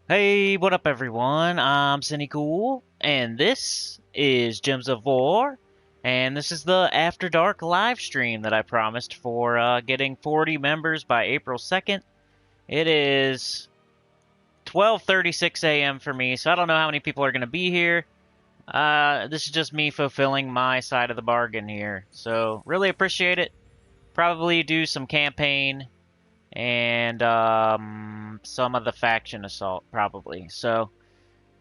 Hey, what up, everyone? I'm Sinnycool, and this is Gems of War, and this is the After Dark live stream that I promised for getting 40 members by April 2nd. It is 12:36 a.m. for me, so I don't know how many people are going to be here. This is just me fulfilling my side of the bargain here, so really appreciate it. Probably do some campaign and some of the faction assault, probably. So.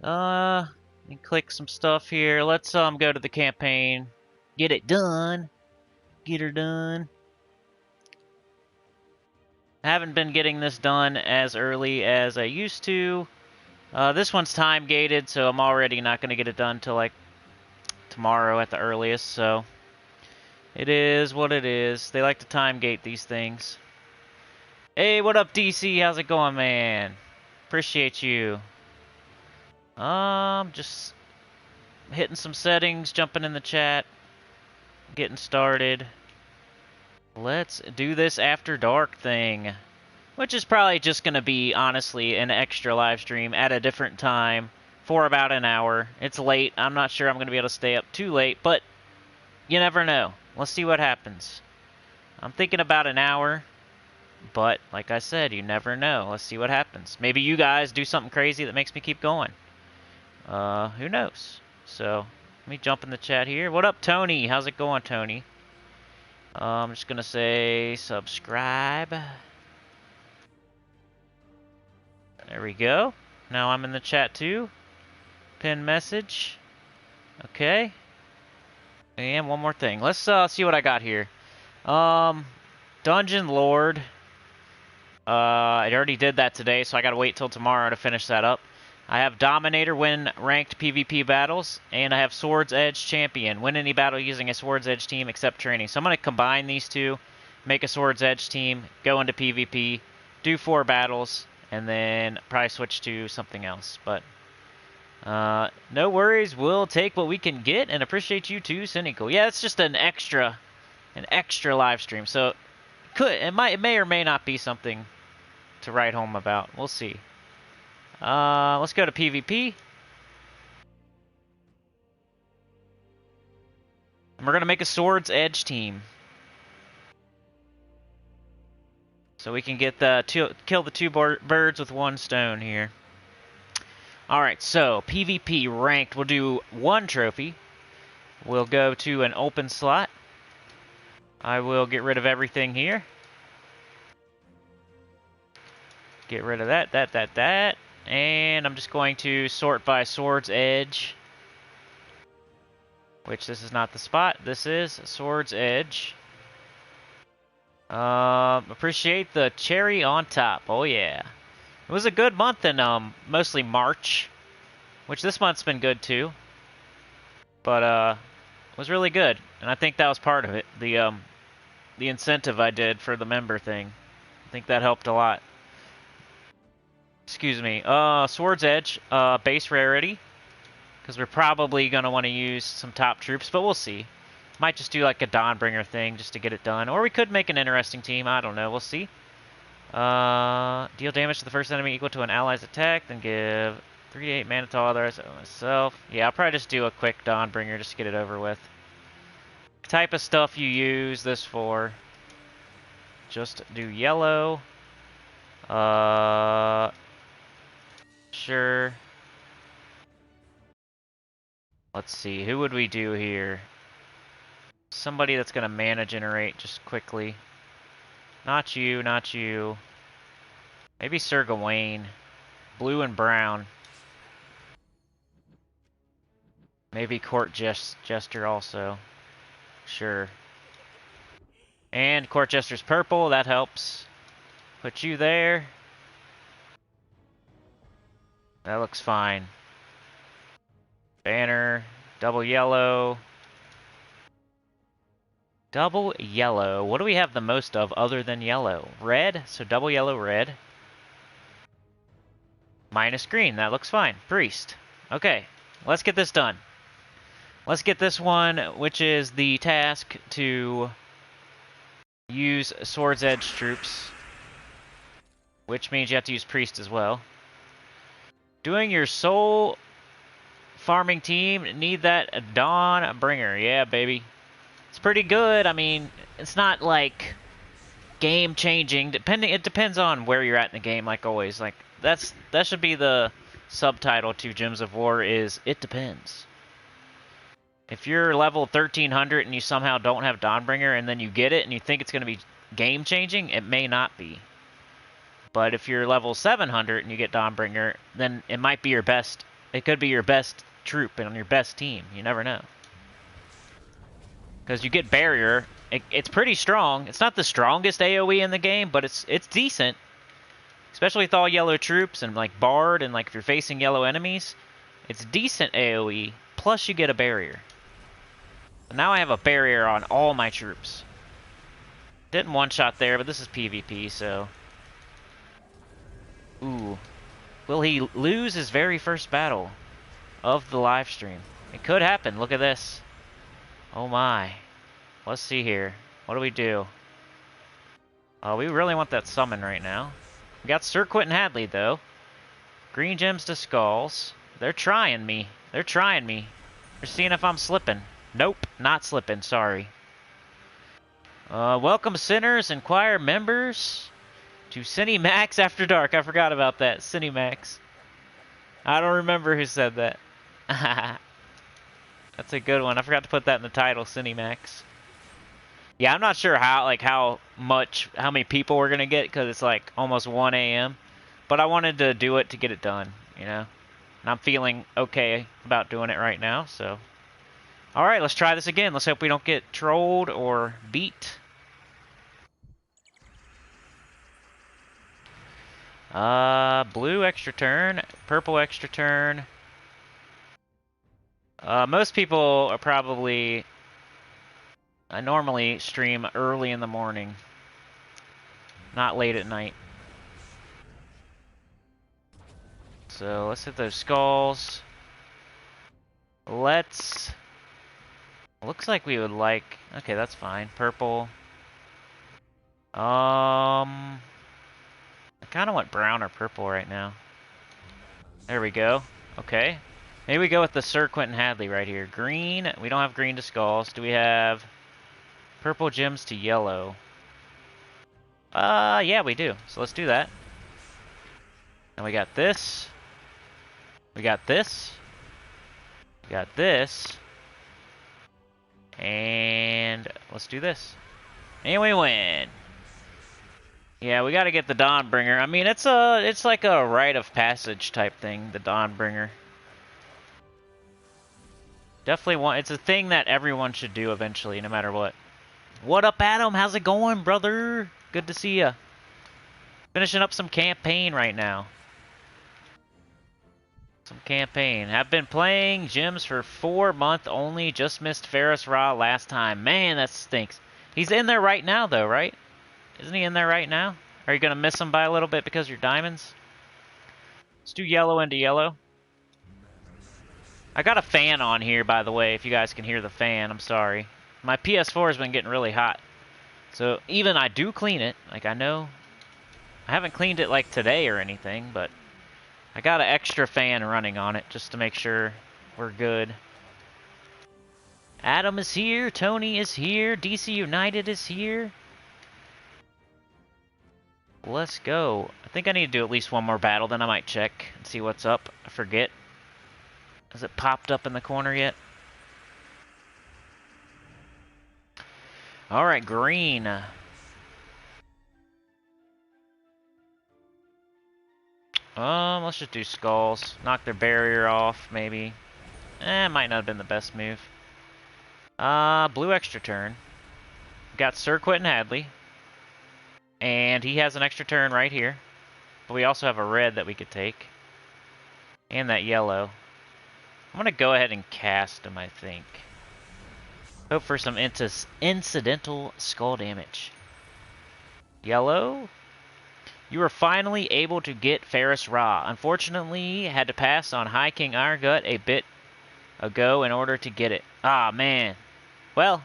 Let me click some stuff here. Let's go to the campaign. Get it done. Get her done. I haven't been getting this done as early as I used to. This one's time gated, so I'm already not going to get it done till like tomorrow at the earliest, so it is what it is. They like to time gate these things. Hey, what up, DC? How's it going, man? Appreciate you. Just hitting some settings, jumping in the chat, getting started. Let's do this After Dark thing, which is probably just going to be, honestly, an extra live stream at a different time for about an hour. It's late. I'm not sure I'm going to be able to stay up too late, but you never know. Let's see what happens. I'm thinking about an hour, but like I said, you never know. Let's see what happens. Maybe you guys do something crazy that makes me keep going. Who knows? So, let me jump in the chat here. What up, Tony? How's it going, Tony? I'm just going to say subscribe. There we go. Now I'm in the chat too. Pin message. Okay. And one more thing. Let's see what I got here. Dungeon Lord. I already did that today, so I gotta wait till tomorrow to finish that up. I have Dominator, win ranked PvP battles, and I have Swords Edge Champion, win any battle using a Swords Edge team except training. So I'm going to combine these two, make a Swords Edge team, go into PvP, do 4 battles, and then probably switch to something else. But no worries, we'll take what we can get, and appreciate you too, Sinnycool. Yeah, it's just an extra live stream, so it may or may not be something to write home about. We'll see. Let's go to PvP. And we're going to make a Swords Edge team. So we can get kill the 2 birds with 1 stone here. Alright, so PvP ranked. We'll do 1 trophy. We'll go to an open slot. I will get rid of everything here. Get rid of that. And I'm just going to sort by Swords Edge. Which this is not the spot. This is Swords Edge. Appreciate the cherry on top. Oh yeah. It was a good month in mostly March. Which this month's been good too. But it was really good. And I think that was part of it. The incentive I did for the member thing. I think that helped a lot. Excuse me. Swords Edge, base rarity. Because we're probably going to want to use some top troops, but we'll see. Might just do like a Dawnbringer thing just to get it done. Or we could make an interesting team. I don't know. We'll see. Deal damage to the first enemy equal to an ally's attack. Then give 3-8 mana to all others. Myself. Yeah, I'll probably just do a quick Dawnbringer just to get it over with. Type of stuff you use this for. Just do yellow. Sure. Let's see, who would we do here? Somebody that's gonna mana generate just quickly. Not you, not you. Maybe Sir Gawain. Blue and brown. Maybe Court Jester also. Sure. And Court Jester's purple, that helps. Put you there. That looks fine. Banner, double yellow. Double yellow. What do we have the most of other than yellow? Red, so double yellow, red. Minus green, that looks fine. Priest. Okay, let's get this done. Let's get this one, which is the task to use Swords Edge troops. Which means you have to use Priest as well. Doing your soul farming team need that Dawn Bringer. Yeah, baby. It's pretty good. I mean, it's not like game changing. It depends on where you're at in the game, like always. Like that should be the subtitle to Gems of War is it depends. If you're level 1300 and you somehow don't have Dawnbringer and then you get it and you think it's going to be game changing, it may not be. But if you're level 700 and you get Dawnbringer, then it might be your best. It could be your best troop and on your best team. You never know. Because you get Barrier. It's pretty strong. It's not the strongest AoE in the game, but it's decent. Especially with all yellow troops and like Bard and like if you're facing yellow enemies. It's decent AoE, plus you get a Barrier. Now I have a Barrier on all my troops. Didn't one-shot there, but this is PvP, so... Ooh. Will he lose his very first battle of the live stream? It could happen. Look at this. Oh my. Let's see here. What do we do? Oh, we really want that summon right now. We got Sir Quentin Hadley, though. Green gems to skulls. They're trying me. They're trying me. They're seeing if I'm slipping. Nope, not slipping, sorry. Welcome sinners and choir members to Cinny Max After Dark. I forgot about that, Cinny Max. I don't remember who said that. That's a good one. I forgot to put that in the title, Cinny Max. Yeah, I'm not sure how many people we're gonna get because it's like almost 1 a.m. But I wanted to do it to get it done, you know. And I'm feeling okay about doing it right now, so. Alright, let's try this again. Let's hope we don't get trolled or beat. Blue extra turn, purple extra turn. Most people are probably... I normally stream early in the morning, not late at night. So let's hit those skulls. Let's... Looks like we would like... Okay, that's fine. Purple. I kind of want brown or purple right now. There we go. Okay. Maybe we go with the Sir Quentin Hadley right here. Green. We don't have green to skulls. Do we have purple gems to yellow? Yeah, we do. So let's do that. And we got this. We got this. We got this. And let's do this. And we win. Yeah, we got to get the Dawnbringer. I mean, it's like a rite of passage type thing, the Dawnbringer. Definitely it's a thing that everyone should do eventually, no matter what. What up, Adam? How's it going, brother? Good to see ya. Finishing up some campaign right now. Some campaign. Have been playing Gems for 4 months only. Just missed Ferris Ra last time. Man, that stinks. He's in there right now, though, right? Isn't he in there right now? Are you going to miss him by a little bit because you're diamonds? Let's do yellow into yellow. I got a fan on here, by the way, if you guys can hear the fan. I'm sorry. My PS4 has been getting really hot. So even I do clean it. Like, I know... I haven't cleaned it, like, today or anything, but... I got an extra fan running on it just to make sure we're good. Adam is here. Tony is here. DC United is here. Let's go. I think I need to do at least one more battle, then I might check and see what's up. I forget. Has it popped up in the corner yet? Alright, green. Let's just do skulls. Knock their barrier off, maybe. Might not have been the best move. Blue extra turn. Got Sir Quentin Hadley. And he has an extra turn right here. But we also have a red that we could take. And that yellow. I'm going to go ahead and cast him, I think. Hope for some incidental skull damage. Yellow. You were finally able to get Ferris Ra. Unfortunately, had to pass on High King Irongut a bit ago in order to get it. Ah, man. Well,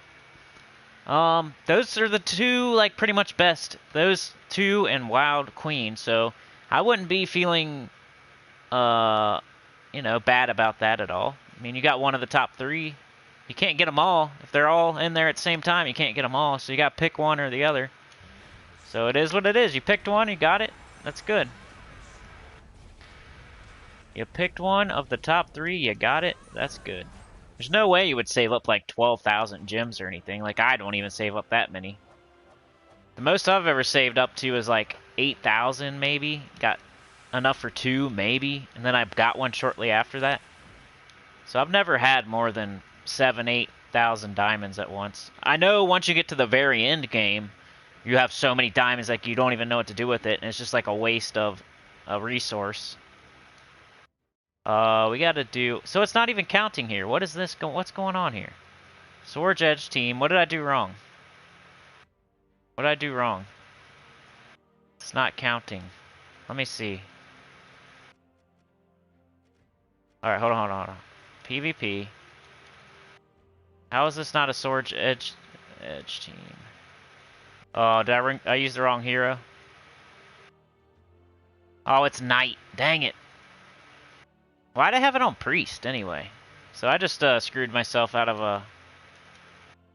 those are the two, like, pretty much best. Those two and Wild Queen. So, I wouldn't be feeling you know, bad about that at all. I mean, you got one of the top 3. You can't get them all. If they're all in there at the same time, you can't get them all. So you got to pick one or the other. So it is what it is. You picked one, you got it. That's good. You picked one of the top 3, you got it. That's good. There's no way you would save up like 12,000 gems or anything. Like, I don't even save up that many. The most I've ever saved up to is like 8,000 maybe. Got enough for 2 maybe. And then I got one shortly after that. So I've never had more than 7,000, 8,000 diamonds at once. I know once you get to the very end game, you have so many diamonds like you don't even know what to do with it. And it's just like a waste of a resource. We gotta do... So it's not even counting here. What is this? What's going on here? Swords Edge team. What did I do wrong? What did I do wrong? It's not counting. Let me see. Alright, hold on. PvP. How is this not a Swords Edge team? Oh, did I use the wrong hero? Oh, it's Knight. Dang it. Why'd I have it on Priest, anyway? So I just screwed myself out of a...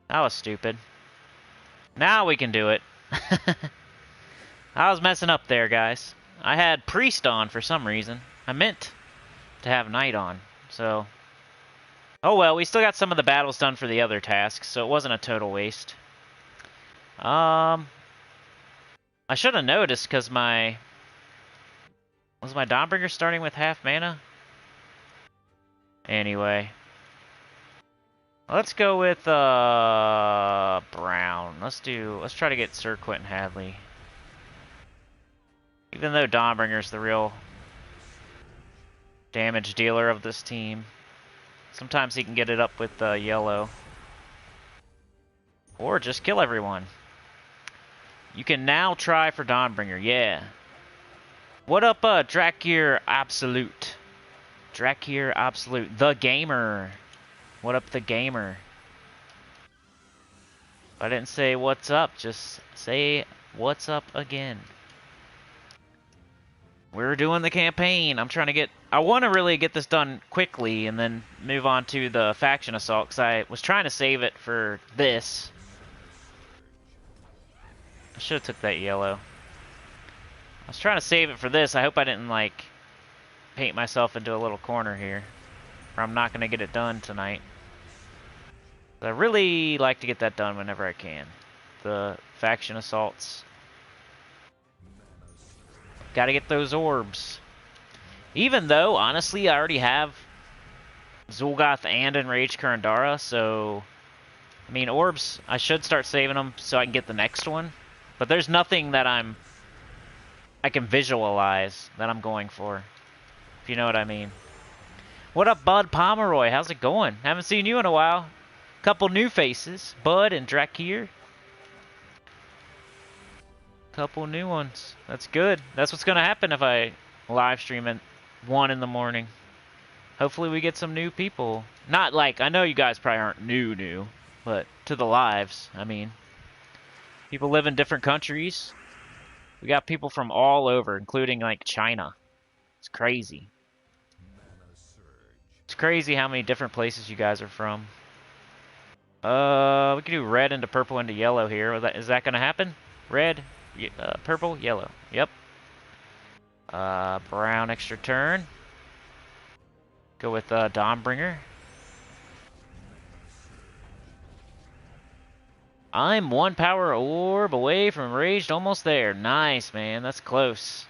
That was stupid. Now we can do it. I was messing up there, guys. I had Priest on for some reason. I meant to have Knight on, so... Oh well, we still got some of the battles done for the other tasks, so it wasn't a total waste. I should have noticed, because my... Was my Dawnbringer starting with half mana? Anyway. Let's go with, Brown. Let's try to get Sir Quentin Hadley. Even though Dawnbringer's the real damage dealer of this team. Sometimes he can get it up with, yellow. Or just kill everyone. You can now try for Dawnbringer, yeah. What up, Drakir Absolute? Drakir Absolute, the gamer. What up, the gamer? I didn't say what's up, just say what's up again. We're doing the campaign. I want to really get this done quickly and then move on to the faction assault, because I was trying to save it for this. I should have took that yellow. I was trying to save it for this. I hope I didn't, like, paint myself into a little corner here, or I'm not going to get it done tonight. But I really like to get that done whenever I can. The faction assaults. Gotta get those orbs. Even though, honestly, I already have Zul'Goth and Enraged Kurandara, so... I mean, orbs, I should start saving them so I can get the next one. But there's nothing that I can visualize that I'm going for. If you know what I mean. What up, Bud Pomeroy? How's it going? Haven't seen you in a while. Couple new faces. Bud and Drakir. Couple new ones. That's good. That's what's going to happen if I live stream at 1 in the morning. Hopefully we get some new people. Not like, I know you guys probably aren't new, but to the lives, I mean. People live in different countries. We got people from all over, including like China. It's crazy. It's crazy how many different places you guys are from. We can do red into purple into yellow here. Is that going to happen? Red, purple, yellow. Yep. Brown extra turn. Go with Dawnbringer. I'm 1 power orb away from Raged, almost there. Nice, man. That's close.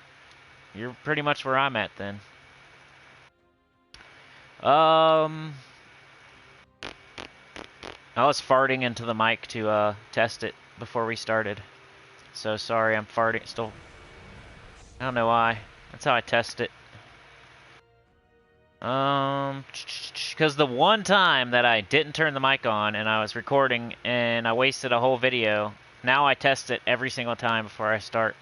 You're pretty much where I'm at then. I was farting into the mic to test it before we started. So sorry, I'm farting still. I don't know why. That's how I test it. Because the one time that I didn't turn the mic on and I was recording and I wasted a whole video, now I test it every single time before I start.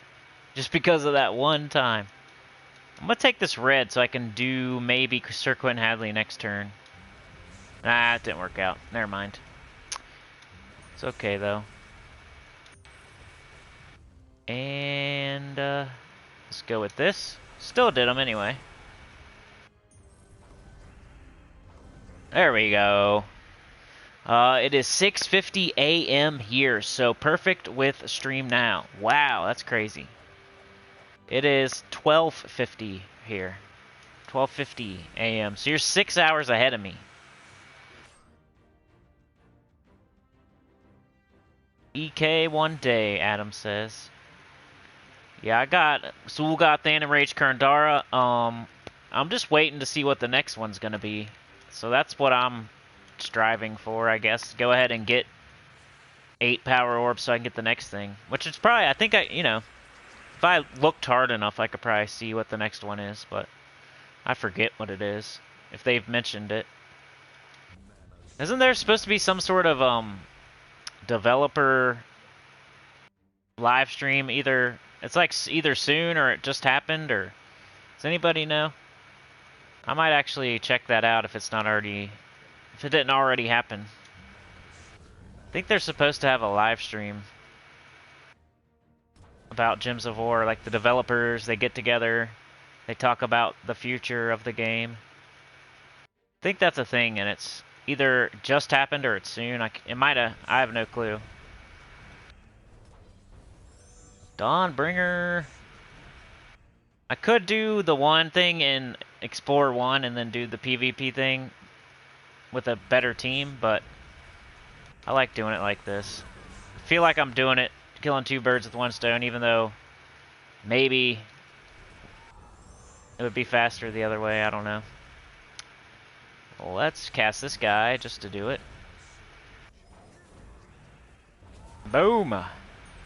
Just because of that one time. I'm going to take this red so I can do maybe Sir Quentin Hadley next turn. Nah, it didn't work out. Never mind. It's okay, though. And, let's go with this. Still did them anyway. There we go. It is 6:50 a.m. here, so perfect with stream now. Wow, that's crazy. It is 12:50 here. 12:50 a.m. So you're 6 hours ahead of me. EK one day, Adam says. Yeah, I got Sulgathan and Rage Karndara. I'm just waiting to see what the next one's gonna be. So that's what I'm striving for, I guess. Go ahead and get 8 power orbs so I can get the next thing. Which is probably, I think if I looked hard enough, I could probably see what the next one is, but I forget what it is, if they've mentioned it. Isn't there supposed to be some sort of, developer live stream? It's like either soon or it just happened, or does anybody know? I might actually check that out if it didn't already happen. I think they're supposed to have a live stream about Gems of War, like the developers, they get together, they talk about the future of the game. I think that's a thing, and it's either just happened or it's soon. I have no clue. Dawnbringer. I could do the one thing in Explore 1 and then do the PvP thing with a better team, but I like doing it like this. I feel like I'm doing it, killing 2 birds with 1 stone, even though maybe it would be faster the other way, I don't know. Well, let's cast this guy just to do it. Boom!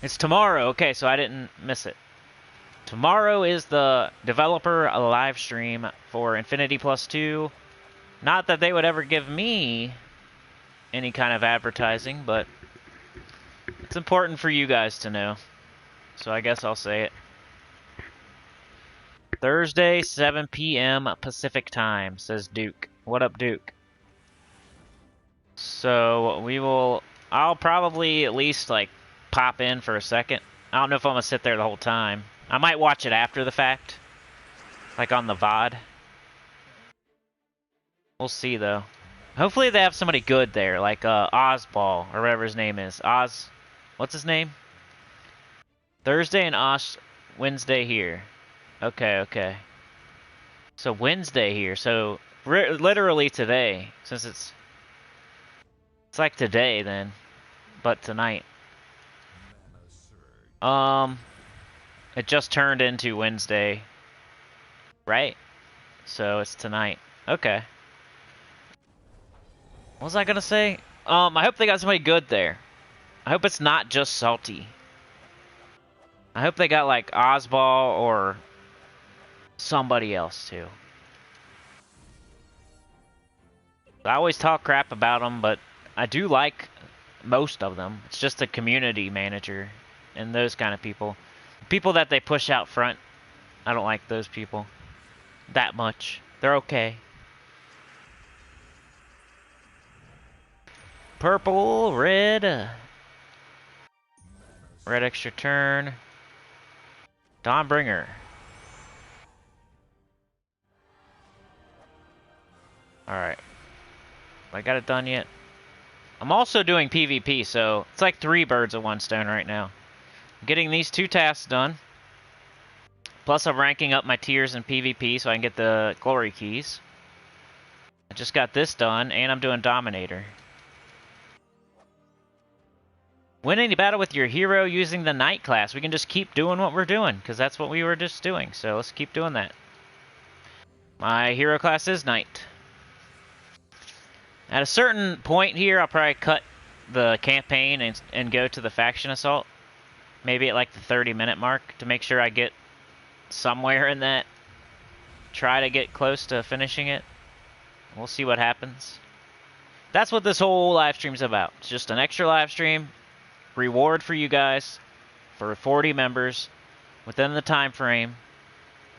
It's tomorrow. Okay, so I didn't miss it. Tomorrow is the developer live stream for Infinity Plus 2. Not that they would ever give me any kind of advertising, but it's important for you guys to know. So I guess I'll say it. Thursday, 7 p.m. Pacific time, says Duke. What up, Duke? So I'll probably at least like pop in for a second. I don't know if I'm gonna sit there the whole time. I might watch it after the fact, like on the VOD. We'll see though. Hopefully they have somebody good there, like Ozball or whatever his name is. What's his name? Thursday and Wednesday here. Okay. So Wednesday here. So literally today, since it's like today then, but tonight. It just turned into Wednesday, right? So it's tonight. Okay. What was I gonna say? I hope they got somebody good there. I hope it's not just Salty. I hope they got like Ozball or somebody else too. I always talk crap about them, but I do like most of them. It's just a community manager and those kind of people. People that they push out front, I don't like those people that much. They're okay. Purple, red. Red extra turn. Dawnbringer. Alright. I got it done yet? I'm also doing PvP, so it's like 3 birds with 1 stone right now. I'm getting these 2 tasks done. Plus I'm ranking up my tiers in PvP so I can get the glory keys. I just got this done, and I'm doing Dominator. Win any battle with your hero using the Knight class. We can just keep doing what we're doing, because that's what we were just doing. So let's keep doing that. My hero class is Knight. At a certain point here, I'll probably cut the campaign and go to the faction assault. Maybe at like the 30-minute mark to make sure I get somewhere in that. Try to get close to finishing it. We'll see what happens. That's what this whole live stream's about. It's just an extra live stream. Reward for you guys for 40 members within the time frame.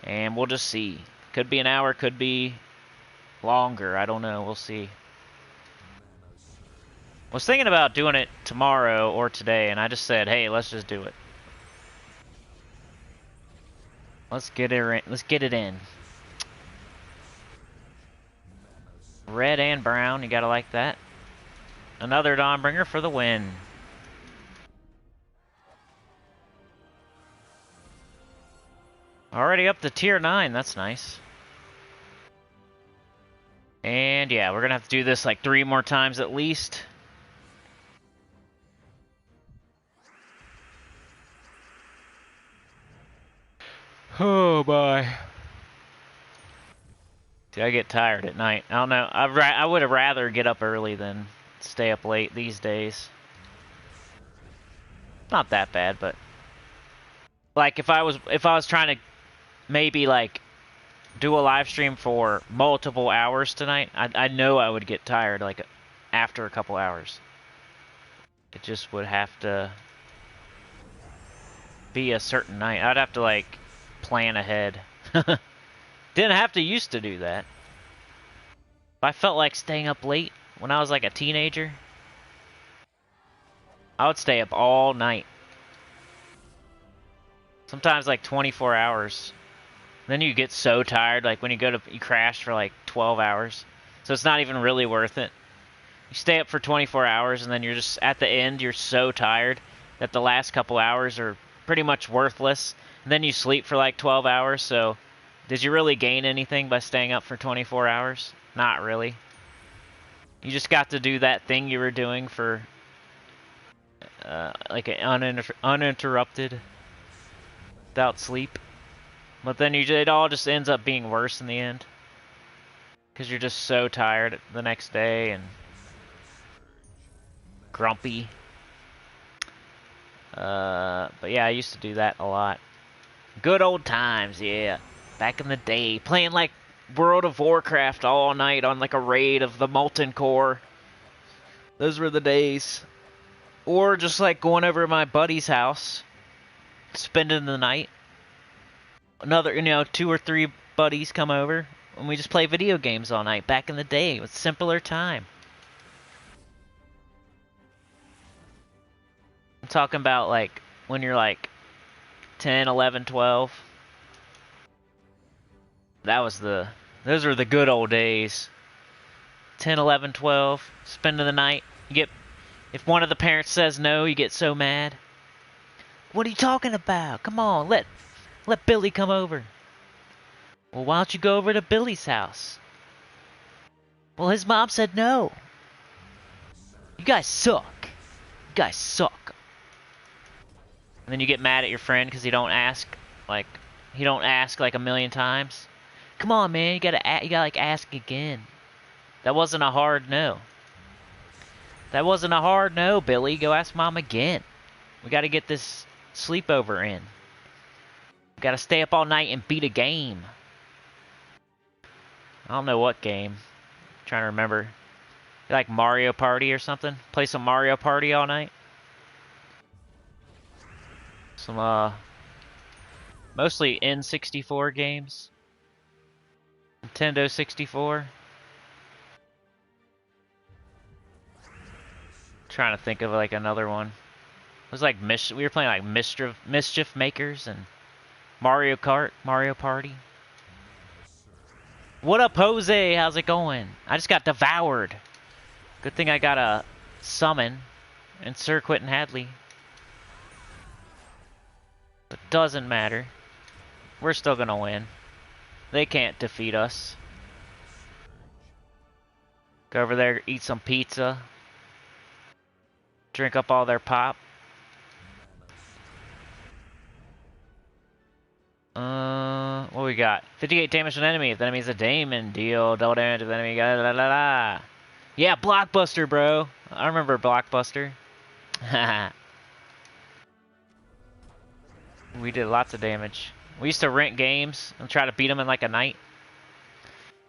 And we'll just see. Could be an hour, could be longer. I don't know. We'll see. I was thinking about doing it tomorrow or today, and I just said, hey, let's just do it. Let's get it in. Red and brown, you gotta like that. Another Dawnbringer for the win. Already up to tier 9, that's nice. And yeah, we're gonna have to do this like 3 more times at least. Oh boy. See, I get tired at night. I don't know. I would have rather get up early than stay up late these days. Not that bad, but like if I was trying to maybe like do a live stream for multiple hours tonight, I know I would get tired like after a couple hours. It just would have to be a certain night. I'd have to like plan ahead. Didn't have to used to do that. If I felt like staying up late when I was like a teenager, I would stay up all night. Sometimes like 24 hours. Then you get so tired, like when you crash for like 12 hours. So it's not even really worth it. You stay up for 24 hours and then you're just, at the end, you're so tired that the last couple hours are pretty much worthless. And then you sleep for like 12 hours, so did you really gain anything by staying up for 24 hours? Not really. You just got to do that thing you were doing for like an uninterrupted, without sleep. But then it all just ends up being worse in the end. Because you're just so tired the next day and grumpy. But yeah, I used to do that a lot. Good old times, yeah. Back in the day, playing like World of Warcraft all night on like a raid of the Molten Core. Those were the days. Or just like going over to my buddy's house, spending the night. Another, 2 or 3 buddies come over, and we just play video games all night. Back in the day, it was simpler time. I'm talking about like when you're like 10, 11, 12. Those were the good old days. 10, 11, 12, spending the night. If one of the parents says no, you get so mad. What are you talking about? Come on, let Billy come over. Well, why don't you go over to Billy's house? Well, his mom said no. You guys suck. You guys suck. And then you get mad at your friend because he don't ask like a million times. Come on, man, you gotta like ask again. That wasn't a hard no. That wasn't a hard no, Billy. Go ask mom again. We gotta get this sleepover in. We gotta stay up all night and beat a game. I don't know what game. I'm trying to remember. Like Mario Party or something? Play some Mario Party all night? Some, mostly N64 games. Nintendo 64. Trying to think of like another one. It was like we were playing like Mischief Makers and Mario Kart, Mario Party. What up, Jose? How's it going? I just got devoured. Good thing I got a summon and Sir Quentin Hadley. It doesn't matter. We're still gonna win. They can't defeat us. Go over there, eat some pizza. Drink up all their pop. What we got? 58 damage to an enemy. If the enemy is a daemon, deal double damage if the enemy got la la la. Yeah, Blockbuster, bro. I remember Blockbuster. We did lots of damage. We used to rent games and try to beat them in like a night.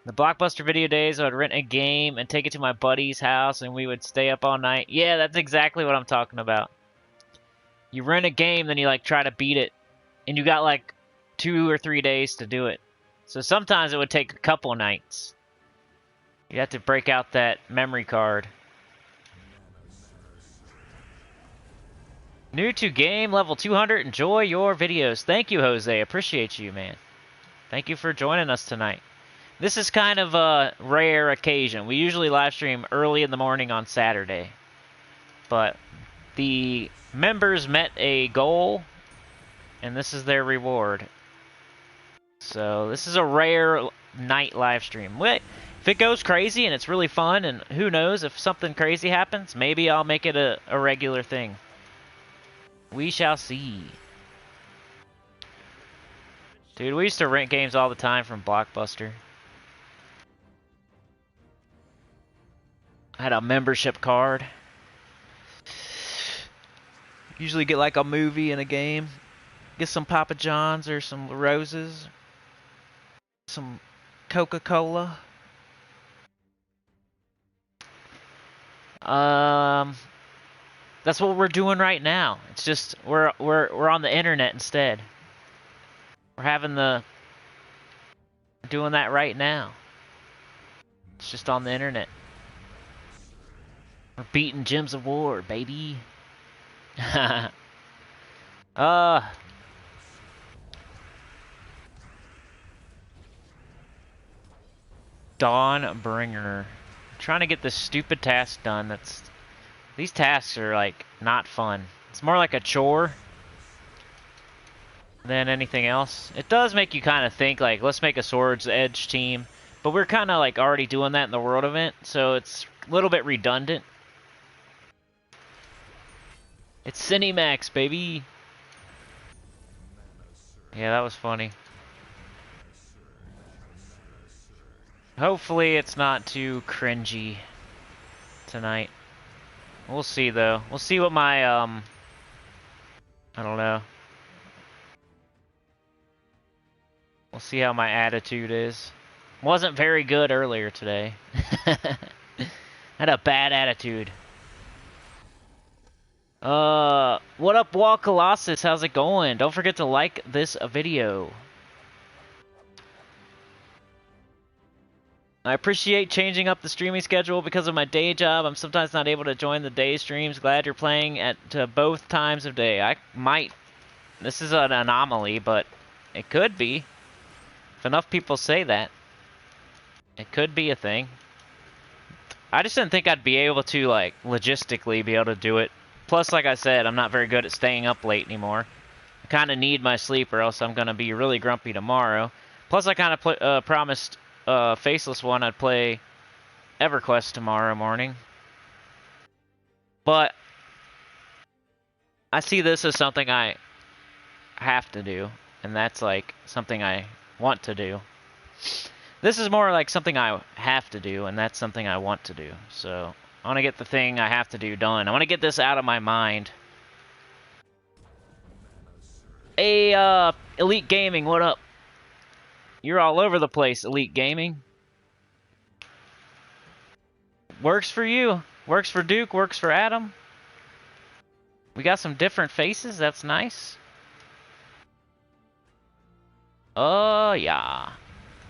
The Blockbuster video days, I would rent a game and take it to my buddy's house and we would stay up all night. Yeah, that's exactly what I'm talking about. You rent a game, then you like try to beat it. And you got like 2 or 3 days to do it. So sometimes it would take a couple nights. You have to break out that memory card. New to game, level 200. Enjoy your videos. Thank you, Jose. Appreciate you, man. Thank you for joining us tonight. This is kind of a rare occasion. We usually live stream early in the morning on Saturday. But the members met a goal, and this is their reward. So this is a rare night live stream. If it goes crazy and it's really fun, and who knows, if something crazy happens, maybe I'll make it a regular thing. We shall see. Dude, we used to rent games all the time from Blockbuster. I had a membership card. Usually get like a movie and a game. Get some Papa John's or some roses. Some Coca-Cola. That's what we're doing right now. It's just we're on the internet instead. We're doing that right now. It's just on the internet. We're beating Gems of War, baby. Dawnbringer. I'm trying to get this stupid task done. These tasks are like not fun. It's more like a chore than anything else. It does make you kind of think like, let's make a Swords Edge team, but we're kind of like already doing that in the World event, so it's a little bit redundant. It's Cinemax, baby. Yeah, that was funny. Hopefully it's not too cringy tonight. We'll see, though. We'll see what my, I don't know. We'll see how my attitude is. Wasn't very good earlier today. Had a bad attitude. What up, Wall Colossus? How's it going? Don't forget to like this video. I appreciate changing up the streaming schedule because of my day job. I'm sometimes not able to join the day streams. Glad you're playing at both times of day. I might. This is an anomaly, but it could be. If enough people say that, it could be a thing. I just didn't think I'd be able to, like, logistically be able to do it. Plus, like I said, I'm not very good at staying up late anymore. I kind of need my sleep or else I'm going to be really grumpy tomorrow. Plus, I kind of promised Faceless One I'd play EverQuest tomorrow morning. But I see this as something I have to do, and that's like something I want to do. This is more like something I have to do, and that's something I want to do. So I want to get the thing I have to do done. I want to get this out of my mind. Hey, Elite Gaming, what up? You're all over the place, Elite Gaming. Works for you. Works for Duke, works for Adam. We got some different faces, that's nice. Oh, yeah.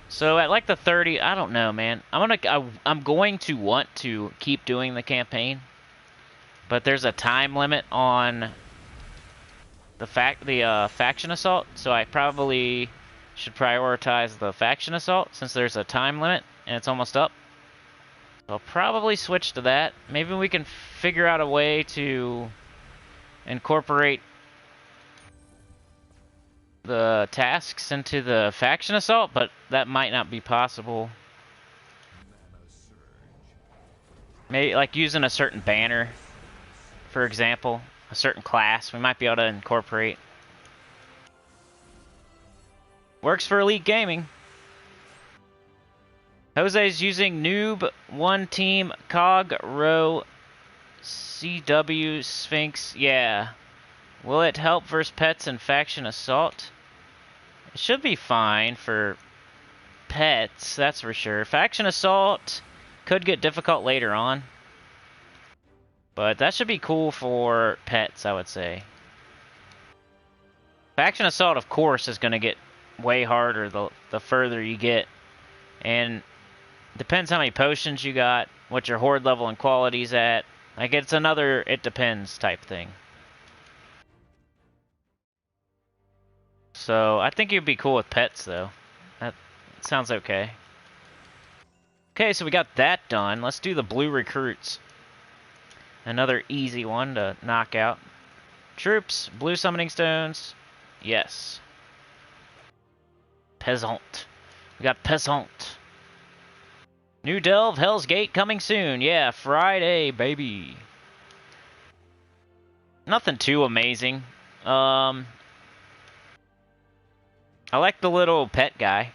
So at like the 30, I don't know, man. I'm going to want to keep doing the campaign, but there's a time limit on the faction assault, so I probably should prioritize the faction assault since there's a time limit and it's almost up. So I'll probably switch to that. Maybe we can figure out a way to incorporate the tasks into the faction assault, but that might not be possible. Maybe like using a certain banner, for example, a certain class, we might be able to incorporate. Works for Elite Gaming. Jose's using Noob, One Team, Cog, Row, CW, Sphinx. Yeah. Will it help versus pets and faction assault? It should be fine for pets, that's for sure. Faction assault could get difficult later on, but that should be cool for pets, I would say. Faction assault, of course, is going to get way harder the further you get, and depends how many potions you got, what your horde level and quality's at. Like, it's another it depends type thing. So I think you'd be cool with pets, though. That sounds okay. Okay, so we got that done. Let's do the blue recruits. Another easy one to knock out. Troops, blue summoning stones. Yes. Peasant. We got Peasant. New Delve, Hell's Gate coming soon. Yeah, Friday, baby. Nothing too amazing. I like the little pet guy.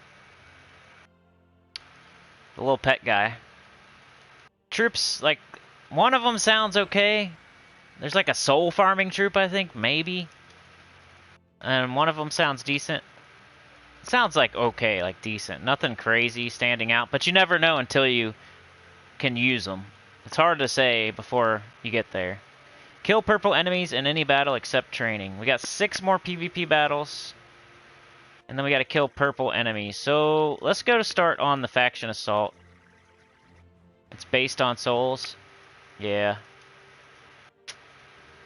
The little pet guy. Troops, like, one of them sounds okay. There's like a soul farming troop, I think, maybe. And one of them sounds decent. Sounds like okay, like decent. Nothing crazy standing out, but you never know until you can use them. It's hard to say before you get there. Kill purple enemies in any battle except training. We got 6 more PvP battles. And then we got to kill purple enemies. So let's go to start on the faction assault. It's based on souls. Yeah.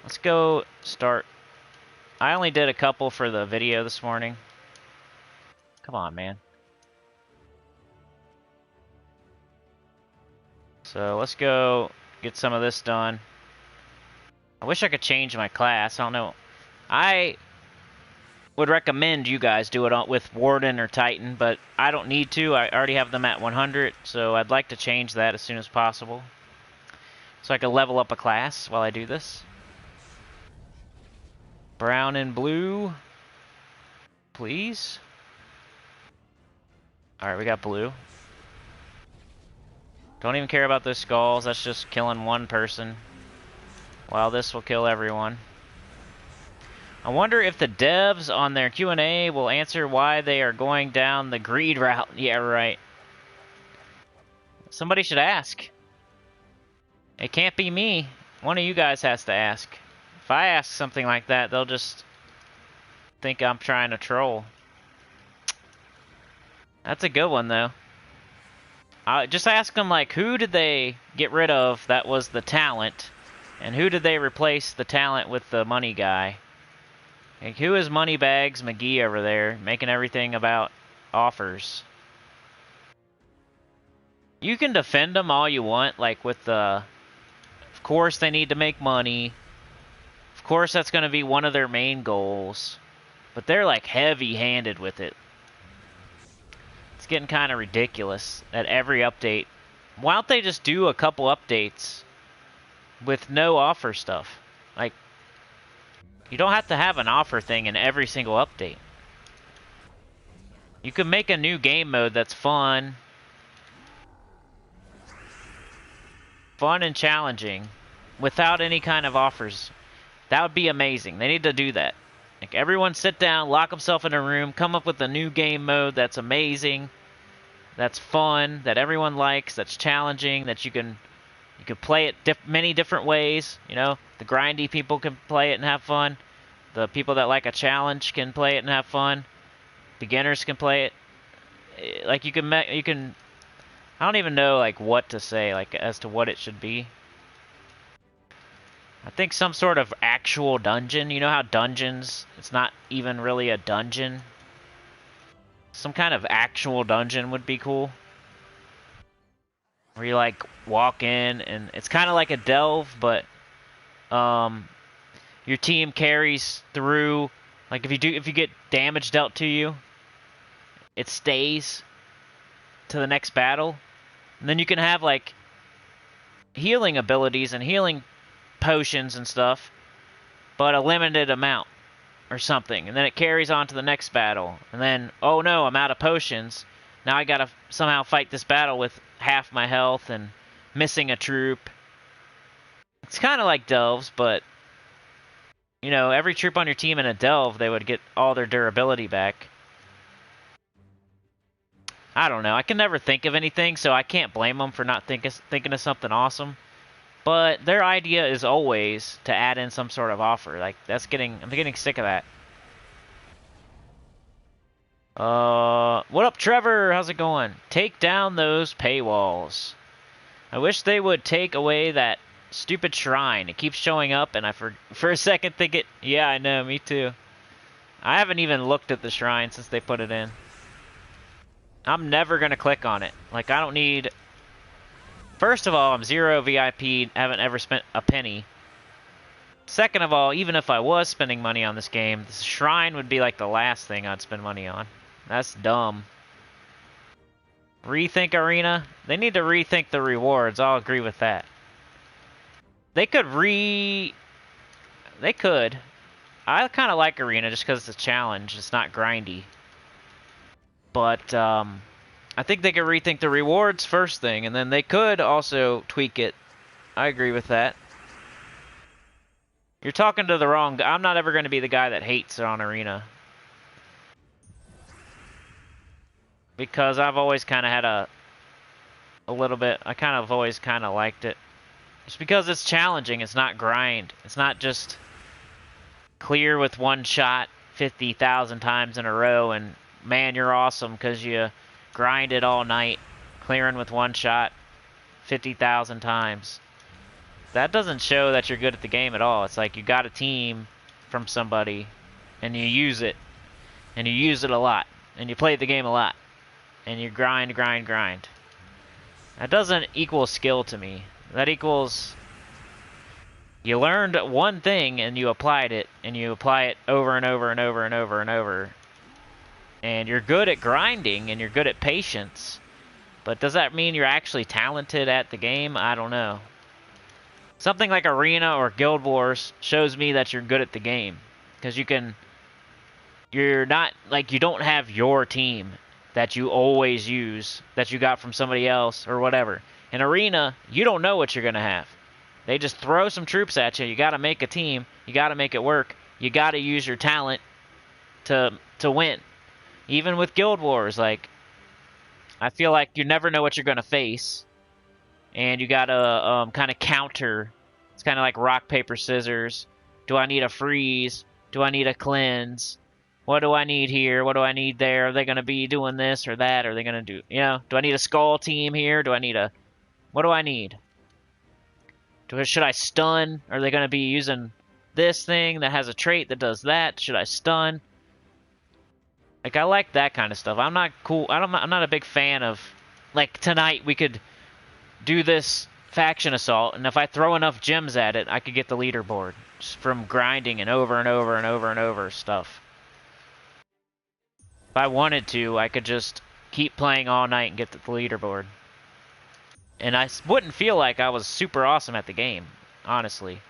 Let's go start. I only did a couple for the video this morning. Come on, man. So let's go get some of this done. I wish I could change my class. I don't know. I would recommend you guys do it with Warden or Titan, but I don't need to. I already have them at 100, so I'd like to change that as soon as possible. So I can level up a class while I do this. Brown and blue. Please. Alright, we got blue. Don't even care about those skulls. That's just killing one person. While this will kill everyone. I wonder if the devs on their Q&A will answer why they are going down the greed route. Yeah, right. Somebody should ask. It can't be me. One of you guys has to ask. If I ask something like that, they'll just think I'm trying to troll. That's a good one, though. Just ask them, like, who did they get rid of that was the talent? And who did they replace the talent with the money guy? Like, who is Moneybags McGee over there, making everything about offers? You can defend them all you want, like with the... Of course they need to make money. Of course that's going to be one of their main goals. But they're, like, heavy-handed with it. It's getting kind of ridiculous at every update. Why don't they just do a couple updates with no offer stuff? Like, you don't have to have an offer thing in every single update. You can make a new game mode that's fun. Fun and challenging. Without any kind of offers. That would be amazing. They need to do that. Like, everyone sit down, lock themselves in a room, come up with a new game mode that's amazing, that's fun, that everyone likes, that's challenging, that you can play it many different ways. You know, the grindy people can play it and have fun. The people that like a challenge can play it and have fun. Beginners can play it. Like, you can. I don't even know, like, what to say, like, as to what it should be. I think some sort of actual dungeon. You know how dungeons, it's not even really a dungeon? Some kind of actual dungeon would be cool. Where you, like, walk in, and it's kind of like a delve, but your team carries through. Like, if you get damage dealt to you, it stays to the next battle. And then you can have, like, healing abilities and healing potions and stuff, but a limited amount or something. And then it carries on to the next battle. And then, oh no, I'm out of potions. Now I gotta somehow fight this battle with half my health and missing a troop. It's kind of like delves, but, you know, every troop on your team in a delve, they would get all their durability back. I don't know. I can never think of anything, so I can't blame them for not thinking of something awesome. But their idea is always to add in some sort of offer. Like, I'm getting sick of that. What up, Trevor? How's it going? Take down those paywalls. I wish they would take away that stupid shrine. It keeps showing up, and I for a second think it... Yeah, I know, me too. I haven't even looked at the shrine since they put it in. I'm never going to click on it. Like, I don't need First of all, I'm 0 VIP, haven't ever spent a penny. Second of all, even if I was spending money on this game, the shrine would be like the last thing I'd spend money on. That's dumb. Rethink Arena? They need to rethink the rewards, I'll agree with that. They could They could. I kind of like Arena just because it's a challenge. It's not grindy. But, I think they could rethink the rewards first thing, and then they could also tweak it. I agree with that. You're talking to the wrong guy. I'm not ever going to be the guy that hates on Arena. Because I've always kind of had a little bit, I kind of always kind of liked it. Just because it's challenging, it's not grind. It's not just clear with one shot 50,000 times in a row and man, you're awesome because you grinded all night clearing with one shot 50,000 times. That doesn't show that you're good at the game at all. It's like you got a team from somebody and you use it. And you use it a lot. And you play the game a lot. And you grind. That doesn't equal skill to me. That equals you learned one thing and you applied it, and you apply it over and over and over and over and over. And you're good at grinding and you're good at patience. But does that mean you're actually talented at the game? I don't know. Something like Arena or Guild Wars shows me that you're good at the game. Because you're not, like, you don't have your team that you always use, that you got from somebody else or whatever. In Arena, you don't know what you're going to have. They just throw some troops at you. You got to make a team. You got to make it work. You got to use your talent to win. Even with Guild Wars, like, I feel like you never know what you're going to face. And you got to kind of counter. It's kind of like rock, paper, scissors. Do I need a freeze? Do I need a cleanse? What do I need here? What do I need there? Are they going to be doing this or that? Are they going to do, you know, do I need a skull team here? Do I need a, what do I need? Should I stun? Are they going to be using this thing that has a trait that does that? Should I stun? Like, I like that kind of stuff. I'm not cool. I'm not a big fan of, like, tonight we could do this faction assault, and if I throw enough gems at it, I could get the leaderboard just from grinding and over and over and over and over stuff. If I wanted to, I could just keep playing all night and get the leaderboard. And I wouldn't feel like I was super awesome at the game, honestly.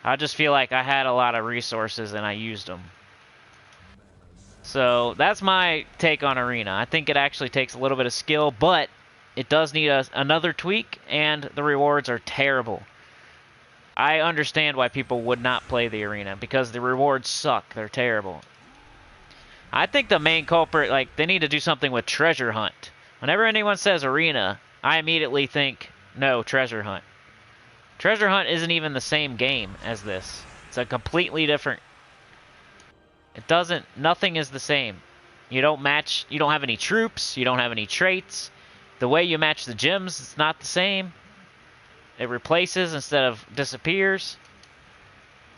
I just feel like I had a lot of resources and I used them. So that's my take on Arena. I think it actually takes a little bit of skill, but it does need another tweak, and the rewards are terrible. I understand why people would not play the Arena, because the rewards suck. They're terrible. I think the main culprit, like, they need to do something with Treasure Hunt. Whenever anyone says Arena, I immediately think, no, Treasure Hunt. Treasure Hunt isn't even the same game as this. It's a completely different... Nothing is the same. You don't have any troops, you don't have any traits. The way you match the gems, it's not the same. It replaces instead of disappears.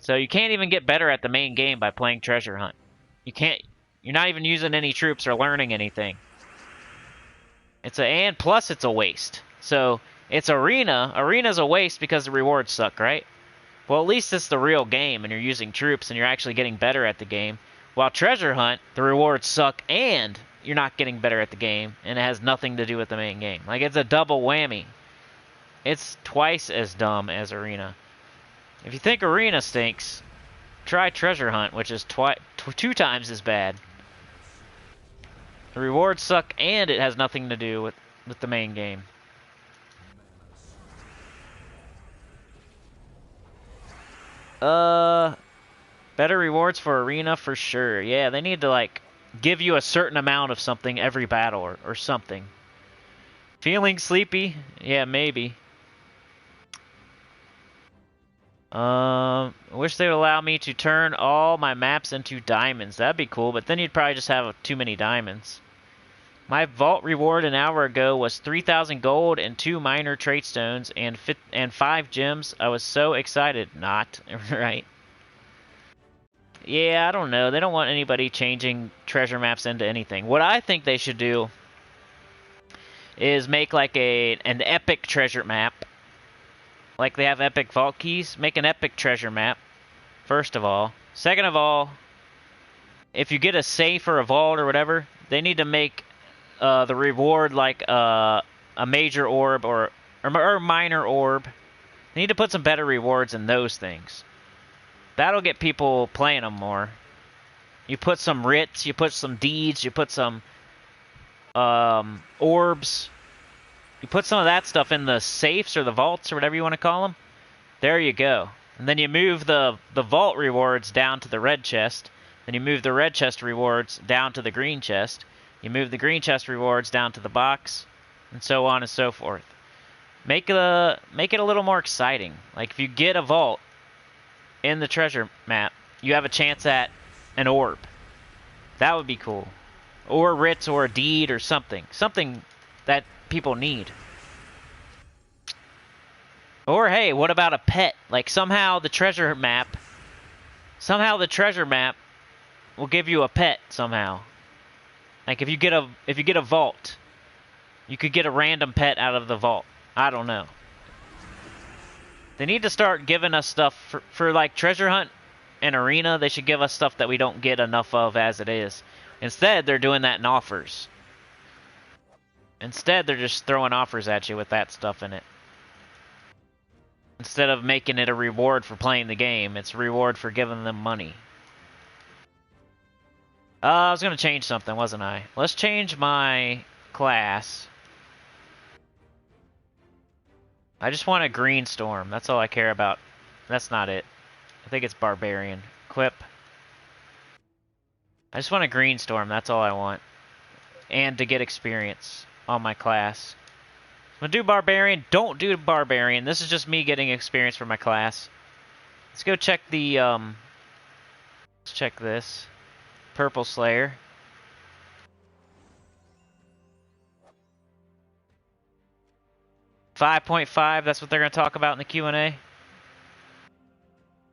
So you can't even get better at the main game by playing Treasure Hunt. You're not even using any troops or learning anything. And plus it's a waste. So it's Arena. Arena's a waste because the rewards suck, right? Well, at least it's the real game and you're using troops and you're actually getting better at the game. While Treasure Hunt, the rewards suck and you're not getting better at the game and it has nothing to do with the main game. Like, it's a double whammy. It's twice as dumb as Arena. If you think Arena stinks, try Treasure Hunt, which is 2 times as bad. The rewards suck and it has nothing to do with the main game. Better rewards for Arena for sure. Yeah, they need to, like, give you a certain amount of something every battle or something. Feeling sleepy? Yeah, maybe. Wish they would allow me to turn all my maps into diamonds. That'd be cool, but then you'd probably just have too many diamonds. My vault reward an hour ago was 3,000 gold and 2 minor trait stones and 5 gems. I was so excited. Not, right? Yeah, I don't know. They don't want anybody changing treasure maps into anything. What I think they should do is make like an epic treasure map. Like they have epic vault keys. Make an epic treasure map, first of all. Second of all, if you get a safe or a vault or whatever, they need to make the reward like a major orb or minor orb. They need to put some better rewards in those things. That'll get people playing them more. You put some writs, you put some deeds, you put some orbs. You put some of that stuff in the safes or the vaults or whatever you want to call them. There you go. And then you move the vault rewards down to the red chest. Then you move the red chest rewards down to the green chest. You move the green chest rewards down to the box, and so on and so forth. Make it a little more exciting. Like if you get a vault in the treasure map, you have a chance at an orb. That would be cool. Or writs or a deed or something. Something that people need. Or hey, what about a pet? Like somehow the treasure map will give you a pet somehow. Like if you get a vault, you could get a random pet out of the vault. I don't know. They need to start giving us stuff for like treasure hunt and arena. They should give us stuff that we don't get enough of as it is. Instead, they're doing that in offers. Instead, they're just throwing offers at you with that stuff in it. Instead of making it a reward for playing the game, it's a reward for giving them money. I was going to change something, wasn't I? Let's change my class. I just want a green storm. That's all I care about. That's not it. I think it's barbarian. Equip. I just want a green storm. That's all I want. And to get experience on my class. I'm going to do barbarian. Don't do barbarian. This is just me getting experience for my class. Let's go check the... let's check this. Purple Slayer. .5, that's what they're going to talk about in the Q&A.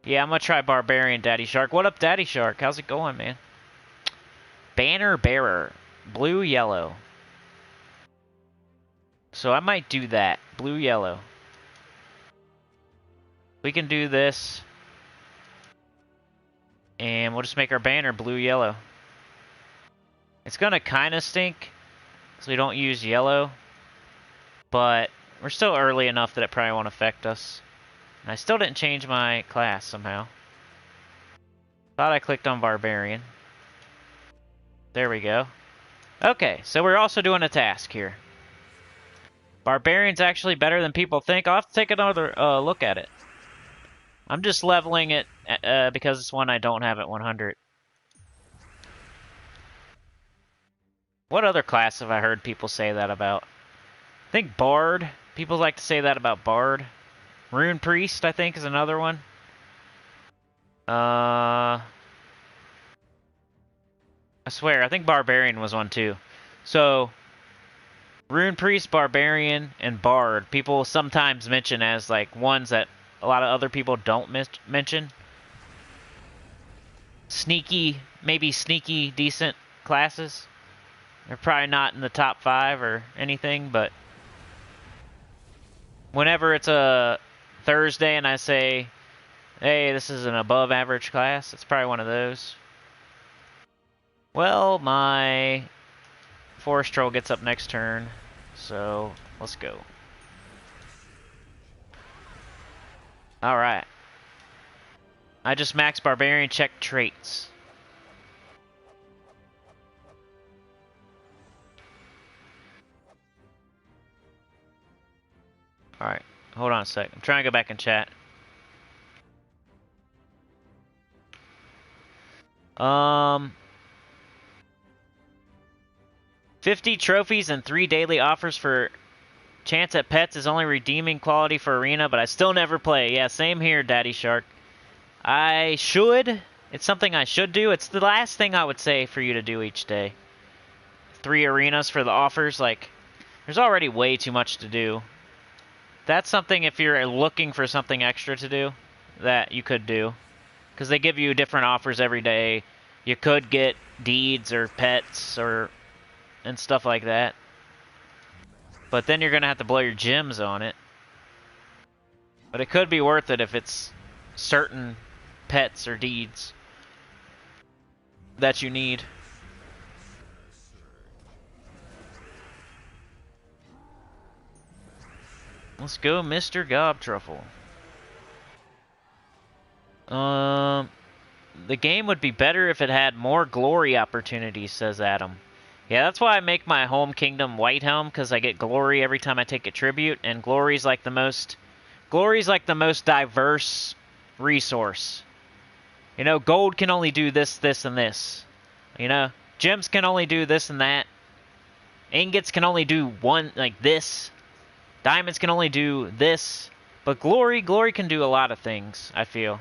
Yeah, I'm going to try Barbarian, Daddy Shark. What up, Daddy Shark? How's it going, man? Banner Bearer. Blue, yellow. So I might do that. Blue, yellow. We can do this. And we'll just make our banner blue, yellow. It's going to kind of stink, so we don't use yellow. But we're still early enough that it probably won't affect us. And I still didn't change my class somehow. Thought I clicked on Barbarian. There we go. Okay, so we're also doing a task here. Barbarian's actually better than people think. I'll have to take another look at it. I'm just leveling it because it's one I don't have at 100. What other class have I heard people say that about? I think Bard. People like to say that about Bard. Rune Priest, I think, is another one. I swear, I think Barbarian was one too. So, Rune Priest, Barbarian, and Bard, people sometimes mention as like ones that a lot of other people don't mention. Sneaky, maybe sneaky, decent classes. They're probably not in the top 5 or anything, but whenever it's a Thursday and I say, hey, this is an above average class, it's probably one of those. Well, my Forest Troll gets up next turn, so let's go. Alright. I just maxed Barbarian, check traits. Alright, hold on a sec. I'm trying to go back and chat. 50 trophies and 3 daily offers for chance at pets is only redeeming quality for arena, but I still never play. Yeah, same here, Daddy Shark. I should. It's something I should do. It's the last thing I would say for you to do each day. 3 arenas for the offers. Like, there's already way too much to do. That's something, if you're looking for something extra to do, that you could do. Because they give you different offers every day. You could get deeds or pets or and stuff like that. But then you're going to have to blow your gems on it. But it could be worth it if it's certain pets or deeds that you need. Let's go, Mr. Gobtruffle. The game would be better if it had more glory opportunities, says Adam. Yeah, that's why I make my home kingdom Whitehelm, because I get glory every time I take a tribute, and glory's like the most diverse resource. You know, gold can only do this, this, and this. You know, gems can only do this and that. Ingots can only do one, like this. Diamonds can only do this. But glory can do a lot of things, I feel.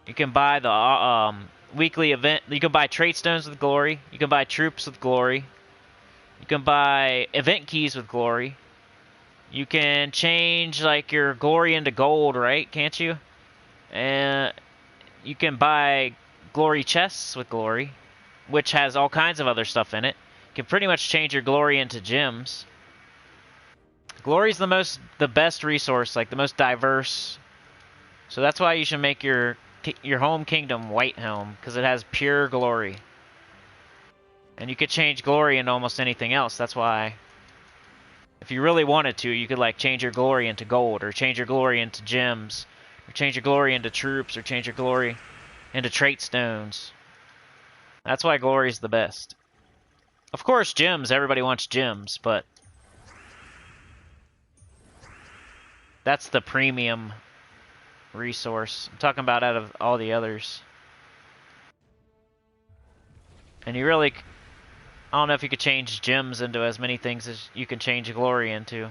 You can buy the weekly event. You can buy trait stones with glory. You can buy troops with glory. You can buy event keys with glory. You can change like your glory into gold, right? Can't you? And you can buy glory chests with glory, which has all kinds of other stuff in it. You can pretty much change your glory into gems. Glory's the best resource, like the most diverse. So that's why you should make your home kingdom Whitehelm, because it has pure glory. And you could change glory into almost anything else. That's why, if you really wanted to, you could like change your glory into gold, or change your glory into gems, or change your glory into troops, or change your glory into trait stones. That's why glory's the best. Of course, gems, everybody wants gems, but that's the premium resource. I'm talking about out of all the others. And you really, I don't know if you could change gems into as many things as you can change glory into.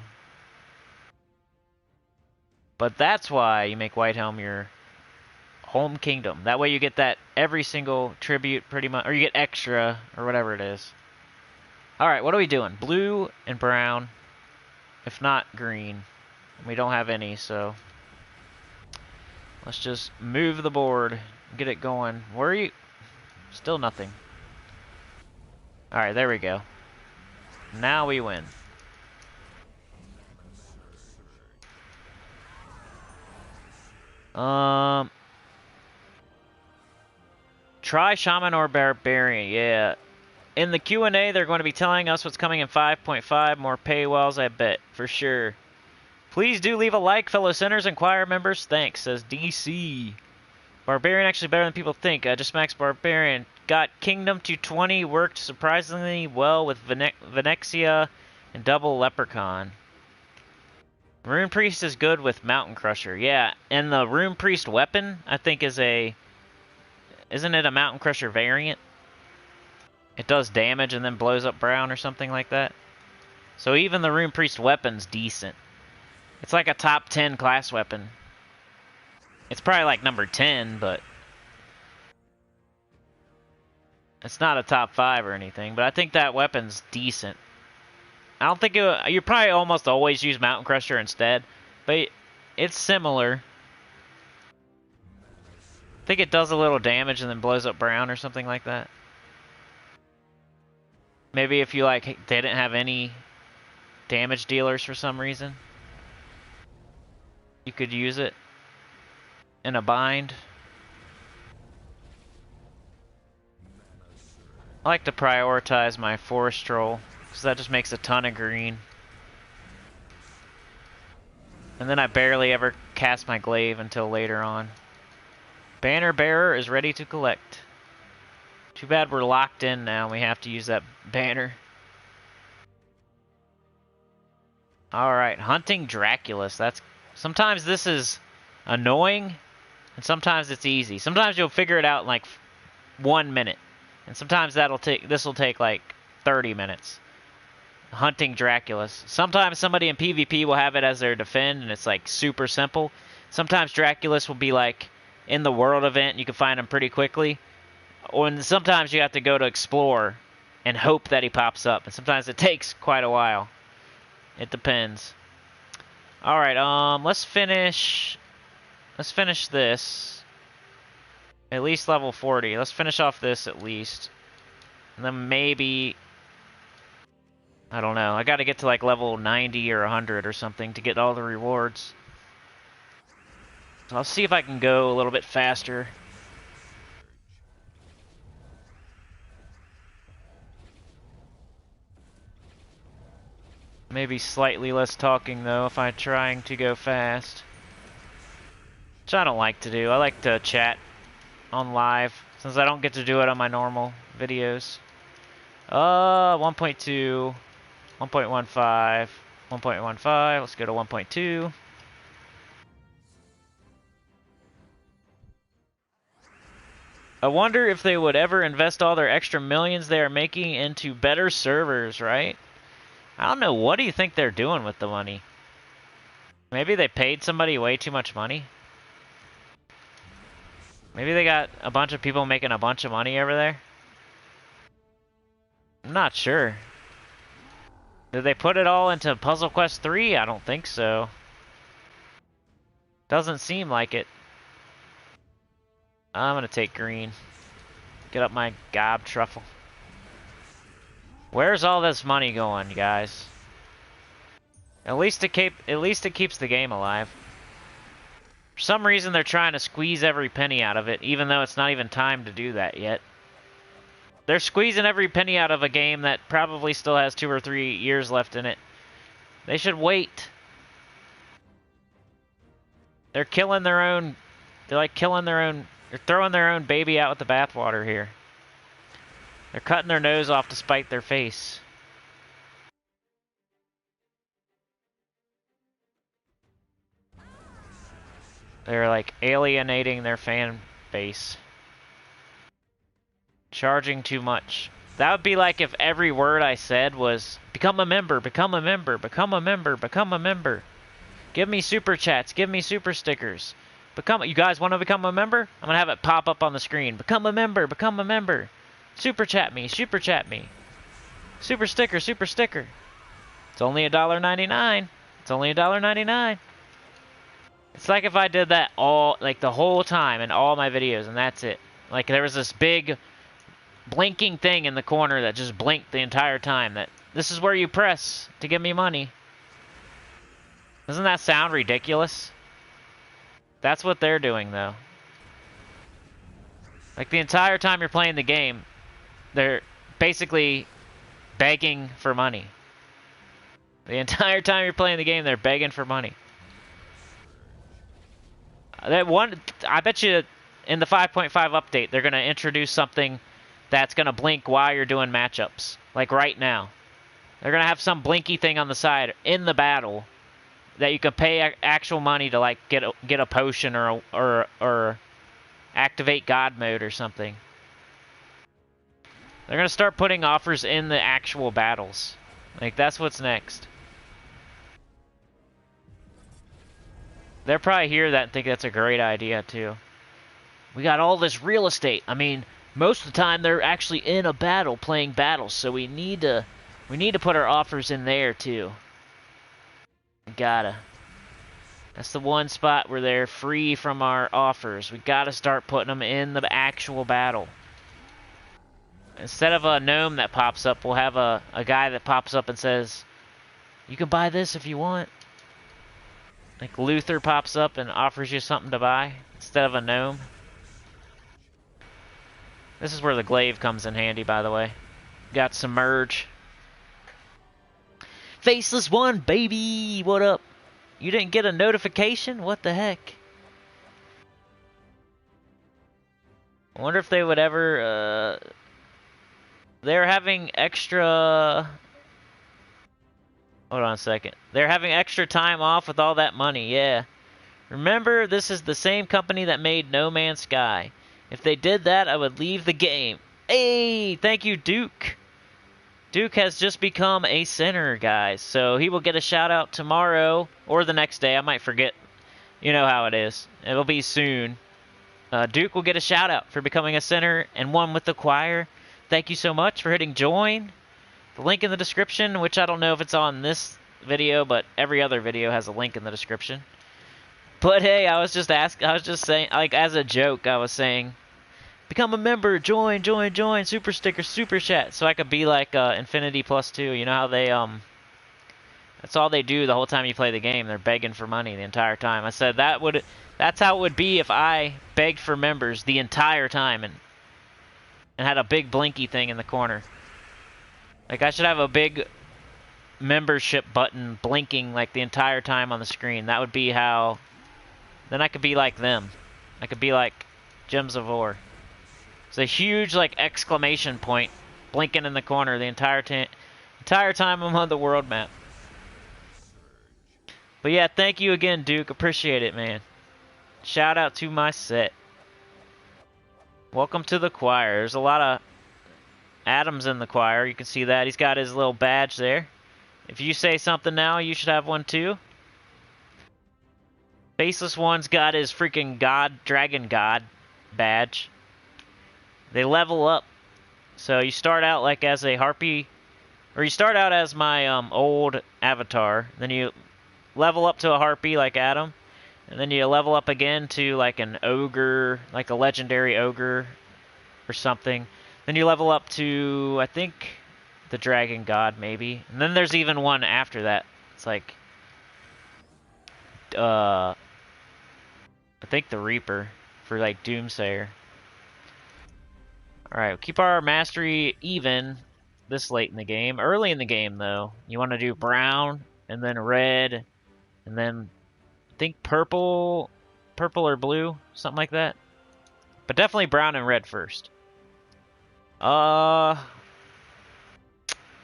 But that's why you make Whitehelm your home kingdom. That way you get that every single tribute pretty much, or you get extra, or whatever it is. Alright, what are we doing? Blue and brown, if not green. We don't have any, so let's just move the board, get it going. Where are you? Still nothing. Alright, there we go. Now we win. Try Shaman or Barbarian, yeah. In the Q&A, they're going to be telling us what's coming in 5.5. More paywalls, I bet, for sure. Please do leave a like, fellow sinners and choir members. Thanks, says DC. Barbarian actually better than people think. Just max Barbarian. Got Kingdom to 20. Worked surprisingly well with Venexia and double Leprechaun. Rune Priest is good with Mountain Crusher. Yeah, and the Rune Priest weapon, I think, is a... Isn't it a Mountain Crusher variant? It does damage and then blows up brown or something like that. So even the Rune Priest weapon's decent. It's like a top 10 class weapon. It's probably like number 10, but it's not a top 5 or anything. But I think that weapon's decent. I don't think you probably almost always use Mountain Crusher instead, but it's similar. I think it does a little damage and then blows up brown or something like that. Maybe if you like didn't have any damage dealers for some reason, you could use it in a bind. I like to prioritize my forest troll, because that just makes a ton of green. And then I barely ever cast my glaive until later on. Banner bearer is ready to collect. Too bad we're locked in now and we have to use that banner. Alright, hunting Draculus. Sometimes this is annoying, and sometimes it's easy. Sometimes you'll figure it out in like 1 minute. And sometimes this will take like 30 minutes. Hunting Draculus. Sometimes somebody in PvP will have it as their defend, and it's like super simple. Sometimes Draculus will be like in the world event, and you can find him pretty quickly. Or sometimes you have to go to explore and hope that he pops up. And sometimes it takes quite a while. It depends. Alright, let's finish this. At least level 40. Let's finish off this at least. And then maybe I don't know. I gotta get to like level 90 or 100 or something to get all the rewards. So I'll see if I can go a little bit faster. Maybe slightly less talking though if I'm trying to go fast. Which I don't like to do. I like to chat on live since I don't get to do it on my normal videos. 1.2, 1.15, 1.15. Let's go to 1.2. I wonder if they would ever invest all their extra millions they are making into better servers, right? I don't know. What do you think they're doing with the money? Maybe they paid somebody way too much money? Maybe they got a bunch of people making a bunch of money over there? I'm not sure. Did they put it all into Puzzle Quest 3? I don't think so. Doesn't seem like it. I'm gonna take green. Get up my gob truffle. Where's all this money going, you guys? At least it keeps the game alive. For some reason, they're trying to squeeze every penny out of it, even though it's not even time to do that yet. They're squeezing every penny out of a game that probably still has 2 or 3 years left in it. They should wait. They're killing their own... They're like killing their own... They're throwing their own baby out with the bathwater here. They're cutting their nose off to spite their face. They're like alienating their fan base. Charging too much. That would be like if every word I said was, become a member, become a member, become a member, become a member. Give me super chats, give me super stickers. You guys want to become a member? I'm going to have it pop up on the screen. Become a member, become a member. Super chat me, super chat me. Super sticker, super sticker. It's only $1.99. It's only $1.99. It's like if I did that the whole time in all my videos, and that's it. Like there was this big blinking thing in the corner that just blinked the entire time. That this is where you press to give me money. Doesn't that sound ridiculous? That's what they're doing, though. Like the entire time you're playing the game, they're basically begging for money. The entire time you're playing the game, they're begging for money. I bet you in the 5.5 update, they're going to introduce something that's going to blink while you're doing matchups. Like right now. They're going to have some blinky thing on the side in the battle that you can pay actual money to like get a potion or activate God mode or something. They're going to start putting offers in the actual battles. Like that's what's next. They'll probably hear that and think that's a great idea, too. We got all this real estate. I mean, most of the time they're actually in a battle, playing battles, so we need to put our offers in there, too. Gotta. That's the one spot where they're free from our offers. We gotta start putting them in the actual battle. Instead of a gnome that pops up, we'll have a guy that pops up and says, you can buy this if you want. Like Luther pops up and offers you something to buy instead of a gnome. This is where the glaive comes in handy, by the way. Got some merge. Faceless one, baby! What up? You didn't get a notification? What the heck? I wonder if they would ever, they're having extra... Hold on a second. They're having extra time off with all that money, yeah. Remember, this is the same company that made No Man's Sky. If they did that, I would leave the game. Hey, thank you, Duke. Duke has just become a sinner, guys. So he will get a shout out tomorrow or the next day. I might forget. You know how it is. It'll be soon. Duke will get a shout out for becoming a sinner and one with the choir. Thank you so much for hitting join. The link in the description, which I don't know if it's on this video, but every other video has a link in the description. But hey, I was just saying, like as a joke, I was saying, Become a member. Join, join, join. Super sticker, super chat. So I could be like Infinity Plus 2. You know how they that's all they do the whole time you play the game. They're begging for money the entire time. I said that's how it would be if I begged for members the entire time and had a big blinky thing in the corner. Like I should have a big membership button blinking like the entire time on the screen. That would be how. Then I could be like them. I could be like Gems of War. It's a huge like exclamation point blinking in the corner the entire time I'm on the world map. But yeah, thank you again, Duke. Appreciate it, man. Shout out to my set. Welcome to the choir. There's a lot of Adams in the choir. You can see that. He's got his little badge there. If you say something now, you should have one too. Faceless One's got his freaking Dragon God badge. They level up. So you start out like as a harpy, or you start out as my old avatar. Then you level up to a harpy like Adam. And then you level up again to like an ogre, like a legendary ogre or something. Then you level up to, I think, the Dragon God maybe. And then there's even one after that. It's like, I think the Reaper for like Doomsayer. Alright, we'll keep our mastery even this late in the game. Early in the game though, you want to do brown and then red and then I think purple or blue, something like that. But definitely brown and red first. Yeah,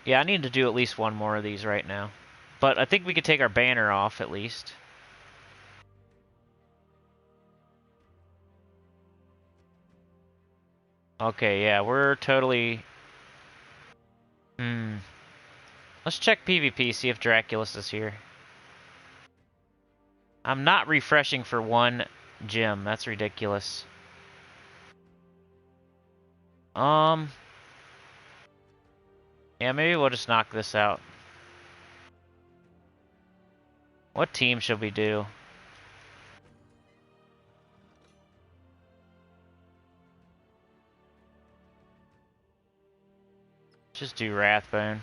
I need to do at least one more of these right now. But I think we could take our banner off at least. Okay, yeah, we're totally... Let's check PvP, see if Draculus is here. I'm not refreshing for one gem. That's ridiculous. Yeah, maybe we'll just knock this out. What team should we do? Just do Wrathbone.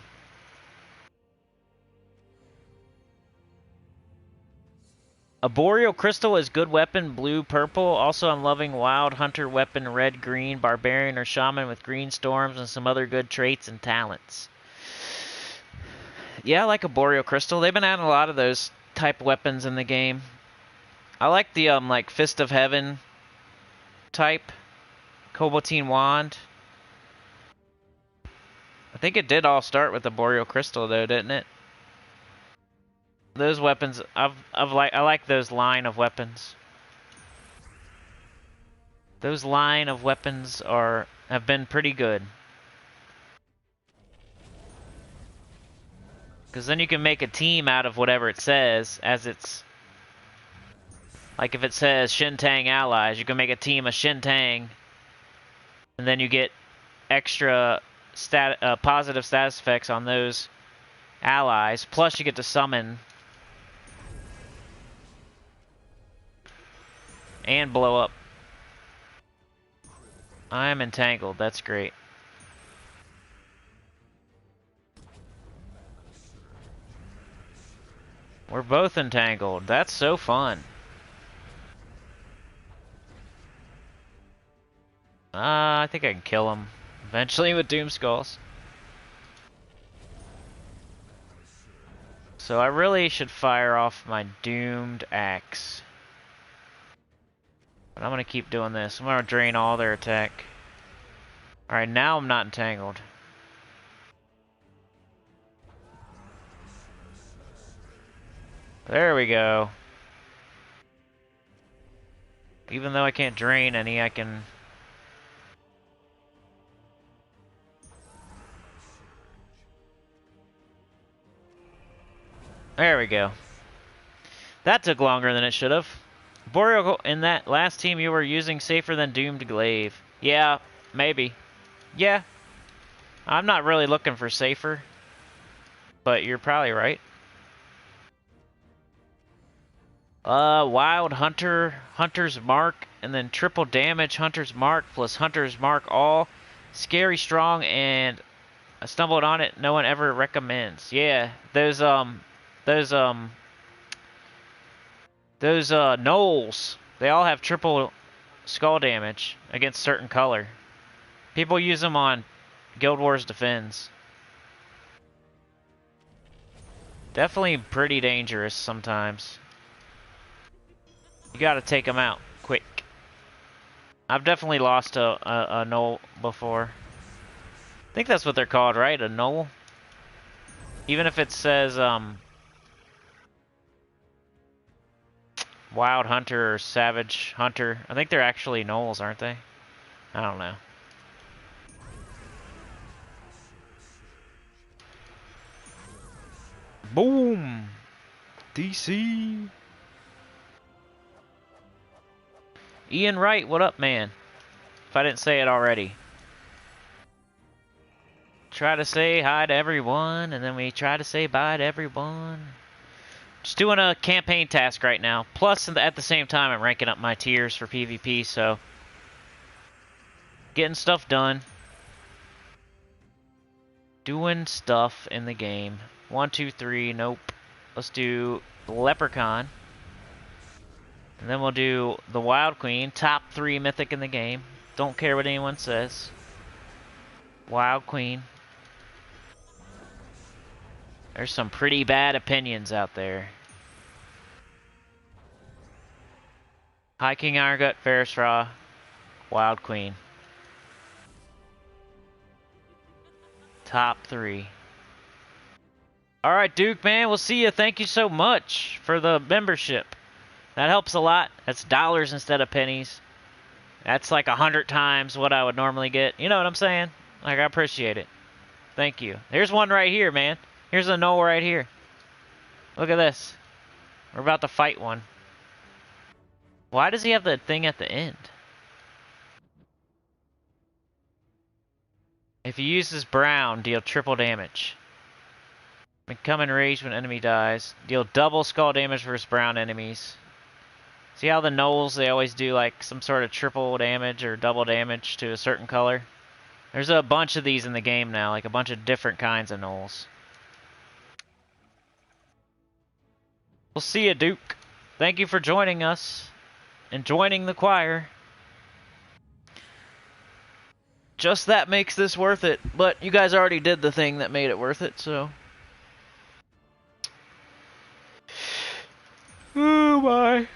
A Boreal Crystal is good weapon, blue, purple. Also, I'm loving Wild Hunter weapon, red, green, Barbarian or Shaman with green storms and some other good traits and talents. Yeah, I like a Boreal Crystal. They've been adding a lot of those type weapons in the game. I like the like Fist of Heaven type, Cobaltine Wand. I think it did all start with the Boreal Crystal though, didn't it? Those weapons, I like those line of weapons. Those line of weapons have been pretty good. Because then you can make a team out of whatever it says, as it's... Like if it says Shintang allies, you can make a team of Shintang, and then you get extra positive status effects on those allies. Plus you get to summon and blow up. I'm entangled, that's great. We're both entangled, that's so fun. I think I can kill him eventually with Doom Skulls. So I really should fire off my Doomed Axe. But I'm gonna keep doing this. I'm gonna drain all their attack. Alright, now I'm not entangled. There we go. Even though I can't drain any, I can... There we go. That took longer than it should have. Boreal, in that last team you were using safer than Doomed Glaive. Yeah, maybe. Yeah. I'm not really looking for safer. But you're probably right. Wild Hunter, Hunter's Mark, and then triple damage Hunter's Mark plus Hunter's Mark all. Scary strong, and I stumbled on it. No one ever recommends. Yeah, those gnolls. They all have triple skull damage against certain color. People use them on Guild Wars Defends. Definitely pretty dangerous sometimes. You gotta take them out quick. I've definitely lost a gnoll before. I think that's what they're called, right? A gnoll? Even if it says Wild Hunter or Savage Hunter. I think they're actually gnolls, aren't they? I don't know. Boom! DC! Ian Wright, what up, man? If I didn't say it already. Try to say hi to everyone, and then we try to say bye to everyone. Just doing a campaign task right now. Plus, at the same time, I'm ranking up my tiers for PvP, so... getting stuff done. Doing stuff in the game. 1, 2, 3, nope. Let's do Leprechaun. And then we'll do the Wild Queen, top 3 mythic in the game. Don't care what anyone says. Wild Queen. There's some pretty bad opinions out there. High King Irongut, Ferrisraw, Wild Queen. Top 3. Alright, Duke, man, we'll see you. Thank you so much for the membership. That helps a lot. That's dollars instead of pennies. That's like 100 times what I would normally get. You know what I'm saying? Like, I appreciate it. Thank you. There's one right here, man. Here's a gnoll right here. Look at this. We're about to fight one. Why does he have the thing at the end? If he uses brown, deal triple damage. Become enraged when enemy dies. Deal double skull damage versus brown enemies. See how the gnolls, they always do like some sort of triple damage or double damage to a certain color? There's a bunch of these in the game now, like a bunch of different kinds of gnolls. We'll see you, Duke. Thank you for joining us and joining the choir. Just that makes this worth it, but you guys already did the thing that made it worth it, so... oh my.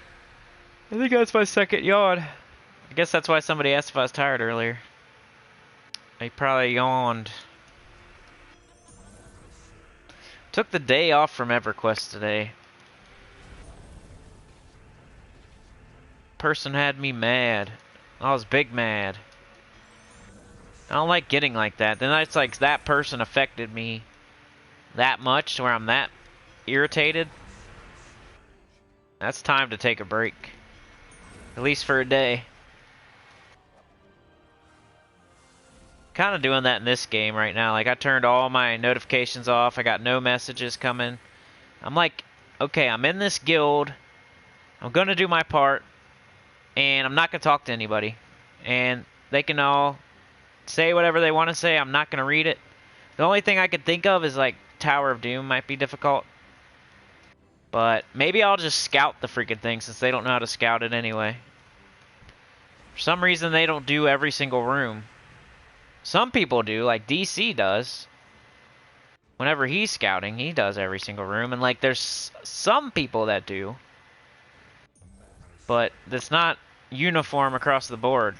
I think that's my second yawn. I guess that's why somebody asked if I was tired earlier. I probably yawned. Took the day off from EverQuest today. Person had me mad. I was big mad. I don't like getting like that. Then it's like that person affected me that much to where I'm that irritated. That's time to take a break. At least for a day. Kind of doing that in this game right now. Like, I turned all my notifications off. I got no messages coming. I'm like, okay, I'm in this guild. I'm going to do my part. And I'm not going to talk to anybody. And they can all say whatever they want to say. I'm not going to read it. The only thing I could think of is, like, Tower of Doom might be difficult. But maybe I'll just scout the freaking thing since they don't know how to scout it anyway. For some reason, they don't do every single room. Some people do, like DC does. Whenever he's scouting, he does every single room. And, like, there's some people that do. But it's not uniform across the board.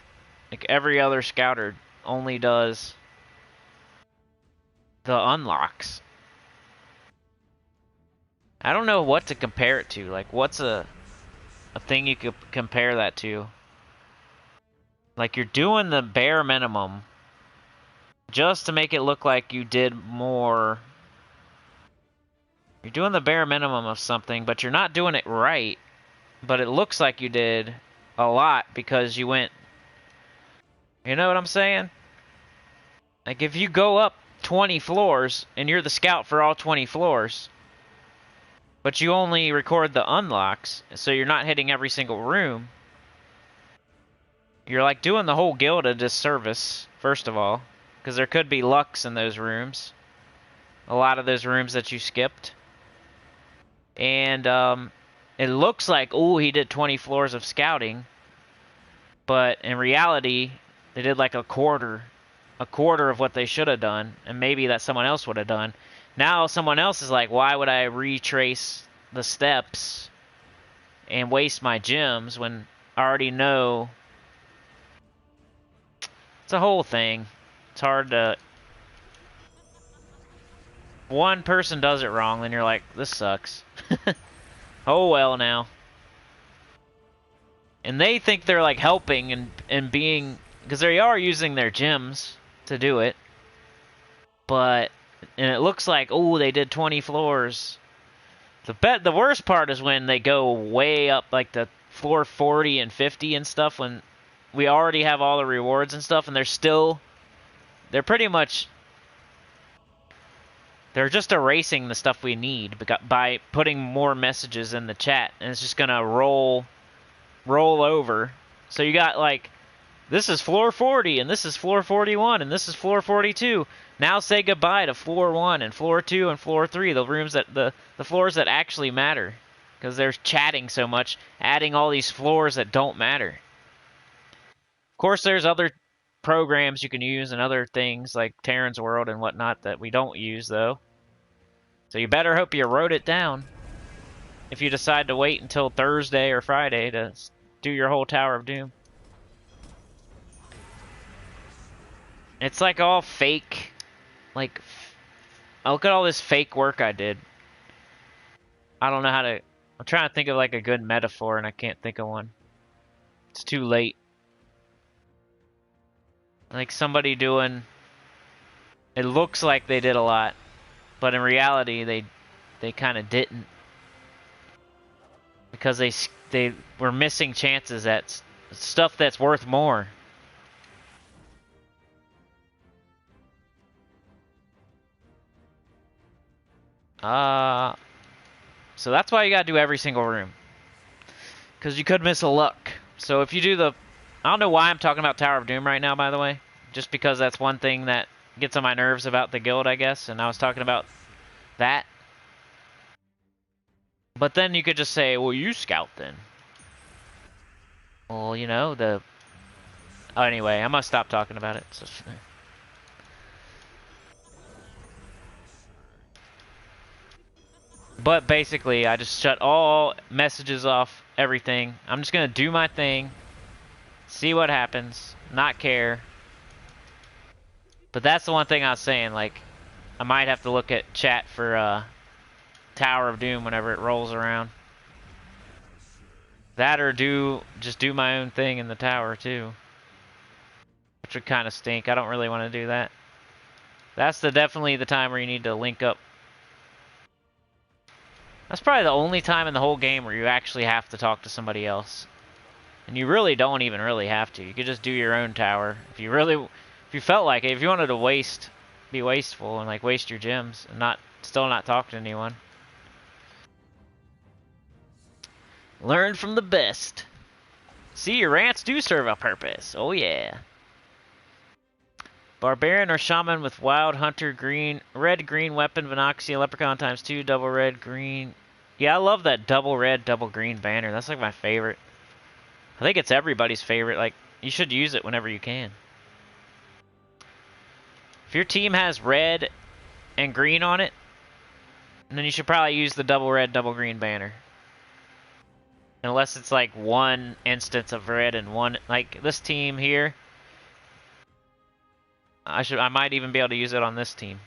Like, every other scouter only does the unlocks. I don't know what to compare it to. Like, what's a thing you could compare that to? Like, you're doing the bare minimum just to make it look like you did more. You're doing the bare minimum of something, but you're not doing it right. But it looks like you did a lot because you went... You know what I'm saying? Like, if you go up 20 floors and you're the scout for all 20 floors... But you only record the unlocks, so you're not hitting every single room. You're like doing the whole guild a disservice, first of all, because there could be lucks in those rooms. A lot of those rooms that you skipped. And it looks like, ooh, he did 20 floors of scouting. But in reality, they did like a quarter of what they should have done, and maybe that someone else would have done. Now someone else is like, why would I retrace the steps and waste my gems when I already know? It's a whole thing. It's hard to... One person does it wrong, then you're like, this sucks. Oh well now. And they think they're like helping and being... Because they are using their gems to do it. But... And it looks like, oh, they did 20 floors. The worst part is when they go way up, like the floor 40 and 50 and stuff, when we already have all the rewards and stuff, and they're pretty much, they're just erasing the stuff we need by putting more messages in the chat, and it's just gonna roll over. So you got like, this is floor 40, and this is floor 41, and this is floor 42. Now say goodbye to floor 1 and floor 2 and floor 3, the rooms that the floors that actually matter, because they're chatting so much, adding all these floors that don't matter. Of course, there's other programs you can use and other things like Terran's World and whatnot that we don't use, though. So you better hope you wrote it down if you decide to wait until Thursday or Friday to do your whole Tower of Doom. It's like all fake. Like, look at all this fake work I did. I don't know how to... I'm trying to think of like a good metaphor and I can't think of one. It's too late. Like somebody doing... It looks like they did a lot, but in reality they kind of didn't. Because they were missing chances at stuff that's worth more. So that's why you gotta do every single room. Because you could miss a luck. So if you do the... I don't know why I'm talking about Tower of Doom right now, by the way. Just because that's one thing that gets on my nerves about the guild, I guess. And I was talking about that. But then you could just say, well, you scout then. Well, you know, the... Oh, anyway, I'm gonna stop talking about it. So... But basically, I just shut all messages off, everything. I'm just gonna do my thing, see what happens, not care. But that's the one thing I was saying, like, I might have to look at chat for Tower of Doom whenever it rolls around. That or just do my own thing in the tower too. Which would kind of stink. I don't really want to do that. That's definitely the time where you need to link up. That's probably the only time in the whole game where you actually have to talk to somebody else. And you really don't even really have to. You could just do your own tower. If you felt like it, if you wanted to be wasteful and like waste your gems and still not talk to anyone. Learn from the best. See, your rants do serve a purpose. Oh yeah. Barbarian or Shaman with Wild Hunter red-green weapon, Vinoxia, Leprechaun ×2, double red-green. Yeah, I love that double red, double green banner. That's like my favorite. I think it's everybody's favorite. Like, you should use it whenever you can. If your team has red and green on it, then you should probably use the double red, double green banner. Unless it's like one instance of red and one, like this team here. I might even be able to use it on this team.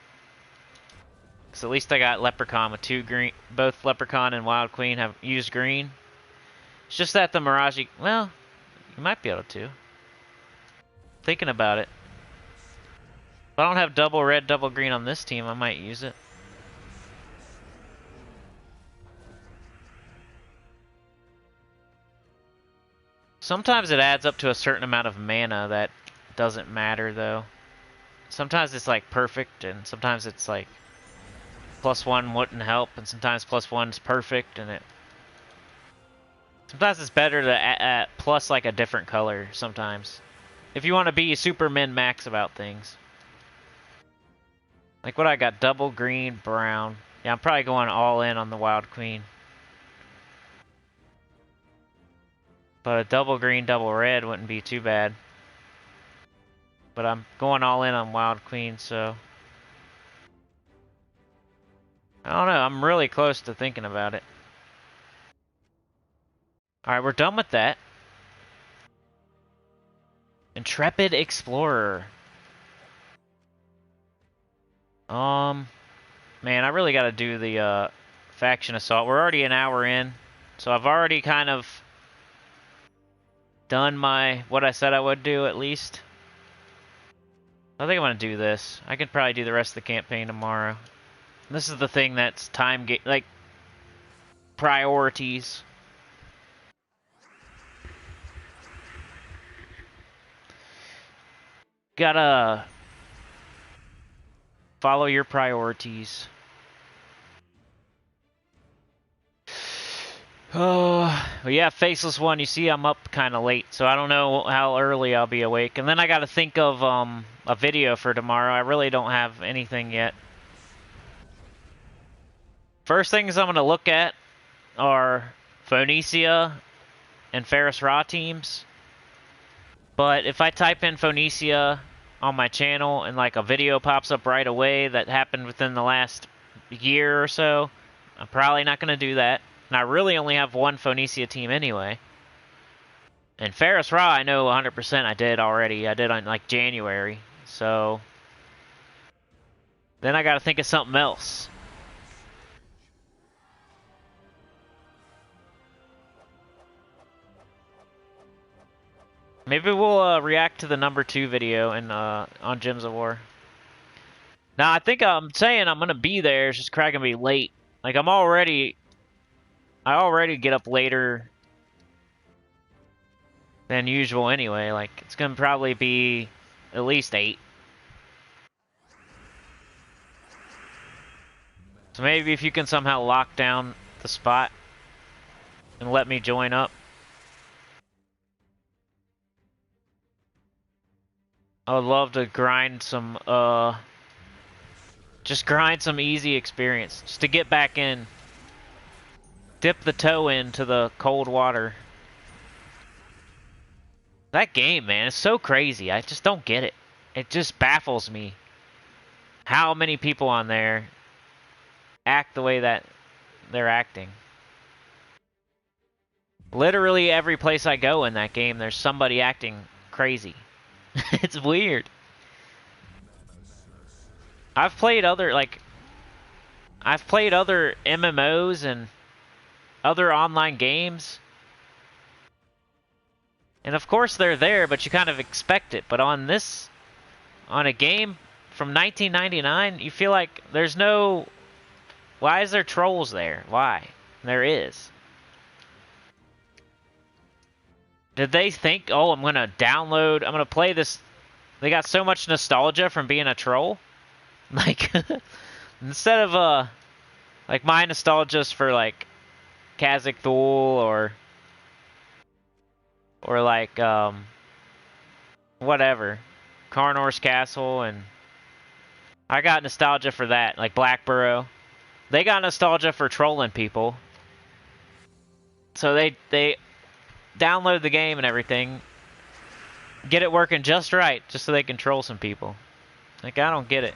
Because at least I got Leprechaun with 2 green. Both Leprechaun and Wild Queen have used green. It's just that the Mirage... Well, you might be able to. Thinking about it. If I don't have double red, double green on this team, I might use it. Sometimes it adds up to a certain amount of mana that doesn't matter, though. Sometimes it's like perfect, and sometimes it's like +1 wouldn't help, and sometimes +1's perfect, and sometimes it's better to plus like a different color sometimes. If you want to be super min-max about things. Like what I got, double green, brown. Yeah, I'm probably going all in on the Wild Queen. But a double green, double red wouldn't be too bad. But I'm going all in on Wild Queen, so... I don't know, I'm really close to thinking about it. Alright, we're done with that. Intrepid Explorer. Man, I really gotta do the, Faction Assault. We're already an hour in, so I've already kind of done what I said I would do, at least. I think I'm gonna do this. I could probably do the rest of the campaign tomorrow. This is the thing that's like, priorities. Gotta follow your priorities. Oh, well, yeah, Faceless One, you see I'm up kind of late, so I don't know how early I'll be awake. And then I gotta think of a video for tomorrow. I really don't have anything yet. First things I'm gonna look at are Phoenicia and Ferris Ra teams. But if I type in Phoenicia on my channel and like a video pops up right away that happened within the last year or so, I'm probably not gonna do that. And I really only have one Phoenicia team anyway. And Ferris Ra, I know 100% I did already. I did on like January. So then I gotta think of something else. Maybe we'll react to the #2 video on Gems of War. Now I think I'm saying I'm gonna be there. It's just probably gonna be late. Like I already get up later than usual anyway. Like, it's gonna probably be at least 8. So maybe if you can somehow lock down the spot and let me join up. I would love to grind some, just grind some easy experience. Just to get back in. Dip the toe into the cold water. That game, man, is so crazy. I just don't get it. It just baffles me how many people on there act the way that they're acting. Literally every place I go in that game, there's somebody acting crazy. It's weird. I've played other MMOs and other online games. And of course they're there, but you kind of expect it. But on a game from 1999, you feel like there's no... Why is there trolls there? Why? There is. Did they think, oh, I'm gonna play this... They got so much nostalgia from being a troll? Like, instead of, like, my nostalgia's for, like, Khazak Thul or like, whatever. Karnor's Castle, and I got nostalgia for that, like Blackborough. They got nostalgia for trolling people. So they download the game and everything, get it working just right, just so they can troll some people. Like, I don't get it.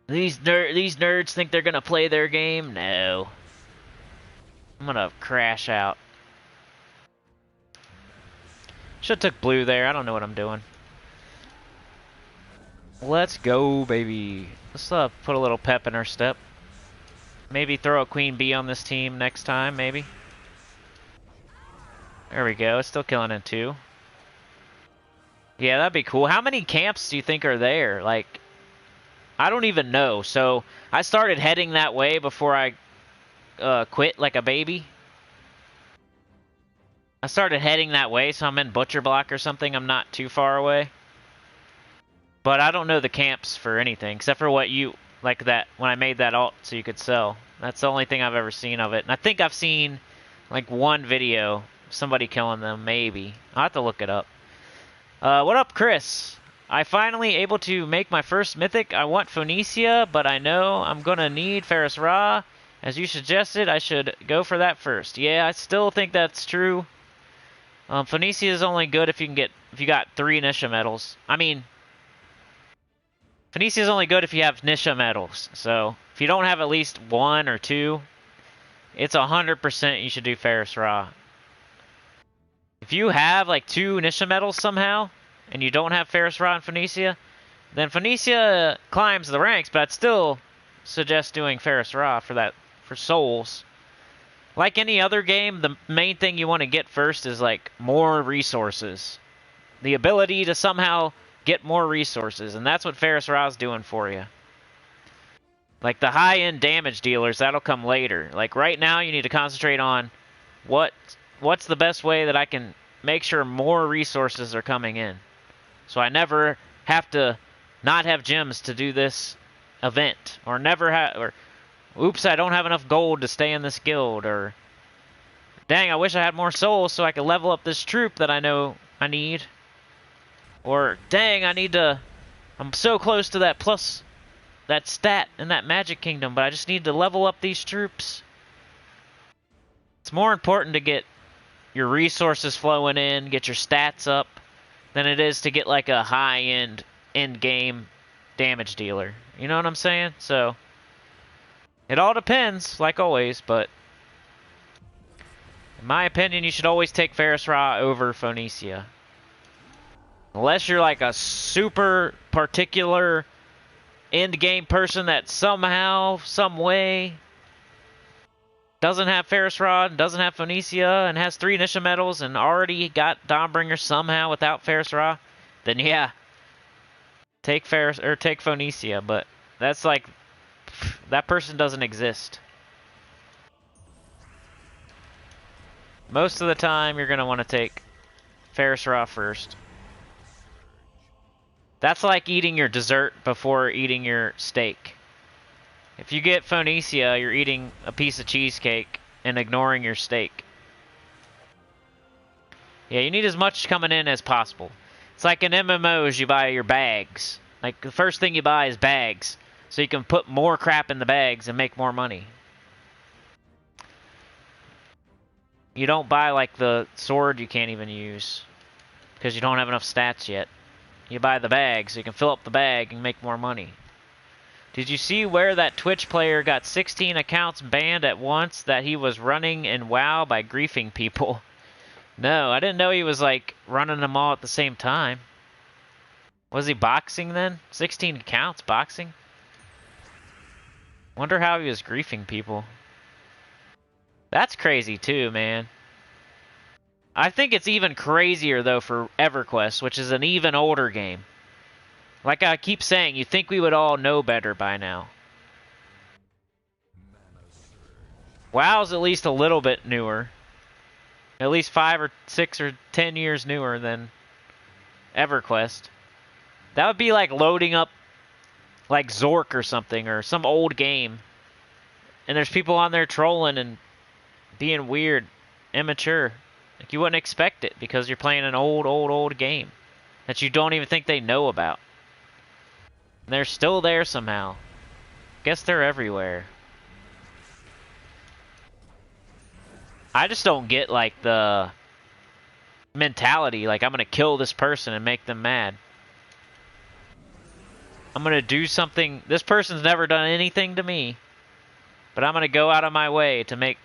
These nerds think they're gonna play their game? No. I'm gonna crash out. Should've took blue there. I don't know what I'm doing. Let's go, baby. Let's put a little pep in our step. Maybe throw a queen bee on this team next time, maybe. There we go. It's still killing in 2. Yeah, that'd be cool. How many camps do you think are there? Like, I don't even know. So I started heading that way before I quit like a baby. I started heading that way, so I'm in Butcher Block or something. I'm not too far away. But I don't know the camps for anything, except for what you, like that, when I made that alt so you could sell. That's the only thing I've ever seen of it. And I think I've seen, like, one video, somebody killing them, maybe. I'll have to look it up. What up, Chris? I finally able to make my first mythic. I want Phoenicia, but I know I'm gonna need Ferris Ra. As you suggested, I should go for that first. Yeah, I still think that's true. Phoenicia is only good if you got 3 Nisha medals. I mean, Phoenicia is only good if you have Nisha medals. So if you don't have at least 1 or 2, it's 100% you should do Ferris Ra. If you have like 2 Nisha medals somehow, and you don't have Ferris Ra and Phoenicia, then Phoenicia climbs the ranks, but I'd still suggest doing Ferris Ra for souls. Like any other game, the main thing you want to get first is like more resources. The ability to somehow get more resources, and that's what Ferris Ra is doing for you. Like the high-end damage dealers, that'll come later. Like right now, you need to concentrate on what's the best way that I can make sure more resources are coming in, so I never have to not have gems to do this event, or oops, I don't have enough gold to stay in this guild, or dang, I wish I had more souls so I could level up this troop that I know I need. Or, dang, I'm so close to that stat in that magic kingdom, but I just need to level up these troops. It's more important to get your resources flowing in, get your stats up, than it is to get like a high-end, end-game damage dealer. You know what I'm saying? So, it all depends, like always, but in my opinion, you should always take Ferris Ra over Phoenicia. Unless you're like a super particular end game person that somehow, some way doesn't have Ferris Ra, doesn't have Phoenicia, and has 3 Nisha medals and already got Dawnbringer somehow without Ferris Ra, then yeah, take Phoenicia. But that's like, that person doesn't exist. Most of the time, you're gonna want to take Ferris Ra first. That's like eating your dessert before eating your steak. If you get Phoenicia, you're eating a piece of cheesecake and ignoring your steak. Yeah, you need as much coming in as possible. It's like in MMOs, you buy your bags. Like, the first thing you buy is bags, so you can put more crap in the bags and make more money. You don't buy, like, the sword you can't even use, because you don't have enough stats yet. You buy the bag so you can fill up the bag and make more money. Did you see where that Twitch player got 16 accounts banned at once that he was running in WoW by griefing people? No, I didn't know he was like running them all at the same time. Was he boxing then? 16 accounts boxing? Wonder how he was griefing people. That's crazy too, man. I think it's even crazier, though, for EverQuest, which is an even older game. Like I keep saying, you'd think we would all know better by now. WoW's at least a little bit newer. At least 5 or 6 or 10 years newer than EverQuest. That would be like loading up like Zork or something, or some old game. And there's people on there trolling and being weird, immature. Like, you wouldn't expect it because you're playing an old game that you don't even think they know about. And they're still there somehow. Guess they're everywhere. I just don't get, like, the mentality, like, I'm gonna kill this person and make them mad. I'm gonna do something. This person's never done anything to me, but I'm gonna go out of my way to make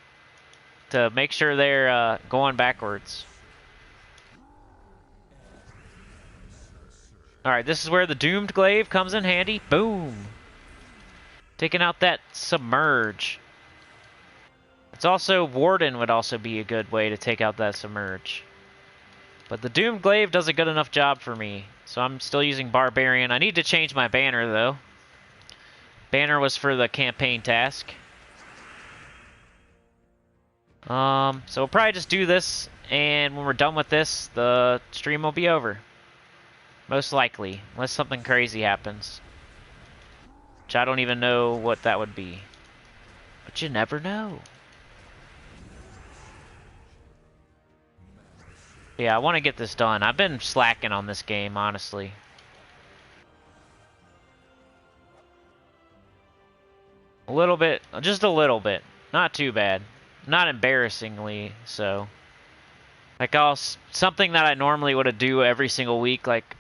sure they're going backwards. Alright, this is where the Doomed Glaive comes in handy. Boom! Taking out that Submerge. It's also, Warden would also be a good way to take out that Submerge. But the Doomed Glaive does a good enough job for me, so I'm still using Barbarian. I need to change my banner, though. Banner was for the campaign task. So we'll probably just do this, and when we're done with this, the stream will be over. Most likely. Unless something crazy happens. Which I don't even know what that would be. But you never know. Yeah, I want to get this done. I've been slacking on this game, honestly. A little bit. Just a little bit. Not too bad. Not embarrassingly so. Like, something that I normally would do every single week, like,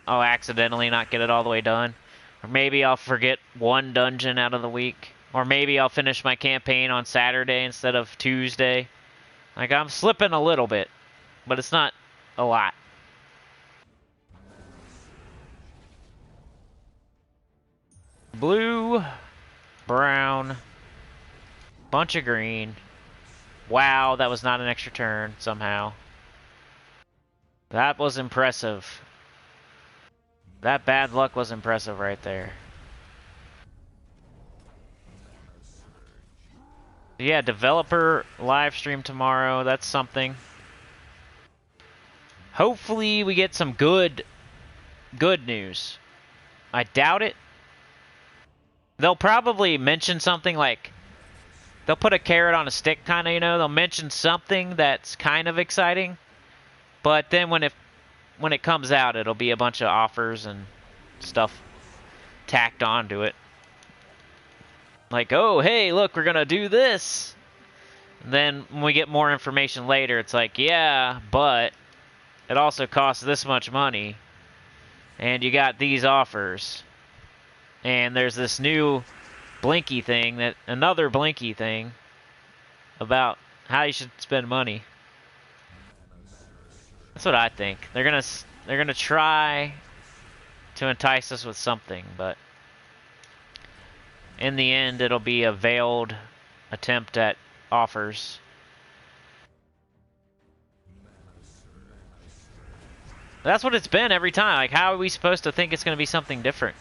I'll accidentally not get it all the way done. Or maybe I'll forget one dungeon out of the week. Or maybe I'll finish my campaign on Saturday instead of Tuesday. Like, I'm slipping a little bit, but it's not a lot. Blue, brown, bunch of green. Wow, that was not an extra turn somehow. That was impressive. That bad luck was impressive right there. Yeah, developer live stream tomorrow. That's something. Hopefully we get some good news. I doubt it. They'll probably mention something like, they'll put a carrot on a stick, kind of, you know. They'll mention something that's kind of exciting. But then when it comes out, it'll be a bunch of offers and stuff tacked onto it. Like, oh, hey, look, we're going to do this. And then when we get more information later, it's like, yeah, but it also costs this much money. And you got these offers. And there's this new Blinky thing, another Blinky thing about how you should spend money. That's what I think. They're gonna try to entice us with something, but in the end, it'll be a veiled attempt at offers. That's what it's been every time. Like, how are we supposed to think it's going to be something different?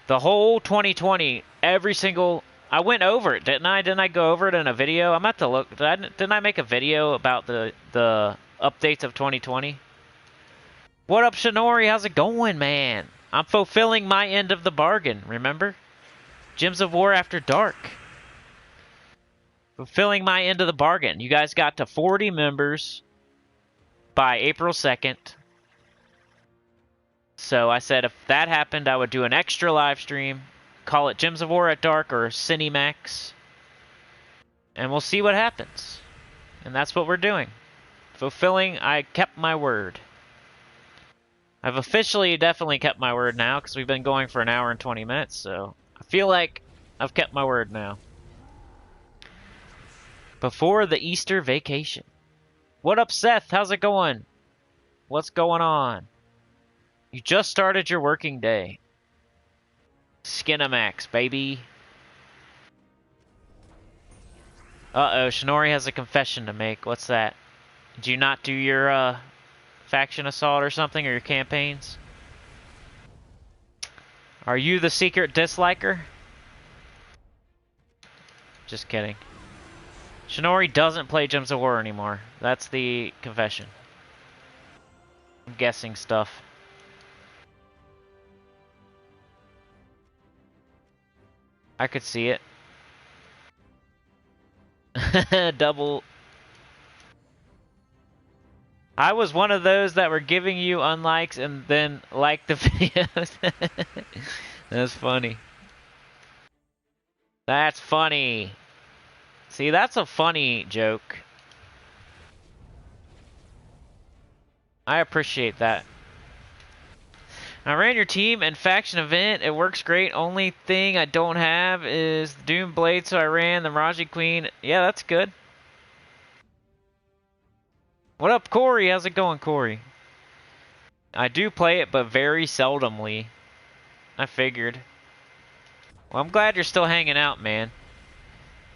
The whole 2020, every single... I went over it, didn't I? Didn't I go over it in a video? I'm about to look. Didn't I make a video about the updates of 2020? What up, Shinori? How's it going, man? I'm fulfilling my end of the bargain, remember? Gems of War After Dark. Fulfilling my end of the bargain. You guys got to 40 members by April 2nd. So I said if that happened, I would do an extra live stream. Call it Gems of War at Dark or Cinemax. And we'll see what happens. And that's what we're doing. Fulfilling, I kept my word. I've officially definitely kept my word now because we've been going for an hour and 20 minutes. So I feel like I've kept my word now. Before the Easter vacation. What up, Seth? How's it going? What's going on? You just started your working day. Skinamax, baby. Uh-oh, Shinori has a confession to make. What's that? Did you not do your faction assault or something, or your campaigns? Are you the secret disliker? Just kidding. Shinori doesn't play Gems of War anymore. That's the confession. I'm guessing stuff. I could see it. Double. I was one of those that were giving you unlikes and then liked the videos. That's funny. That's funny. See, that's a funny joke. I appreciate that. I ran your team and faction event. It works great. Only thing I don't have is Doom Blade, so I ran the Raji Queen. Yeah, that's good. What up, Corey? How's it going, Corey? I do play it, but very seldomly. I figured. Well, I'm glad you're still hanging out, man.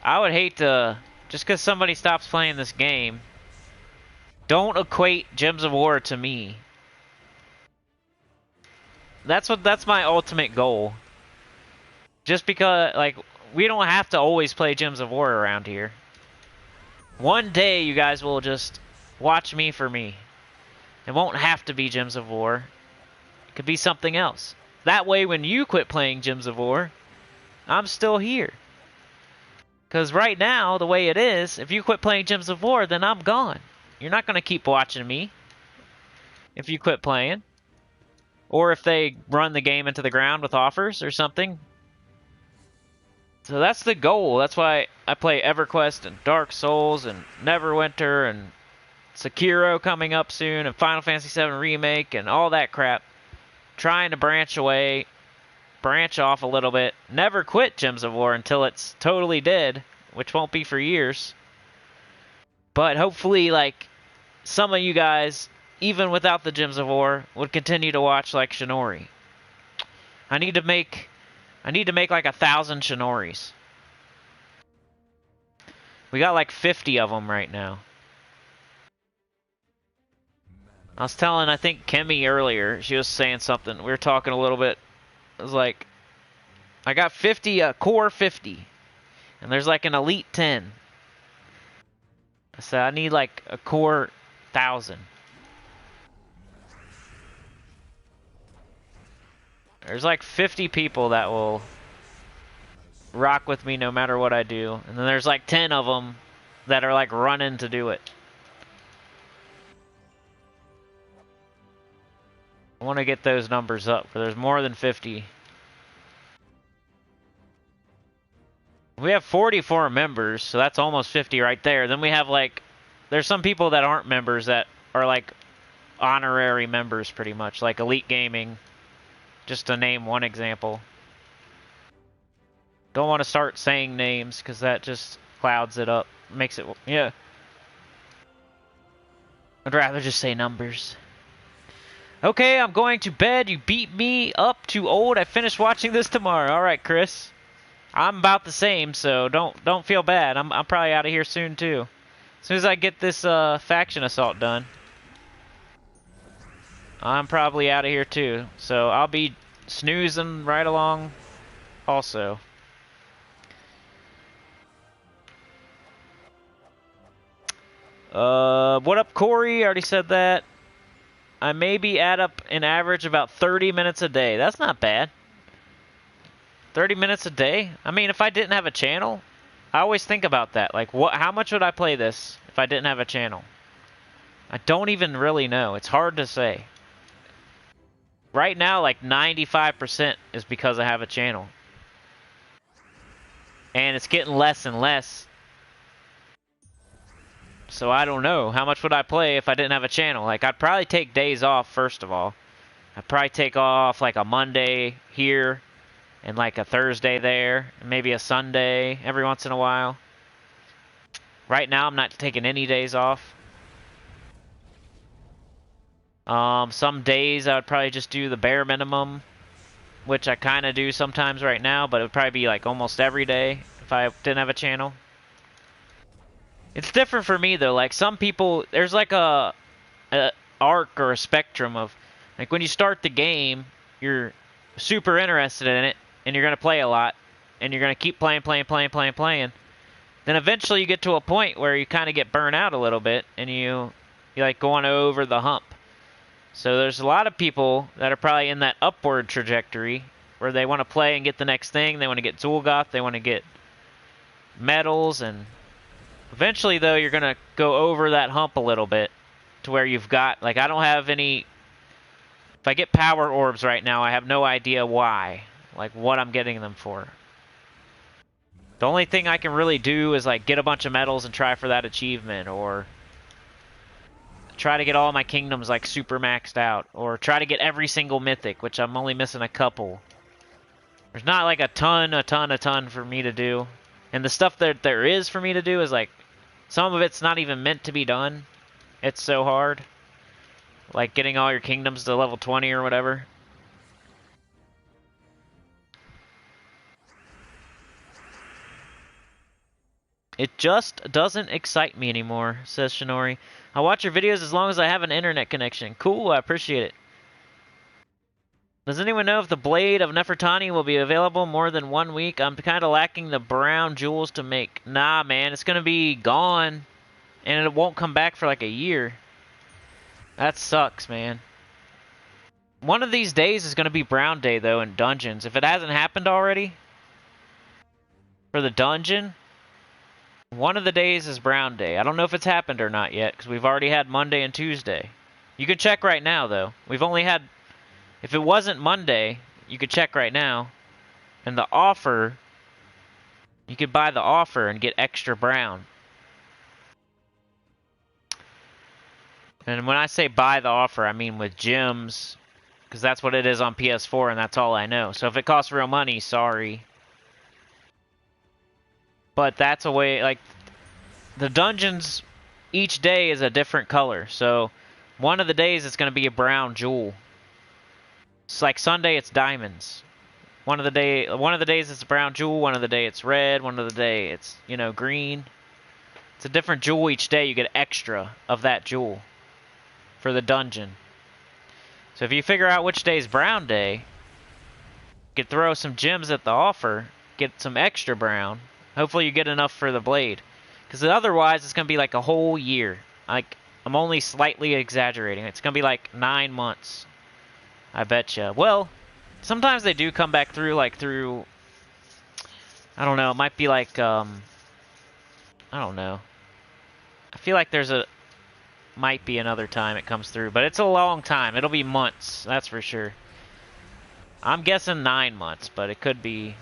I would hate to... Just because somebody stops playing this game, don't equate Gems of War to me. That's my ultimate goal. Just because, like, we don't have to always play Gems of War around here. One day, you guys will just watch me for me. It won't have to be Gems of War. It could be something else. That way, when you quit playing Gems of War, I'm still here. Because right now, the way it is, if you quit playing Gems of War, then I'm gone. You're not going to keep watching me if you quit playing. Or if they run the game into the ground with offers or something. So that's the goal. That's why I play EverQuest and Dark Souls and Neverwinter and Sekiro coming up soon and Final Fantasy VII Remake and all that crap. Trying to branch off a little bit. Never quit Gems of War until it's totally dead, which won't be for years. But hopefully, like, some of you guys, even without the Gems of War, would continue to watch like Shinori. I need to make like 1,000 Shinoris. We got like 50 of them right now. I was telling, I think, Kemi earlier, she was saying something. We were talking a little bit. It was like, I got 50, core 50. And there's like an elite 10. I said, I need like a core 1,000. There's like 50 people that will rock with me no matter what I do. And then there's like 10 of them that are like running to do it. I want to get those numbers up, but there's more than 50. We have 44 members, so that's almost 50 right there. Then we have like, there's some people that aren't members that are like honorary members pretty much, like Elite Gaming, just to name one example. Don't want to start saying names because that just clouds it up, makes it, yeah. I'd rather just say numbers. Okay, I'm going to bed. You beat me up too old. I finish watching this tomorrow. All right, Chris. I'm about the same, so don't feel bad. I'm probably out of here soon too. As soon as I get this faction assault done, I'm probably out of here too. So I'll be snoozing right along also. What up, Corey? I already said that. I maybe add up an average about 30 minutes a day. That's not bad. 30 minutes a day? I mean, if I didn't have a channel, I always think about that. Like, how much would I play this if I didn't have a channel? I don't even really know. It's hard to say. Right now, like 95% is because I have a channel. And it's getting less and less. So I don't know. How much would I play if I didn't have a channel? Like, I'd probably take days off, first of all. I'd probably take off like a Monday here and like a Thursday there, and maybe a Sunday every once in a while. Right now, I'm not taking any days off. Some days I would probably just do the bare minimum, which I kind of do sometimes right now, but it would probably be like almost every day if I didn't have a channel. It's different for me though. Like some people, there's like a arc or a spectrum of, like when you start the game, you're super interested in it, and you're gonna play a lot, and you're gonna keep playing. Then eventually you get to a point where you kind of get burnt out a little bit, and you like going over the hump. So there's a lot of people that are probably in that upward trajectory where they want to play and get the next thing. They want to get Zulgoth, they want to get medals, and eventually, though, you're going to go over that hump a little bit to where you've got, like, I don't have any, if I get power orbs right now, I have no idea why, like, what I'm getting them for. The only thing I can really do is, like, get a bunch of medals and try for that achievement, or try to get all my kingdoms, like, super maxed out, or try to get every single mythic, which I'm only missing a couple. There's not, like, a ton for me to do. And the stuff that there is for me to do is, like, some of it's not even meant to be done. It's so hard. Like getting all your kingdoms to level 20 or whatever. It just doesn't excite me anymore, says Shinori. I watch your videos as long as I have an internet connection. Cool, I appreciate it. Does anyone know if the Blade of Nefertani will be available more than 1 week? I'm kind of lacking the brown jewels to make. Nah, man, it's going to be gone, and it won't come back for like a year. That sucks, man. One of these days is going to be Brown Day, though, in dungeons. If it hasn't happened already, for the dungeon, one of the days is Brown Day. I don't know if it's happened or not yet, because we've already had Monday and Tuesday. You can check right now, though. We've only had... If it wasn't Monday, you could check right now. And the offer... You could buy the offer and get extra brown. And when I say buy the offer, I mean with gems... Because that's what it is on PS4, and that's all I know. So if it costs real money, sorry. But that's a way, like, the dungeons, each day is a different color. So one of the days it's going to be a brown jewel. It's like Sunday, it's diamonds. One of the days it's a brown jewel. One of the day it's red. One of the day it's, you know, green. It's a different jewel each day. You get extra of that jewel for the dungeon. So if you figure out which day is Brown Day, you could throw some gems at the offer, get some extra brown. Hopefully you get enough for the blade. Because otherwise it's going to be like a whole year. Like, I'm only slightly exaggerating. It's going to be like 9 months. I betcha. Well, sometimes they do come back through, like through... I don't know, it might be like, I don't know. I feel like there's a... Might be another time it comes through, but it's a long time. It'll be months, that's for sure. I'm guessing 9 months, but it could be.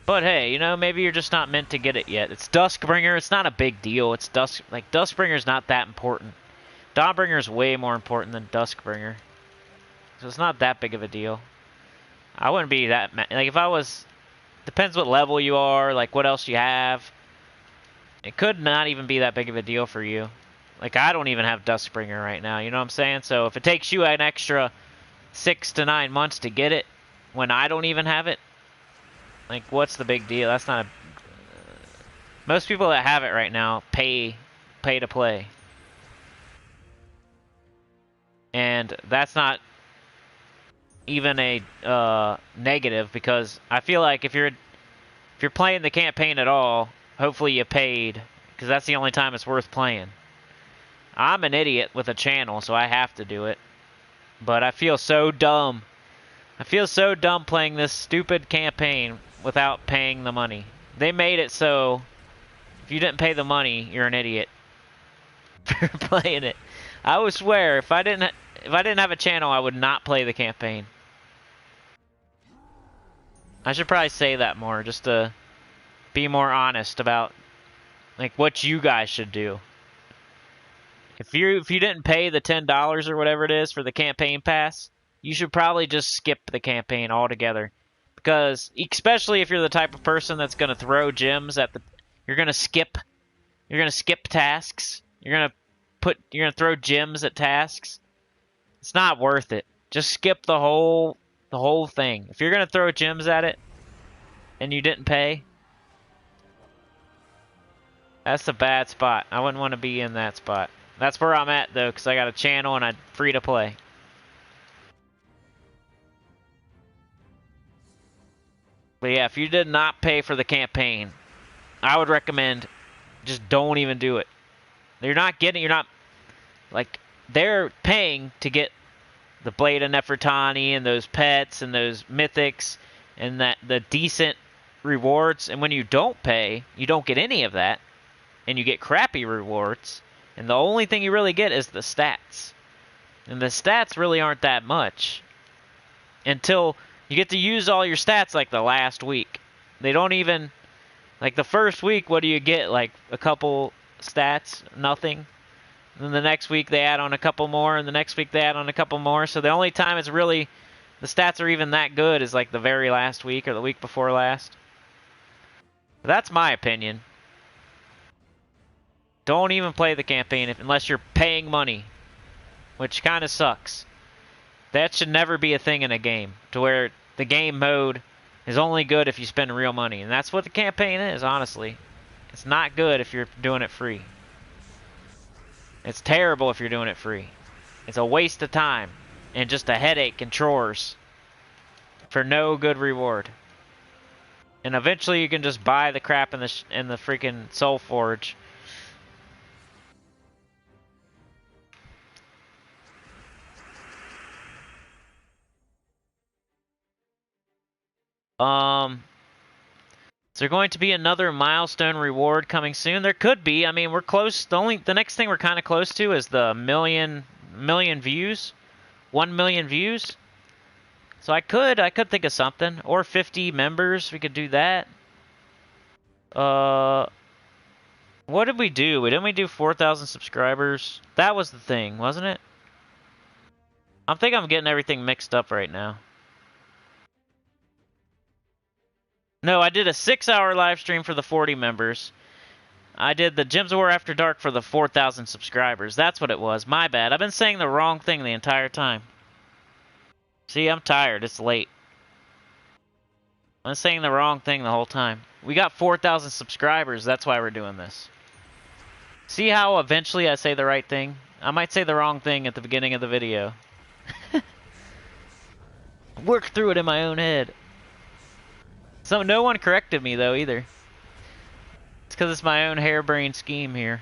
But hey, you know, maybe you're just not meant to get it yet. It's Duskbringer. It's not a big deal. It's Duskbringer's not that important. Dawnbringer's way more important than Duskbringer, so it's not that big of a deal. I wouldn't be that like if I was. Depends what level you are, like what else you have. It could not even be that big of a deal for you. Like, I don't even have Duskbringer right now, you know what I'm saying? So if it takes you an extra 6 to 9 months to get it, when I don't even have it, like, what's the big deal? That's not a... Most people that have it right now pay to play. And that's not even a negative, because I feel like if you're playing the campaign at all, hopefully you paid, because that's the only time it's worth playing. I'm an idiot with a channel, so I have to do it. But I feel so dumb. I feel so dumb playing this stupid campaign without paying the money. They made it so if you didn't pay the money, you're an idiot for playing it. I would swear, if I didn't have a channel, I would not play the campaign. I should probably say that more, just to be more honest about like what you guys should do. If you didn't pay the $10 or whatever it is for the campaign pass, you should probably just skip the campaign altogether. Because especially if you're the type of person that's going to throw gems at the you're going to skip tasks. You're going to throw gems at tasks. It's not worth it. Just skip the whole thing. If you're going to throw gems at it and you didn't pay, that's a bad spot. I wouldn't want to be in that spot. That's where I'm at, though, because I got a channel and I'm free to play. But yeah, if you did not pay for the campaign, I would recommend just don't even do it. You're not, like, they're paying to get the Blade of Nefertani and those pets and those mythics and the decent rewards. And when you don't pay, you don't get any of that. And you get crappy rewards, and the only thing you really get is the stats. And the stats really aren't that much until you get to use all your stats like the last week. They don't even, like the first week, what do you get? Like a couple stats, nothing. And then the next week they add on a couple more, and the next week they add on a couple more. So the only time it's really, the stats are even that good is like the very last week or the week before last. But that's my opinion. Don't even play the campaign unless you're paying money, which kind of sucks. That should never be a thing in a game, to where the game mode is only good if you spend real money. And that's what the campaign is, honestly. It's not good if you're doing it free. It's terrible if you're doing it free. It's a waste of time and just a headache and chores for no good reward. And eventually you can just buy the crap in the freaking Soul Forge Is there going to be another milestone reward coming soon? There could be. I mean, we're close. The next thing we're kind of close to is the million views, 1 million views. So I could think of something, or 50 members. We could do that. What did we do? Didn't we do 4,000 subscribers? That was the thing, wasn't it? I think I'm getting everything mixed up right now. No, I did a 6-hour live stream for the 40 members. I did the Gems of War After Dark for the 4,000 subscribers. That's what it was. My bad. I've been saying the wrong thing the entire time. See, I'm tired. It's late. I'm saying the wrong thing the whole time. We got 4,000 subscribers. That's why we're doing this. See how eventually I say the right thing? I might say the wrong thing at the beginning of the video. Work through it in my own head. So no one corrected me though either. It's because it's my own harebrained scheme here.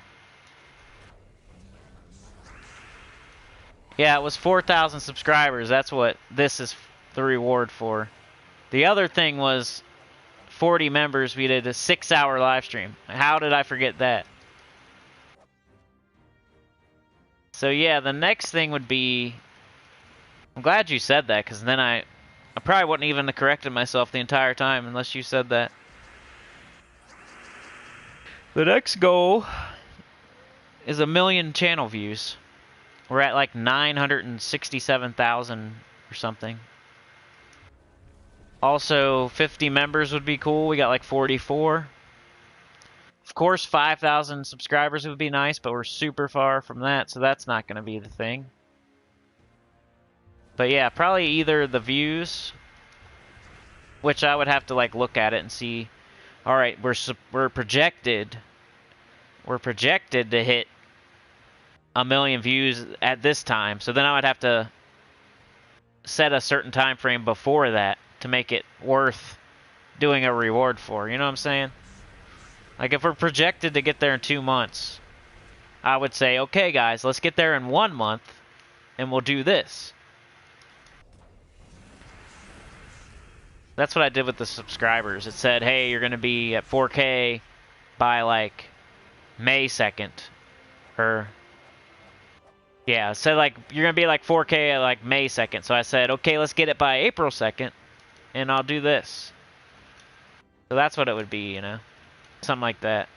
Yeah, it was 4,000 subscribers. That's what this is the reward for. The other thing was 40 members. We did a 6-hour live stream. How did I forget that? So yeah, the next thing would be... I'm glad you said that, because then I probably wouldn't even have corrected myself the entire time unless you said that. The next goal is 1 million channel views. We're at like 967,000 or something. Also, 50 members would be cool. We got like 44. Of course, 5,000 subscribers would be nice, but we're super far from that, so that's not going to be the thing. But yeah, probably either the views, which I would have to like look at it and see. All right, we're projected to hit 1 million views at this time. So then I would have to set a certain time frame before that to make it worth doing a reward for. You know what I'm saying? Like if we're projected to get there in 2 months, I would say, okay guys, let's get there in 1 month and we'll do this. That's what I did with the subscribers. It said, hey, you're going to be at 4K by like May 2nd. Or, yeah, it said like you're going to be like 4K at like May 2nd. So I said, okay, let's get it by April 2nd and I'll do this. So that's what it would be, you know? Something like that.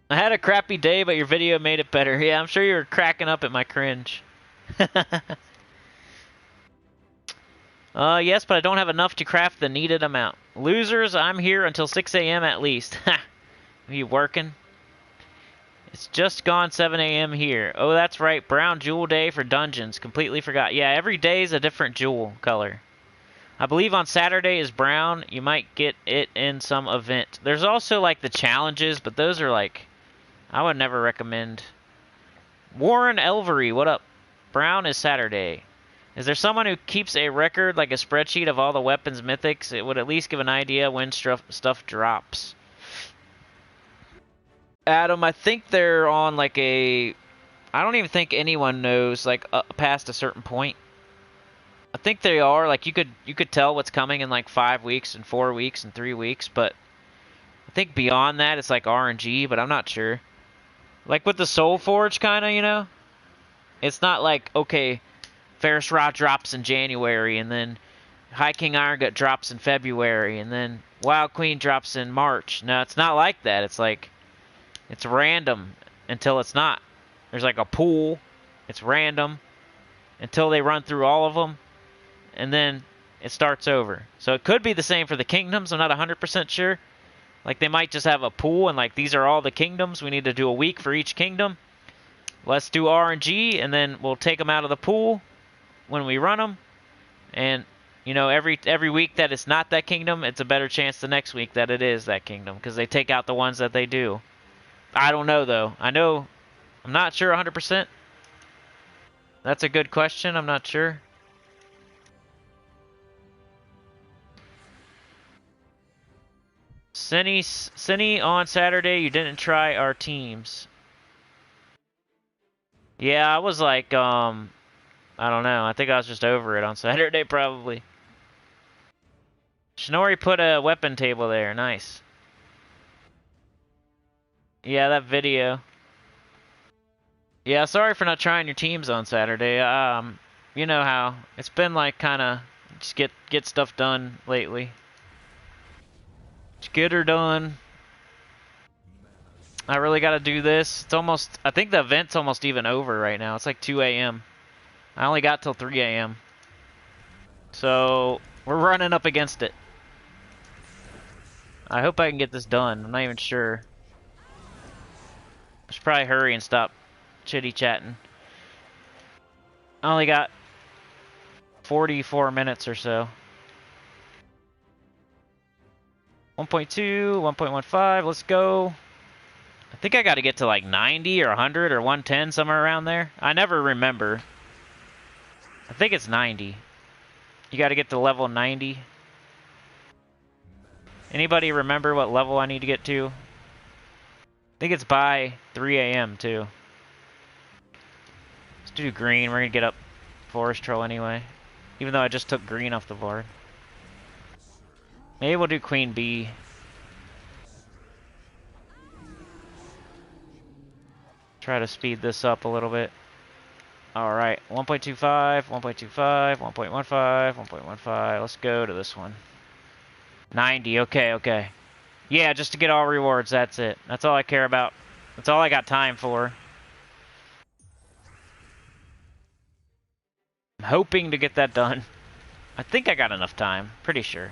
I had a crappy day, but your video made it better. Yeah, I'm sure you were cracking up at my cringe. Yes, but I don't have enough to craft the needed amount. Losers, I'm here until 6 a.m. at least. Ha! Are you working? It's just gone 7 a.m. here. Oh, that's right. Brown jewel day for dungeons. Completely forgot. Yeah, every day is a different jewel color. I believe on Saturday is brown. You might get it in some event. There's also like the challenges, but those are like... I would never recommend. Warren Elvery, what up? Brown is Saturday. Is there someone who keeps a record, like a spreadsheet of all the weapons mythics? It would at least give an idea when stuff drops. Adam, I think they're on like a... I don't even think anyone knows like past a certain point. I think they are. Like you could tell what's coming in like 5 weeks and 4 weeks and 3 weeks, but I think beyond that it's like RNG, but I'm not sure. Like with the Soul Forge kind of, you know? It's not like, okay, Ferris Rod drops in January, and then High King Iron Gut drops in February, and then Wild Queen drops in March. No, it's not like that. It's like, it's random until it's not. There's like a pool. It's random until they run through all of them, and then it starts over. So it could be the same for the kingdoms. I'm not 100% sure. Like, they might just have a pool, and like, these are all the kingdoms. We need to do a week for each kingdom. Let's do RNG, and then we'll take them out of the pool when we run them. And, you know, every week that it's not that kingdom, it's a better chance the next week that it is that kingdom, because they take out the ones that they do. I don't know, though. I'm not sure 100%. That's a good question. I'm not sure. Cinny, on Saturday, you didn't try our teams. Yeah, I was like, I don't know. I think I was just over it on Saturday, probably. Shinori put a weapon table there. Nice. Yeah, that video. Yeah, sorry for not trying your teams on Saturday. You know how it's been like kind of just get stuff done lately. Just get her done. I really got to do this. It's almost, I think the event's almost even over right now. It's like 2 a.m. I only got till 3 a.m. So, we're running up against it. I hope I can get this done. I'm not even sure. I should probably hurry and stop chitty-chatting. I only got 44 minutes or so. 1.2, 1.15, let's go. I think I got to get to like 90 or 100 or 110, somewhere around there. I never remember. I think it's 90. You got to get to level 90. Anybody remember what level I need to get to? I think it's by 3 a.m. too. Let's do green. We're going to get up Forest Troll anyway. Even though I just took green off the board. Maybe we'll do Queen Bee. Try to speed this up a little bit. Alright, 1.25, 1.25, 1.15, 1.15. Let's go to this one. 90, okay, okay. Yeah, just to get all rewards, that's it. That's all I care about. That's all I got time for. I'm hoping to get that done. I think I got enough time. Pretty sure.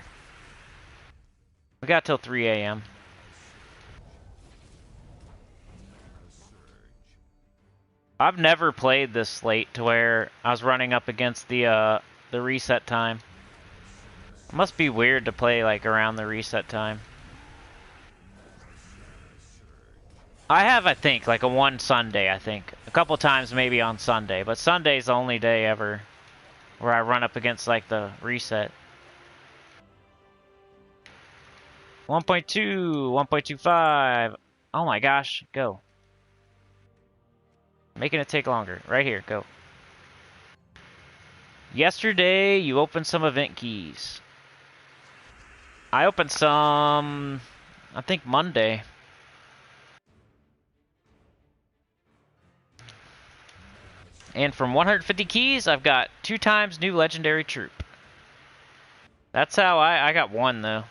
We got till 3 a.m. I've never played this late to where I was running up against the reset time. It must be weird to play like around the reset time. I have, I think, like one Sunday, I think. A couple times maybe on Sunday, but Sunday's the only day ever where I run up against like the reset. 1.2, 1.25. Oh my gosh, go. Making it take longer. Right here, go. Yesterday, you opened some event keys. I opened some, I think Monday. And from 150 keys, I've got 2 times new legendary troop. That's how I got 1 though.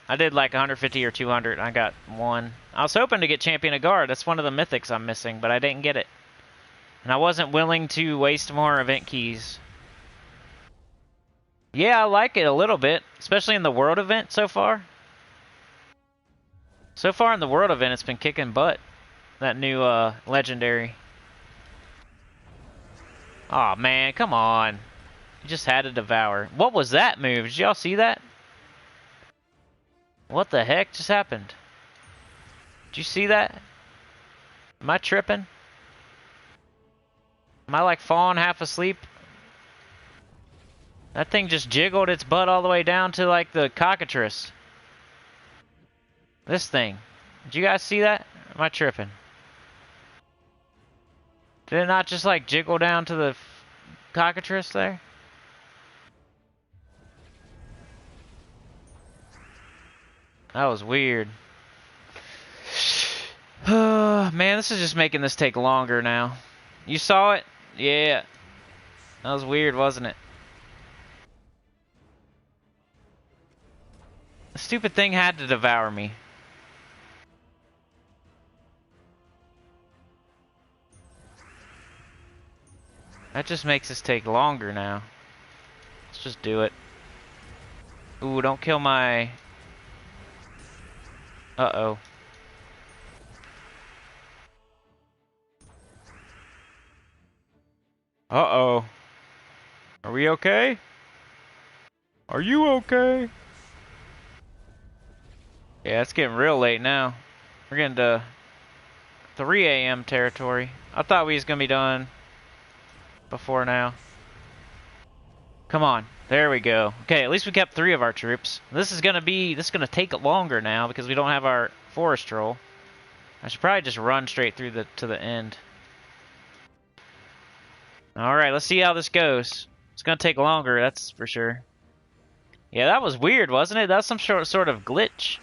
I did like 150 or 200, and I got 1. I was hoping to get Champion of Guard. That's one of the mythics I'm missing, but I didn't get it. And I wasn't willing to waste more event keys. Yeah, I like it a little bit, especially in the world event so far. So far in the world event, it's been kicking butt. That new legendary. Aw, man, come on. You just had to devour. What was that move? Did y'all see that? What the heck just happened? Did you see that? Am I tripping? Am I like falling half asleep? That thing just jiggled its butt all the way down to like the cockatrice. This thing. Did you guys see that? Am I tripping? Did it not just like jiggle down to the cockatrice there? That was weird. Man, this is just making this take longer now. You saw it? Yeah. That was weird, wasn't it? The stupid thing had to devour me. That just makes this take longer now. Let's just do it. Ooh, don't kill my... Uh-oh. Uh-oh. Are we okay? Are you okay? Yeah, it's getting real late now. We're getting to 3 a.m. territory. I thought we was gonna be done before now. Come on. There we go. Okay, at least we kept 3 of our troops. This is gonna take longer now because we don't have our forest troll. I should probably just run straight through to the end. Alright, let's see how this goes. It's gonna take longer, that's for sure. Yeah, that was weird, wasn't it? That's some sort of glitch.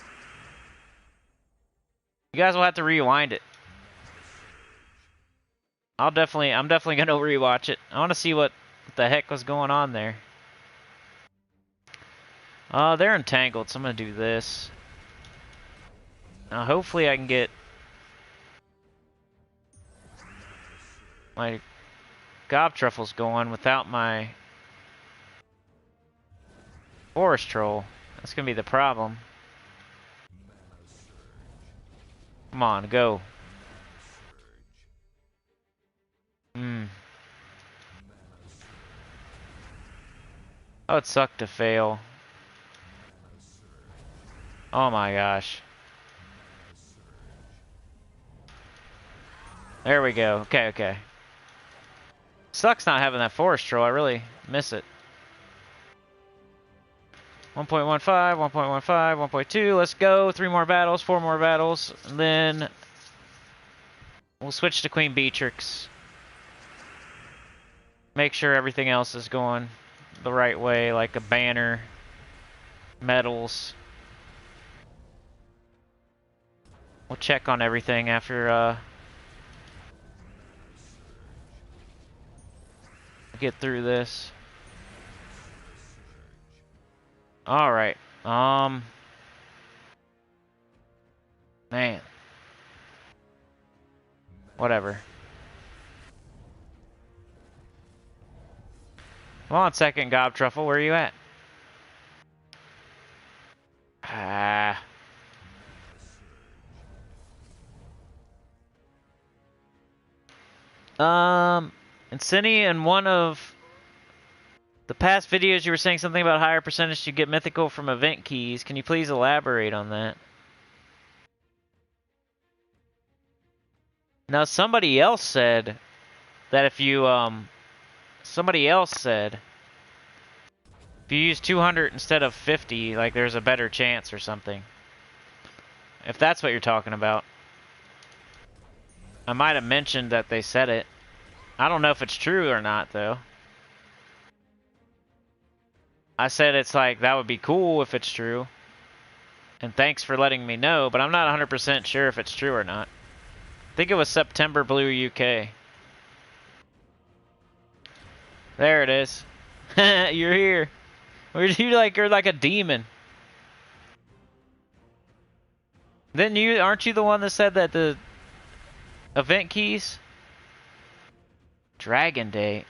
You guys will have to rewind it. I'm definitely gonna rewatch it. I want to see what the heck was going on there. They're entangled, so I'm gonna do this. Now, hopefully I can get my gob truffles going without my forest troll. That's gonna be the problem. Come on, go. Oh, it sucked to fail. Oh my gosh. There we go. Okay, okay. Sucks not having that forest troll. I really miss it. 1.15, 1.15, 1.2. Let's go. 3 more battles, 4 more battles, and then we'll switch to Queen Beatrix. Make sure everything else is going the right way, like a banner, medals. We'll check on everything after get through this. All right. Man. Whatever. Come on, second gob truffle. Where are you at? Ah. And Cinny, in one of the past videos, you were saying something about higher percentage to get mythical from event keys. Can you please elaborate on that? Now, somebody else said that if you, somebody else said if you use 200 instead of 50, like there's a better chance or something. If that's what you're talking about. I might have mentioned that they said it. I don't know if it's true or not, though. I said it's like, that would be cool if it's true. And thanks for letting me know, but I'm not 100% sure if it's true or not. I think it was September Blue UK. There it is. You're here. You're like a demon. Then aren't you the one that said that the event keys? Dragon Day.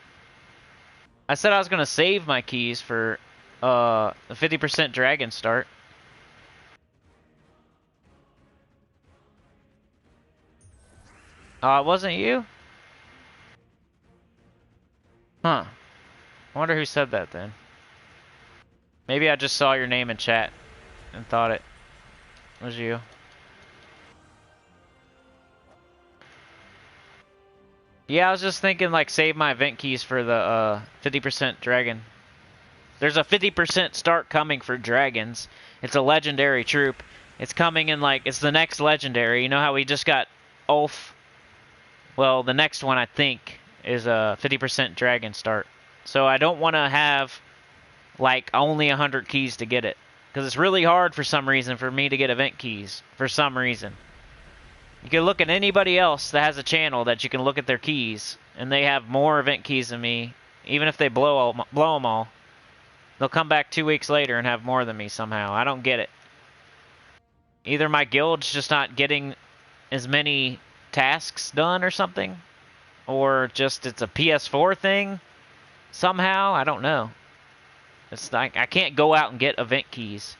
I said I was gonna save my keys for the 50% dragon start. It wasn't you? Huh. I wonder who said that then. Maybe I just saw your name in chat and thought it was you. Yeah, I was just thinking like save my event keys for the 50% dragon. There's a 50% start coming for dragons. It's a legendary troop. It's coming in like, it's the next legendary. You know how we just got Ulf? Well, the next one I think is a 50% dragon start. So I don't want to have like only 100 keys to get it. Because it's really hard for some reason for me to get event keys. For some reason. You can look at anybody else that has a channel that you can look at their keys. And they have more event keys than me. Even if they blow them all. They'll come back 2 weeks later and have more than me somehow. I don't get it. Either my guild's just not getting as many tasks done or something. Or just it's a PS4 thing. Somehow. I don't know. It's like I can't go out and get event keys.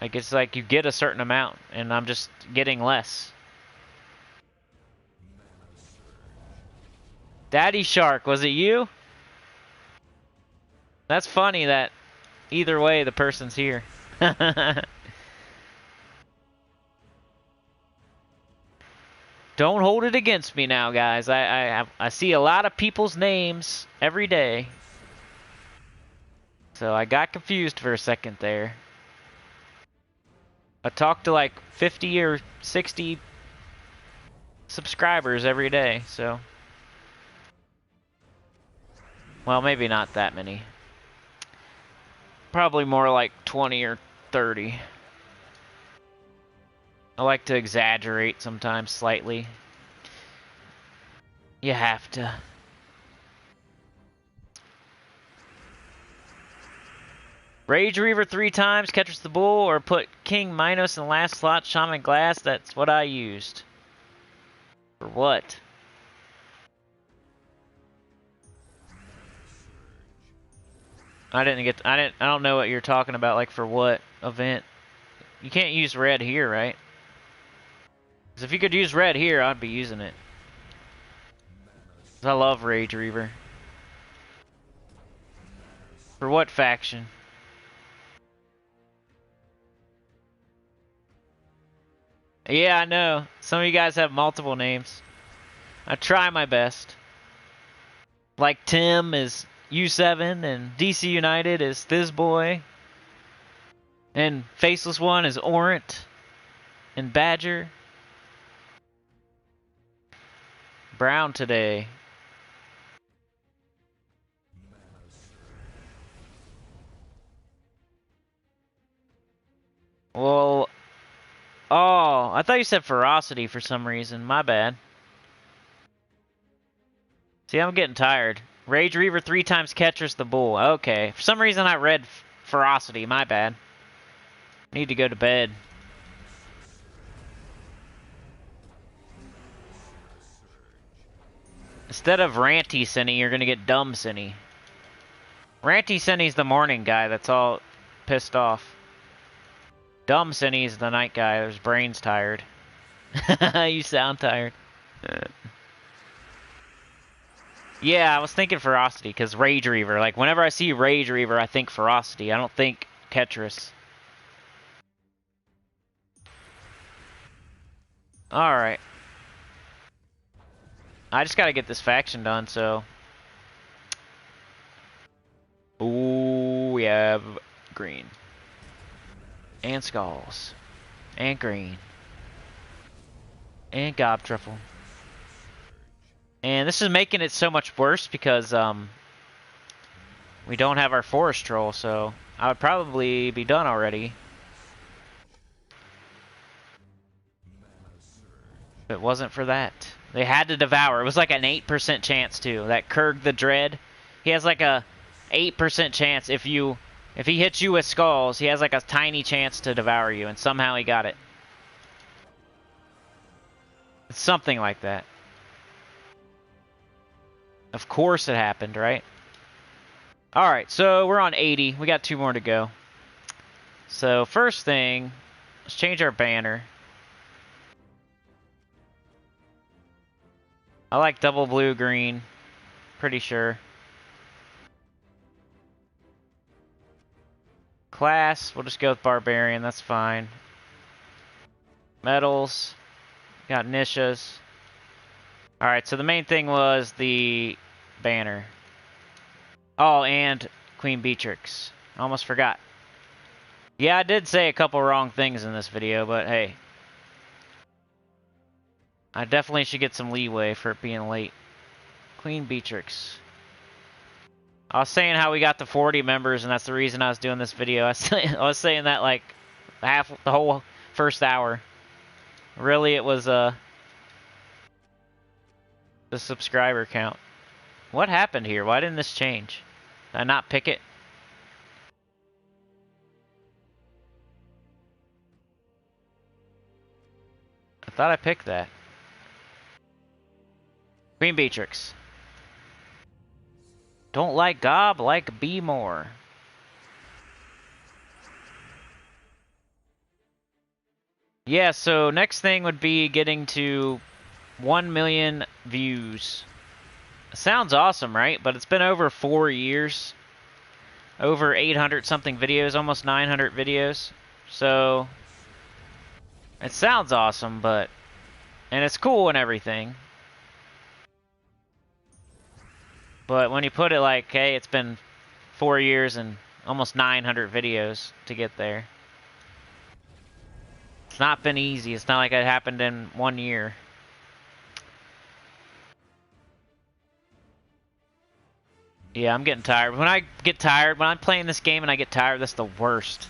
Like it's like you get a certain amount and I'm just getting less. Daddy Shark, was it you? That's funny that either way the person's here. Don't hold it against me now, guys. I see a lot of people's names every day. So I got confused for a second there. I talk to like 50 or 60 subscribers every day, so. Well, maybe not that many. Probably more like 20 or 30. I like to exaggerate sometimes slightly. You have to. Rage Reaver 3 times, catches the bull, or put King Minos in the last slot, Shaman Glass. That's what I used. For what? I don't know what you're talking about, like for what event. You can't use red here, right? Because if you could use red here, I'd be using it. 'Cause I love Rage Reaver. For what faction? Yeah, I know. Some of you guys have multiple names. I try my best. Like Tim is U7, and DC United is Thizboy. And Faceless One is Orant. And Badger. Brown today. Well, oh, I thought you said Ferocity for some reason. My bad. See, I'm getting tired. Rage Reaver 3 times catches the bull. Okay. For some reason I read Ferocity. My bad. Need to go to bed. Instead of Ranty Sinny, you're gonna get Dumb Sinny. Ranty Sinny's the morning guy that's all pissed off. Dumb Sinny's the night guy whose brain's tired. You sound tired. Yeah, I was thinking Ferocity, because Rage Reaver. Like, whenever I see Rage Reaver, I think Ferocity. I don't think Ketris. Alright. I just gotta get this faction done, so... Ooh, we have green. And skulls. And green. And Gobtruffle. And this is making it so much worse because we don't have our forest troll, so I would probably be done already. If it wasn't for that. They had to devour. It was like an 8% chance too. That Kurg the Dread, he has like a 8% chance if he hits you with skulls, he has like a tiny chance to devour you, and somehow he got it. It's something like that. Of course it happened, right? Alright, so we're on 80. We got 2 more to go. So first thing, let's change our banner. I like double blue green. Pretty sure. Class, we'll just go with Barbarian, that's fine. Metals. Got Nishas. Alright, so the main thing was the banner. Oh, and Queen Beatrix. Almost forgot. Yeah, I did say a couple wrong things in this video, but hey. I definitely should get some leeway for it being late. Queen Beatrix. I was saying how we got to 40 members, and that's the reason I was doing this video. I was saying that like the whole first hour. Really, it was the subscriber count. What happened here? Why didn't this change? Did I not pick it? I thought I picked that. Queen Beatrix. Don't like Gob, like B more. Yeah, so next thing would be getting to 1 million views. Sounds awesome, right? But it's been over 4 years. Over 800 something videos, almost 900 videos. So it sounds awesome, but... and it's cool and everything. But when you put it like, hey, it's been 4 years and almost 900 videos to get there. It's not been easy. It's not like it happened in 1 year. Yeah, I'm getting tired. When I get tired, when I'm playing this game and I get tired, that's the worst.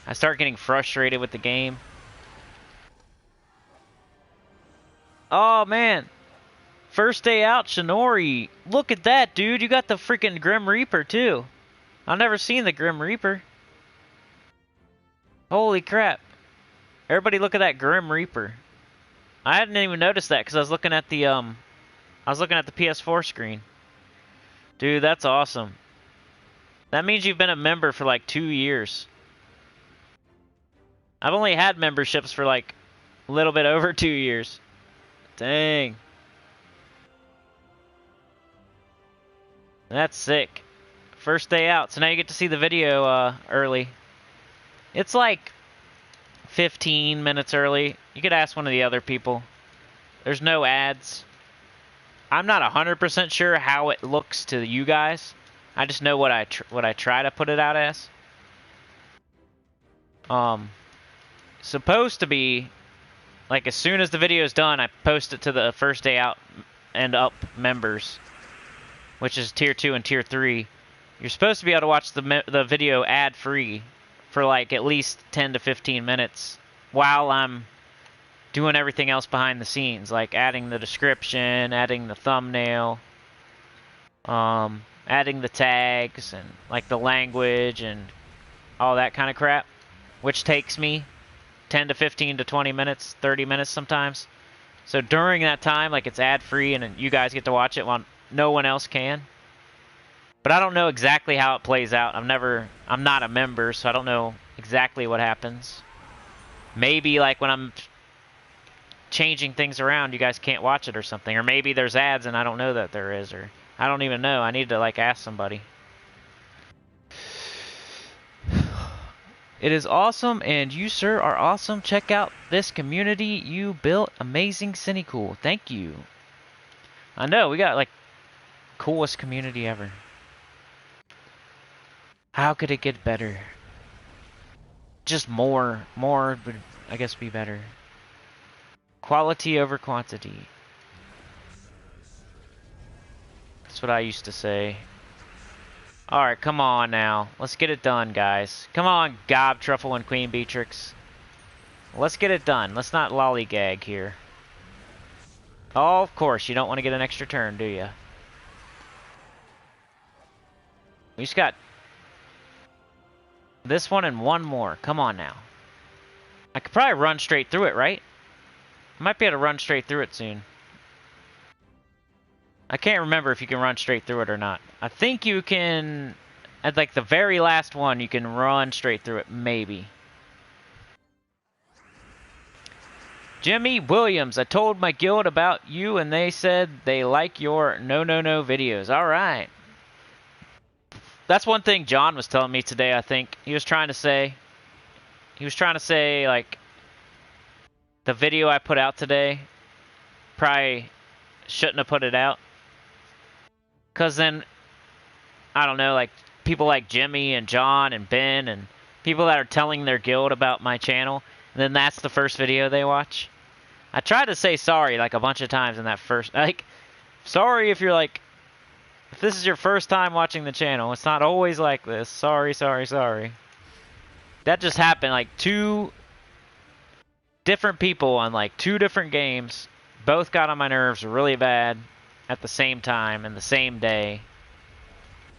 I start getting frustrated with the game. Oh, man. First day out, Shinori. Look at that, dude. You got the freaking Grim Reaper, too. I've never seen the Grim Reaper. Holy crap. Everybody look at that Grim Reaper. I hadn't even noticed that because I was looking at the PS4 screen. Dude, that's awesome. That means you've been a member for like 2 years. I've only had memberships for like a little bit over 2 years. Dang. That's sick. First day out, so now you get to see the video early. It's like 15 minutes early. You could ask one of the other people. There's no ads. I'm not 100% sure how it looks to you guys. I just know what I try to put it out as. Supposed to be like as soon as the video is done, I post it to the first day out and up members, which is tier 2 and tier 3. You're supposed to be able to watch the video ad free for like at least 10 to 15 minutes while I'm doing everything else behind the scenes, like adding the description, adding the thumbnail, adding the tags and like the language and all that kind of crap, which takes me 10 to 15 to 20 minutes, 30 minutes sometimes. So during that time, like it's ad free and you guys get to watch it while no one else can. But I don't know exactly how it plays out. I'm not a member, so I don't know exactly what happens. Maybe like when I'm changing things around, you guys can't watch it or something. Or maybe there's ads and I don't know that there is, or I don't even know. I need to like ask somebody. It is awesome, and you, sir, are awesome. Check out this community you built. Amazing Sinnycool. Thank you. I know, we got like coolest community ever. How could it get better? Just more would, I guess, be better. Quality over quantity. That's what I used to say. Alright, come on now. Let's get it done, guys. Come on, Gob, Truffle, and Queen Beatrix. Let's get it done. Let's not lollygag here. Oh, of course, you don't want to get an extra turn, do you? We just got this one and one more. Come on now. I could probably run straight through it, right? I might be able to run straight through it soon. I can't remember if you can run straight through it or not. I think you can, at like the very last one, you can run straight through it, maybe. Jimmy Williams, I told my guild about you and they said they like your no videos. Alright. That's one thing John was telling me today, I think. He was trying to say, like, the video I put out today, probably shouldn't have put it out. Because then, I don't know, like, people like Jimmy and John and Ben and people that are telling their guild about my channel, and then that's the first video they watch. I tried to say sorry, like, a bunch of times in that first, like, sorry if you're, like, if this is your first time watching the channel. It's not always like this. Sorry. That just happened, like, 2 different people on, like, 2 different games. Both got on my nerves really bad at the same time and the same day.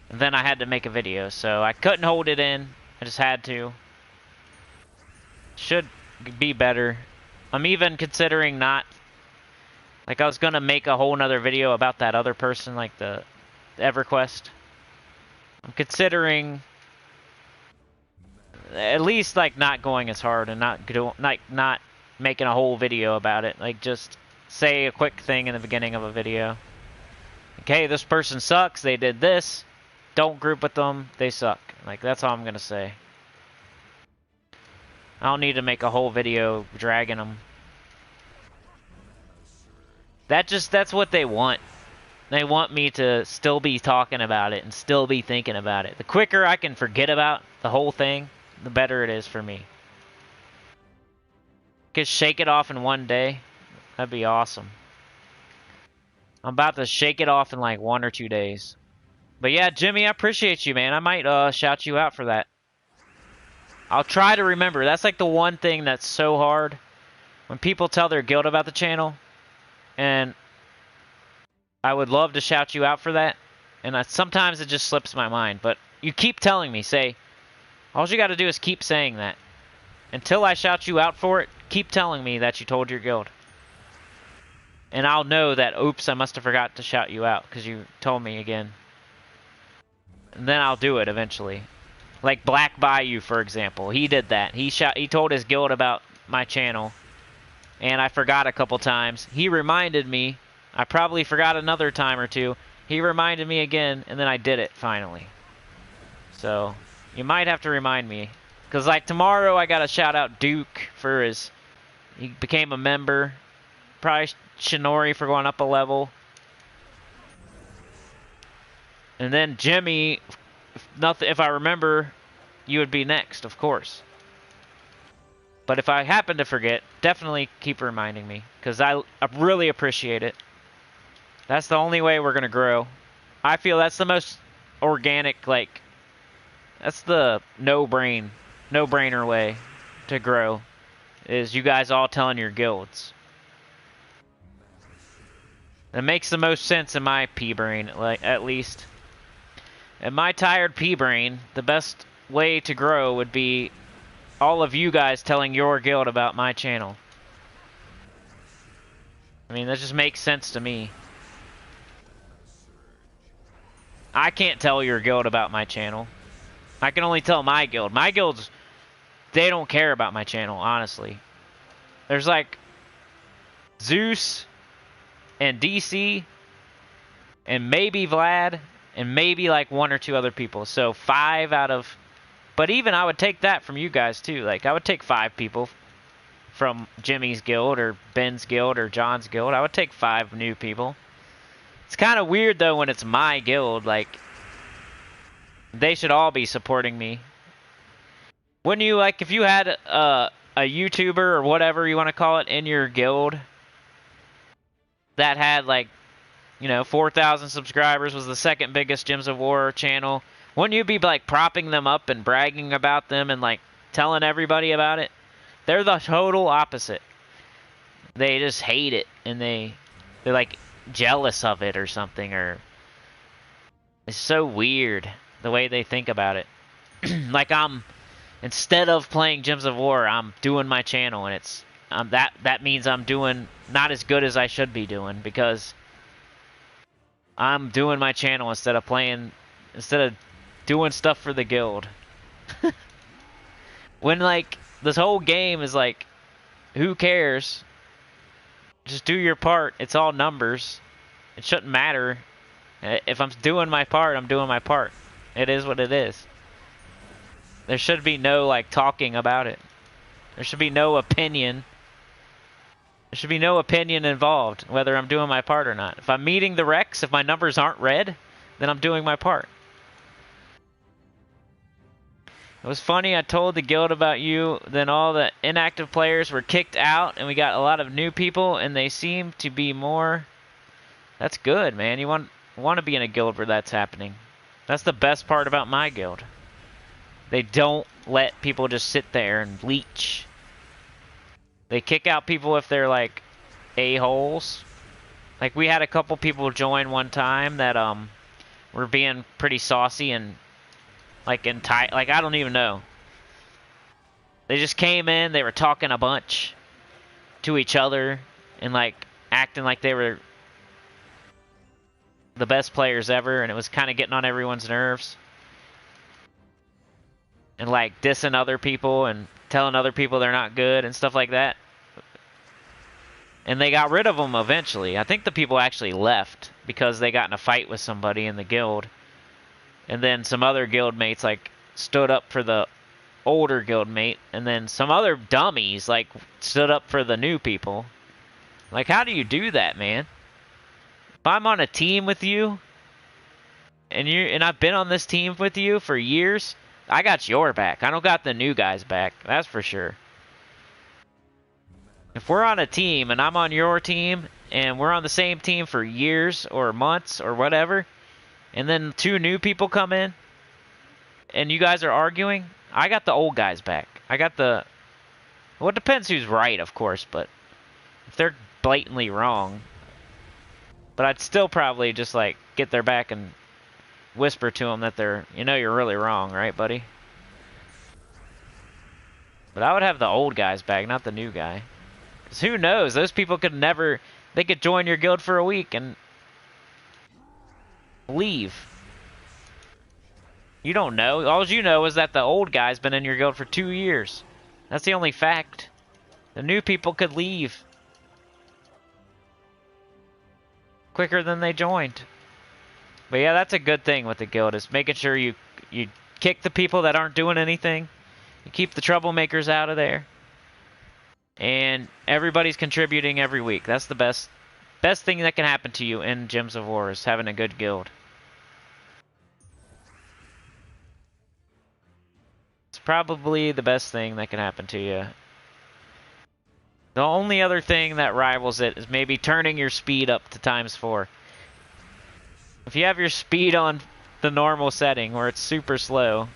And then I had to make a video, so I couldn't hold it in. I just had to. Should be better. I'm even considering not... Like, I was gonna make a whole nother video about that other person, like the EverQuest. I'm considering at least, like, not going as hard and not making a whole video about it. Like, just say a quick thing in the beginning of a video. Okay, this person sucks, they did this. Don't group with them, they suck. Like, that's all I'm gonna say. I don't need to make a whole video dragging them. That's what they want. They want me to still be talking about it and still be thinking about it. The quicker I can forget about the whole thing, the better it is for me. Could shake it off in one day. That'd be awesome. I'm about to shake it off in like 1 or 2 days. But yeah, Jimmy, I appreciate you, man. I might shout you out for that. I'll try to remember. That's like the one thing that's so hard when people tell their guild about the channel, and I would love to shout you out for that. And sometimes it just slips my mind. But you keep telling me, say, all you got to do is keep saying that. Until I shout you out for it, keep telling me that you told your guild. And I'll know that, oops, I must have forgot to shout you out because you told me again. And then I'll do it eventually. Like Black Bayou, for example. He did that. He told his guild about my channel. And I forgot a couple times. He reminded me. I probably forgot another time or two. He reminded me again, and then I did it finally. So, you might have to remind me. Because, like, tomorrow I got to shout out Duke for his... He became a member. Probably Shinori for going up a level. And then Jimmy, if I remember, you would be next, of course. But if I happen to forget, definitely keep reminding me. Because I really appreciate it. That's the only way we're going to grow. I feel that's the most organic, like... That's the no-brainer way to grow. Is you guys all telling your guilds. It makes the most sense in my pea-brain, like, at least. In my tired pea-brain, the best way to grow would be all of you guys telling your guild about my channel. I mean, that just makes sense to me. I can't tell your guild about my channel. I can only tell my guild. My guilds, they don't care about my channel, honestly. There's like Zeus and DC and maybe Vlad and maybe like one or two other people. So 5 out of... But even I would take that from you guys too. Like I would take 5 people from Jimmy's guild or Ben's guild or John's guild. I would take 5 new people. It's kind of weird though when it's my guild. Like they should all be supporting me. Wouldn't you, like, if you had a YouTuber or whatever you want to call it in your guild that had, like, you know, 4,000 subscribers, was the second biggest Gems of War channel, wouldn't you be, like, propping them up and bragging about them and, like, telling everybody about it? They're the total opposite. They just hate it, and they're, like, jealous of it or something, or... It's so weird, the way they think about it. Like, instead of playing Gems of War, I'm doing my channel, and it's that means I'm doing not as good as I should be doing because I'm doing my channel instead of doing stuff for the guild. When like this whole game is like, who cares? Just do your part. It's all numbers. It shouldn't matter. If I'm doing my part, I'm doing my part. It is what it is. There should be no, like, talking about it. There should be no opinion. There should be no opinion involved, whether I'm doing my part or not. If I'm meeting the recs, if my numbers aren't red, then I'm doing my part. It was funny, I told the guild about you, then all the inactive players were kicked out, and we got a lot of new people, and they seem to be more... That's good, man. You want to be in a guild where that's happening. That's the best part about my guild. They don't let people just sit there and leech. They kick out people if they're like a-holes. Like we had a couple people join one time that were being pretty saucy and like like I don't even know. They just came in, they were talking a bunch to each other and like acting like they were the best players ever, and it was kind of getting on everyone's nerves. And like dissing other people and telling other people they're not good and stuff like that. And they got rid of them eventually. I think the people actually left because they got in a fight with somebody in the guild. And then some other guild mates like stood up for the older guild mate. And then some other dummies like stood up for the new people. Like, how do you do that, man? If I'm on a team with you and I've been on this team with you for years, I got your back. I don't got the new guys' back. That's for sure. If we're on a team and I'm on your team and we're on the same team for years or months or whatever, and then 2 new people come in, and you guys are arguing, I got the old guys back. I got the... Well, it depends who's right, of course, but if they're blatantly wrong... But I'd still probably just, like, get their back and whisper to them that they're... You know you're really wrong, right, buddy? But I would have the old guys back, not the new guy. Because who knows? Those people could never... They could join your guild for a week and... leave. You don't know. All you know is that the old guy's been in your guild for 2 years. That's the only fact. The new people could leave quicker than they joined. But yeah, that's a good thing with the guild, is making sure you kick the people that aren't doing anything. You keep the troublemakers out of there. And everybody's contributing every week. That's the best thing that can happen to you in Gems of War, is having a good guild. It's probably the best thing that can happen to you. The only other thing that rivals it is maybe turning your speed up to ×4. If you have your speed on the normal setting where it's super slow,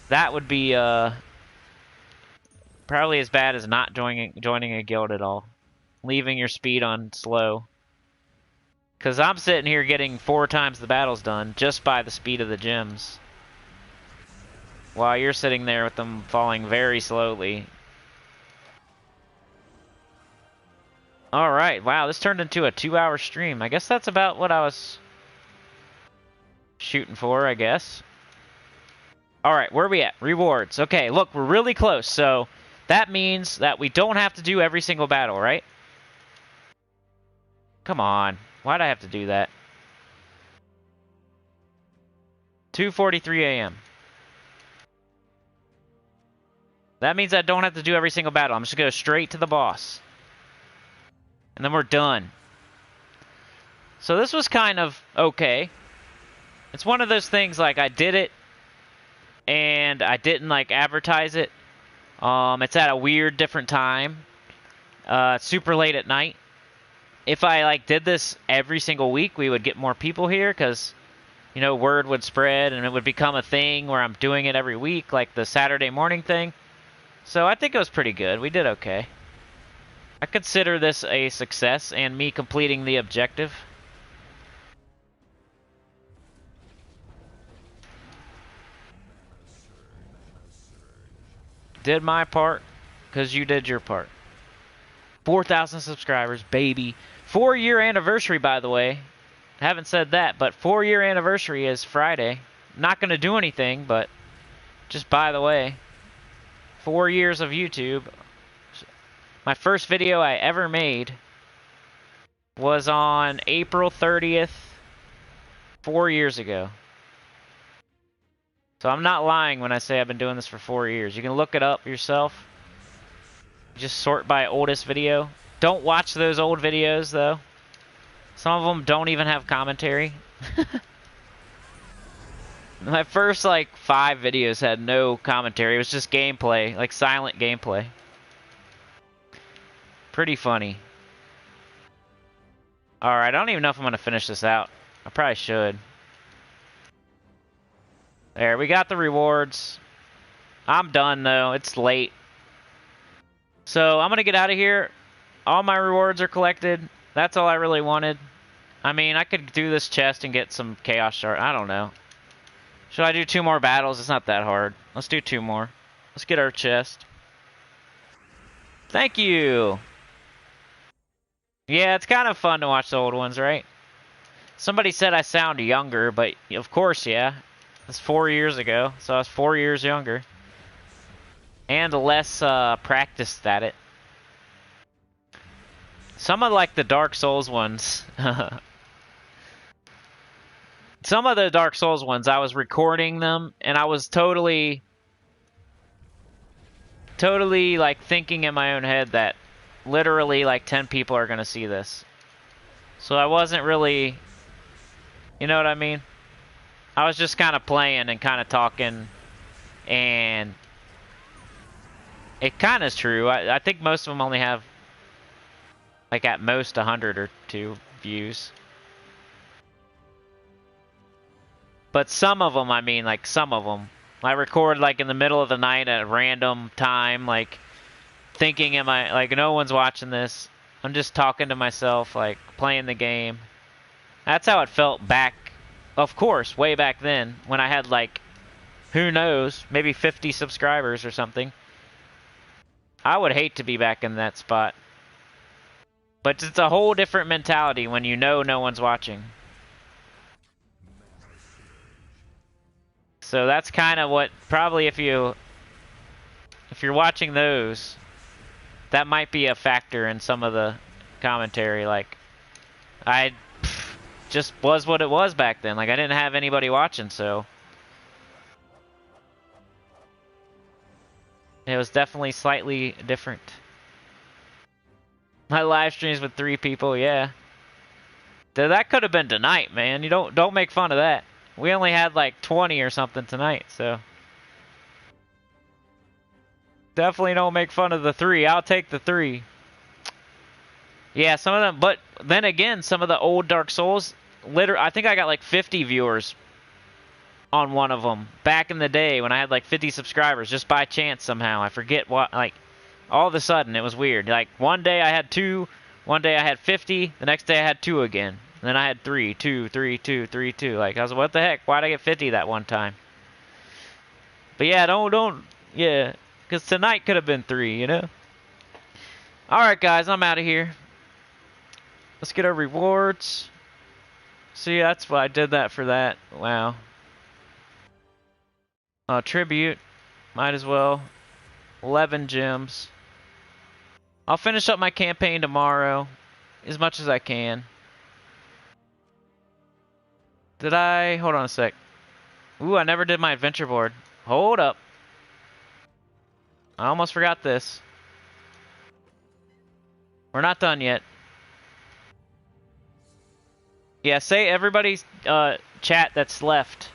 that would be probably as bad as not joining a guild at all. Leaving your speed on slow. Because I'm sitting here getting 4 times the battles done just by the speed of the gems, while you're sitting there with them falling very slowly. Alright, wow, this turned into a 2-hour stream. I guess that's about what I was shooting for, I guess. Alright, where are we at? Rewards. Okay, look, we're really close. So that means that we don't have to do every single battle, right? Come on. Why'd I have to do that? 2:43 a.m. That means I don't have to do every single battle. I'm just going to go straight to the boss. And then we're done. So this was kind of okay. It's one of those things, like, I did it and I didn't, like, advertise it. It's at a weird different time. It's super late at night. If I, like, did this every single week, we would get more people here, because, you know, word would spread and it would become a thing where I'm doing it every week, like the Saturday morning thing. So I think it was pretty good. We did okay. I consider this a success and me completing the objective. Did my part, because you did your part. 4,000 subscribers, baby. 4-year anniversary, by the way. Haven't said that, but 4-year anniversary is Friday. Not going to do anything, but just by the way. 4 years of YouTube. My first video I ever made was on April 30th, 4 years ago. So I'm not lying when I say I've been doing this for 4 years. You can look it up yourself. Just sort by oldest video. Don't watch those old videos, though. Some of them don't even have commentary. My first, like, 5 videos had no commentary. It was just gameplay, like silent gameplay. Pretty funny. Alright, I don't even know if I'm going to finish this out. I probably should. There, we got the rewards. I'm done, though. It's late. So, I'm going to get out of here. All my rewards are collected. That's all I really wanted. I mean, I could do this chest and get some chaos shard. I don't know. Should I do 2 more battles? It's not that hard. Let's do 2 more. Let's get our chest. Thank you. Yeah, it's kind of fun to watch the old ones, right? Somebody said I sound younger, but of course, yeah. That's 4 years ago, so I was 4 years younger. And less practiced at it. Some of, like, the Dark Souls ones. Some of the Dark Souls ones, I was recording them, and I was totally, like, thinking in my own head that literally, like, 10 people are going to see this. So I wasn't really, you know what I mean? I was just kind of playing and kind of talking, and it kind of is true. I think most of them only have, like, at most 100 or 2 views. But some of them, I mean, like some of them. I record like in the middle of the night at a random time, like thinking, am I, like no one's watching this. I'm just talking to myself, like playing the game. That's how it felt back, of course, way back then when I had like, who knows, maybe 50 subscribers or something. I would hate to be back in that spot. But it's a whole different mentality when you know no one's watching. So that's kind of what, probably if you're watching those, that might be a factor in some of the commentary. Like, I just was what it was back then. Like, I didn't have anybody watching, so it was definitely slightly different. My live streams with 3 people, yeah. That could have been tonight, man. You don't make fun of that. We only had like 20 or something tonight, so definitely don't make fun of the 3. I'll take the 3. Yeah, some of them, but then again, some of the old Dark Souls, I think I got like 50 viewers on one of them back in the day when I had like 50 subscribers, just by chance somehow. I forget what, like, all of a sudden it was weird. Like, one day I had 2, one day I had 50, the next day I had 2 again. And then I had 3, 2, 3, 2, 3, 2. Like, I was like, what the heck? Why'd I get 50 that one time? But yeah, yeah, because tonight could have been 3, you know? Alright, guys, I'm out of here. Let's get our rewards. See, that's why I did that for that. Wow. Tribute. Might as well. 11 gems. I'll finish up my campaign tomorrow. As much as I can. Did I? Hold on a sec. Ooh, I never did my adventure board. Hold up. I almost forgot this. We're not done yet. Yeah, say everybody's chat that's left.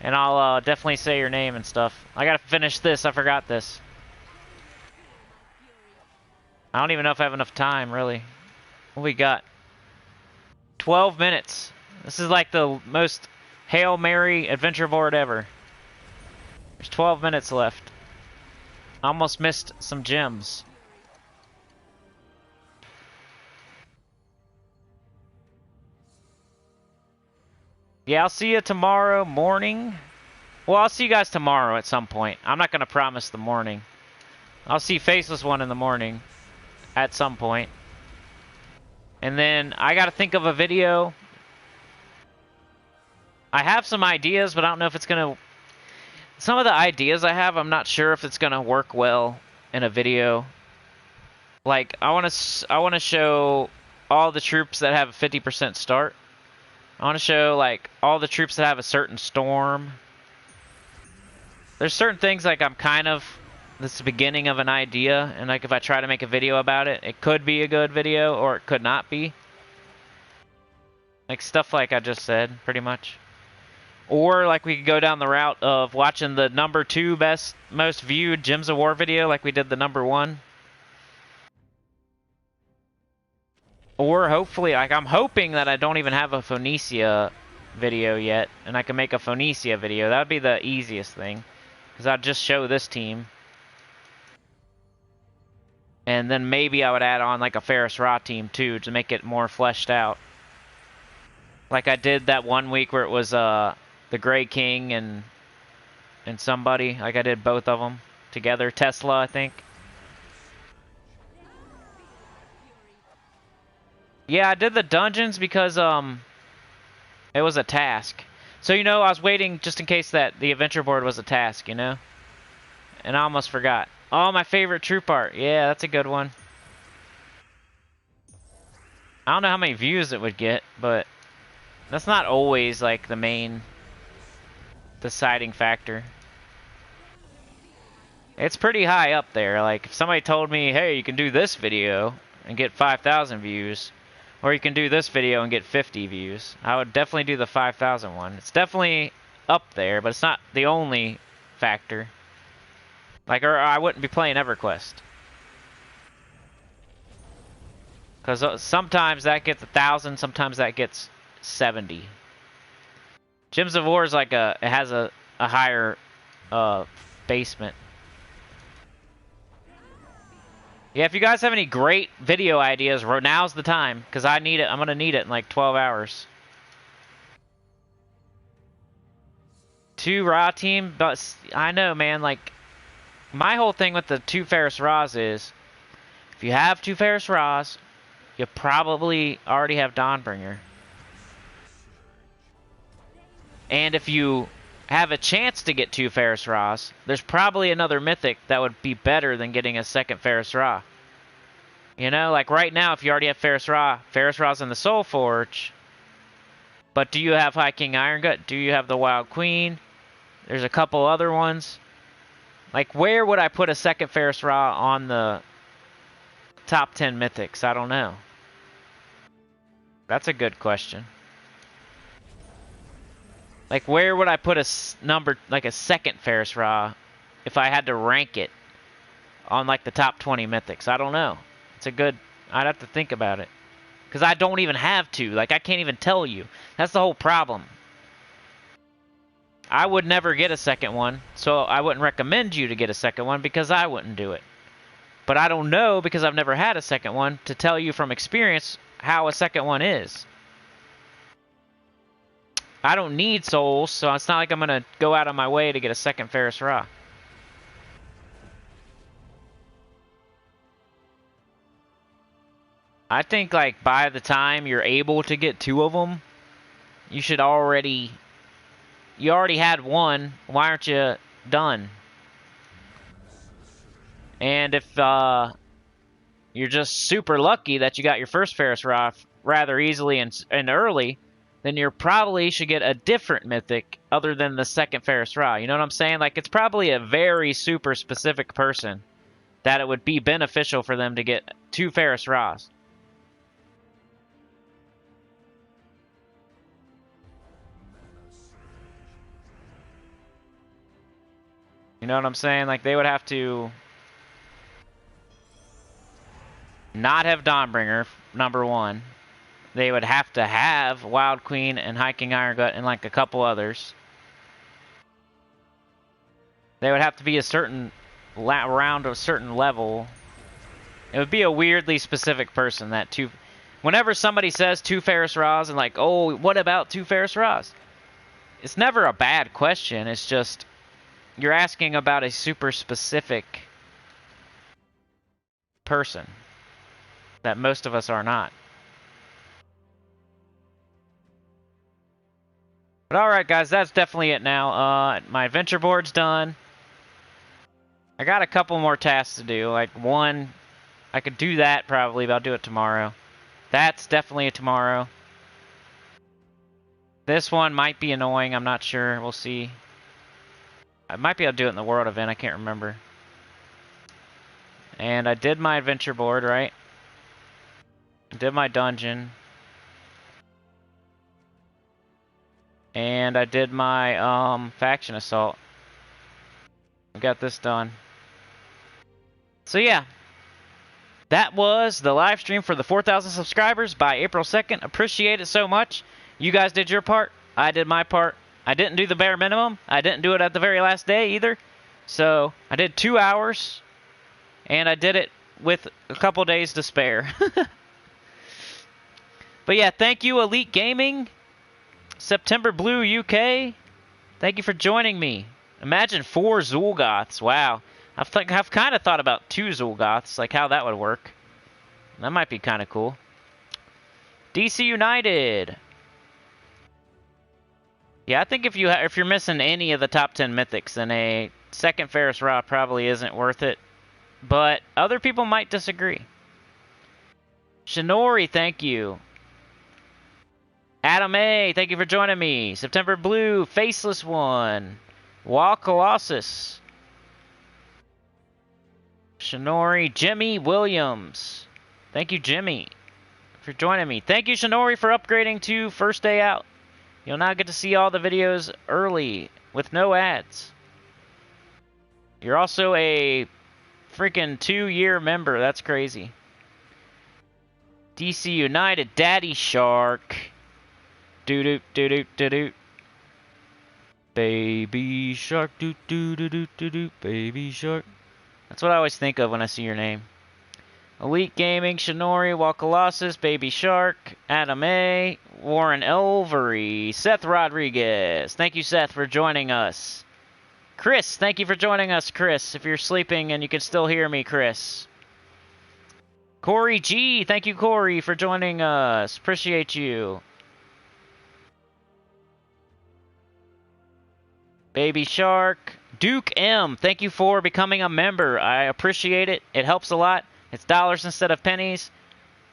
And I'll definitely say your name and stuff. I gotta finish this. I forgot this. I don't even know if I have enough time, really. What we got? 12 minutes. This is like the most Hail Mary adventure board ever. There's 12 minutes left. I almost missed some gems. Yeah, I'll see you tomorrow morning. Well, I'll see you guys tomorrow at some point. I'm not going to promise the morning. I'll see Faceless One in the morning at some point. And then I got to think of a video. I have some ideas, but I don't know if it's going to... Some of the ideas I have, I'm not sure if it's going to work well in a video. Like, I want to show all the troops that have a 50% start. I want to show, like, all the troops that have a certain storm. There's certain things, like, I'm kind of... This is the beginning of an idea, and, like, if I try to make a video about it, it could be a good video, or it could not be. Like, stuff like I just said, pretty much. Or, like, we could go down the route of watching the number 2 most viewed Gems of War video, like we did the number 1. Or, hopefully, like, I'm hoping that I don't even have a Phoenicia video yet, and I can make a Phoenicia video. That would be the easiest thing, because I'd just show this team. And then maybe I would add on, like, a Ferris Ra team, too, to make it more fleshed out. Like I did that one week where it was, the Grey King and somebody. Like, I did both of them together. Tesla, I think. Yeah, I did the dungeons because, it was a task. So, you know, I was waiting just in case that the adventure board was a task, you know? And I almost forgot. Oh, my favorite troop art. Yeah, that's a good one. I don't know how many views it would get, but that's not always, like, the main deciding factor. It's pretty high up there. Like, if somebody told me, hey, you can do this video and get 5,000 views, or you can do this video and get 50 views, I would definitely do the 5,000 one. It's definitely up there, but it's not the only factor. Like, or I wouldn't be playing EverQuest. Because sometimes that gets 1,000, sometimes that gets 70. Gems of War is like it has a higher basement. Yeah, if you guys have any great video ideas, now's the time, because I need it. I'm gonna need it in like 12 hours. 2 Raw team, but I know, man, like, my whole thing with the 2 Ferris Raws is, if you have 2 Ferris Raws, you probably already have Dawnbringer. And if you have a chance to get 2 Ferris Raws, there's probably another Mythic that would be better than getting a second Ferris Ra. You know, like right now, if you already have Ferris Ra's in the Soul Forge, but do you have High King Iron Gut? Do you have the Wild Queen? There's a couple other ones. Like, where would I put a second Ferris Ra on the top 10 Mythics? I don't know. That's a good question. Like, where would I put a like a second Ferris Ra if I had to rank it on like the top 20 Mythics? I don't know. It's a good, I'd have to think about it. Because I don't even have to. Like, I can't even tell you. That's the whole problem. I would never get a second one, so I wouldn't recommend you to get a second one because I wouldn't do it. But I don't know, because I've never had a second one, to tell you from experience how a second one is. I don't need souls, so it's not like I'm going to go out of my way to get a second Ferris Ra. I think, like, by the time you're able to get 2 of them, you should already... You already had 1. Why aren't you done? And if you're just super lucky that you got your first Ferris Ra rather easily and early, then you probably should get a different Mythic other than the second Ferris Ra. You know what I'm saying? Like, it's probably a very super specific person that it would be beneficial for them to get 2 Ferris Ra's. You know what I'm saying? Like, they would have to not have Dawnbringer, number 1. They would have to have Wild Queen and High King Iron Gut and like a couple others. They would have to be a certain around a certain level. It would be a weirdly specific person that 2. Whenever somebody says 2 Ferris Ra's and like, oh, what about 2 Ferris Ra's? It's never a bad question. It's just you're asking about a super specific person that most of us are not. But alright, guys, that's definitely it now. My adventure board's done. I got a couple more tasks to do. Like, 1, I could do that probably, but I'll do it tomorrow. That's definitely a tomorrow. This one might be annoying. I'm not sure. We'll see. I might be able to do it in the world event. I can't remember. And I did my adventure board, right? I did my dungeon. And I did my faction assault. I got this done. So yeah. That was the live stream for the 4,000 subscribers by April 2nd. Appreciate it so much. You guys did your part. I did my part. I didn't do the bare minimum. I didn't do it at the very last day either. So I did 2 hours. And I did it with a couple days to spare. But yeah, thank you, Elite Gaming. September Blue UK. Thank you for joining me. Imagine 4 Zulgoths. Wow. I've kind of thought about 2 Zulgoths, like how that would work. That might be kind of cool. DC United. Yeah, I think if you're missing any of the top 10 Mythics, then a second Ferris Ra probably isn't worth it. But other people might disagree. Shinori, thank you. Adam A, thank you for joining me. September Blue, Faceless One. Wall Colossus. Shinori, Jimmy Williams. Thank you, Jimmy, for joining me. Thank you, Shinori, for upgrading to First Day Out. You'll now get to see all the videos early with no ads. You're also a freaking 2-year member. That's crazy. DC United, Daddy Shark. Doo-doo, doo-doo, doo-doo. Baby Shark, doo doo doo doo doo doo, Baby Shark. That's what I always think of when I see your name. Elite Gaming, Shinori, Walcolossus, Baby Shark, Adam A, Warren Elvery, Seth Rodriguez. Thank you, Seth, for joining us. Chris, thank you for joining us, Chris. If you're sleeping and you can still hear me, Chris. Corey G, thank you, Corey, for joining us. Appreciate you. Baby Shark. Duke M, thank you for becoming a member. I appreciate it. It helps a lot. It's dollars instead of pennies.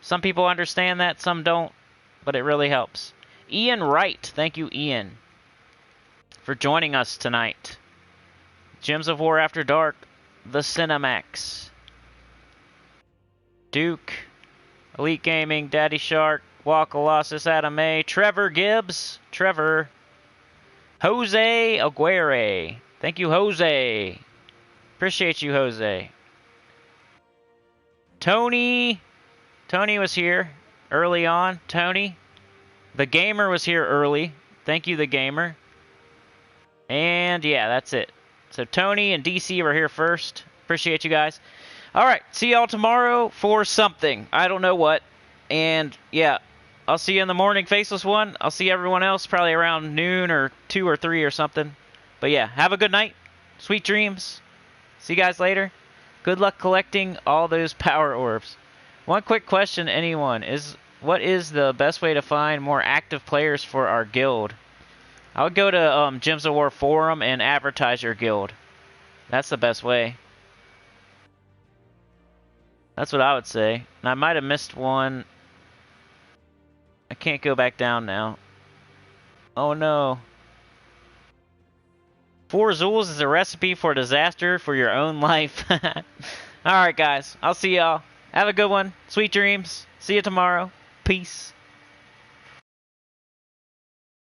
Some people understand that, some don't, but it really helps. Ian Wright, thank you, Ian, for joining us tonight. Gems of War After Dark, the Cinemax. Duke, Elite Gaming, Daddy Shark, Walcolossus, Adam A, Trevor Gibbs, Trevor, Jose Aguirre. Thank you, Jose. Appreciate you, Jose. Tony. Tony was here early on. Tony. The Gamer was here early. Thank you, The Gamer. And yeah, that's it. So Tony and DC were here first. Appreciate you guys. All right, see y'all tomorrow for something. I don't know what. And yeah, I'll see you in the morning, Faceless One. I'll see everyone else probably around noon or 2 or 3 or something. But yeah, have a good night. Sweet dreams. See you guys later. Good luck collecting all those power orbs. One quick question, anyone, is what is the best way to find more active players for our guild? I would go to Gems of War forum and advertise your guild. That's the best way. That's what I would say. And I might have missed one. I can't go back down now. Oh no. 4 Zools is a recipe for disaster for your own life. Alright guys, I'll see y'all. Have a good one. Sweet dreams. See you tomorrow. Peace.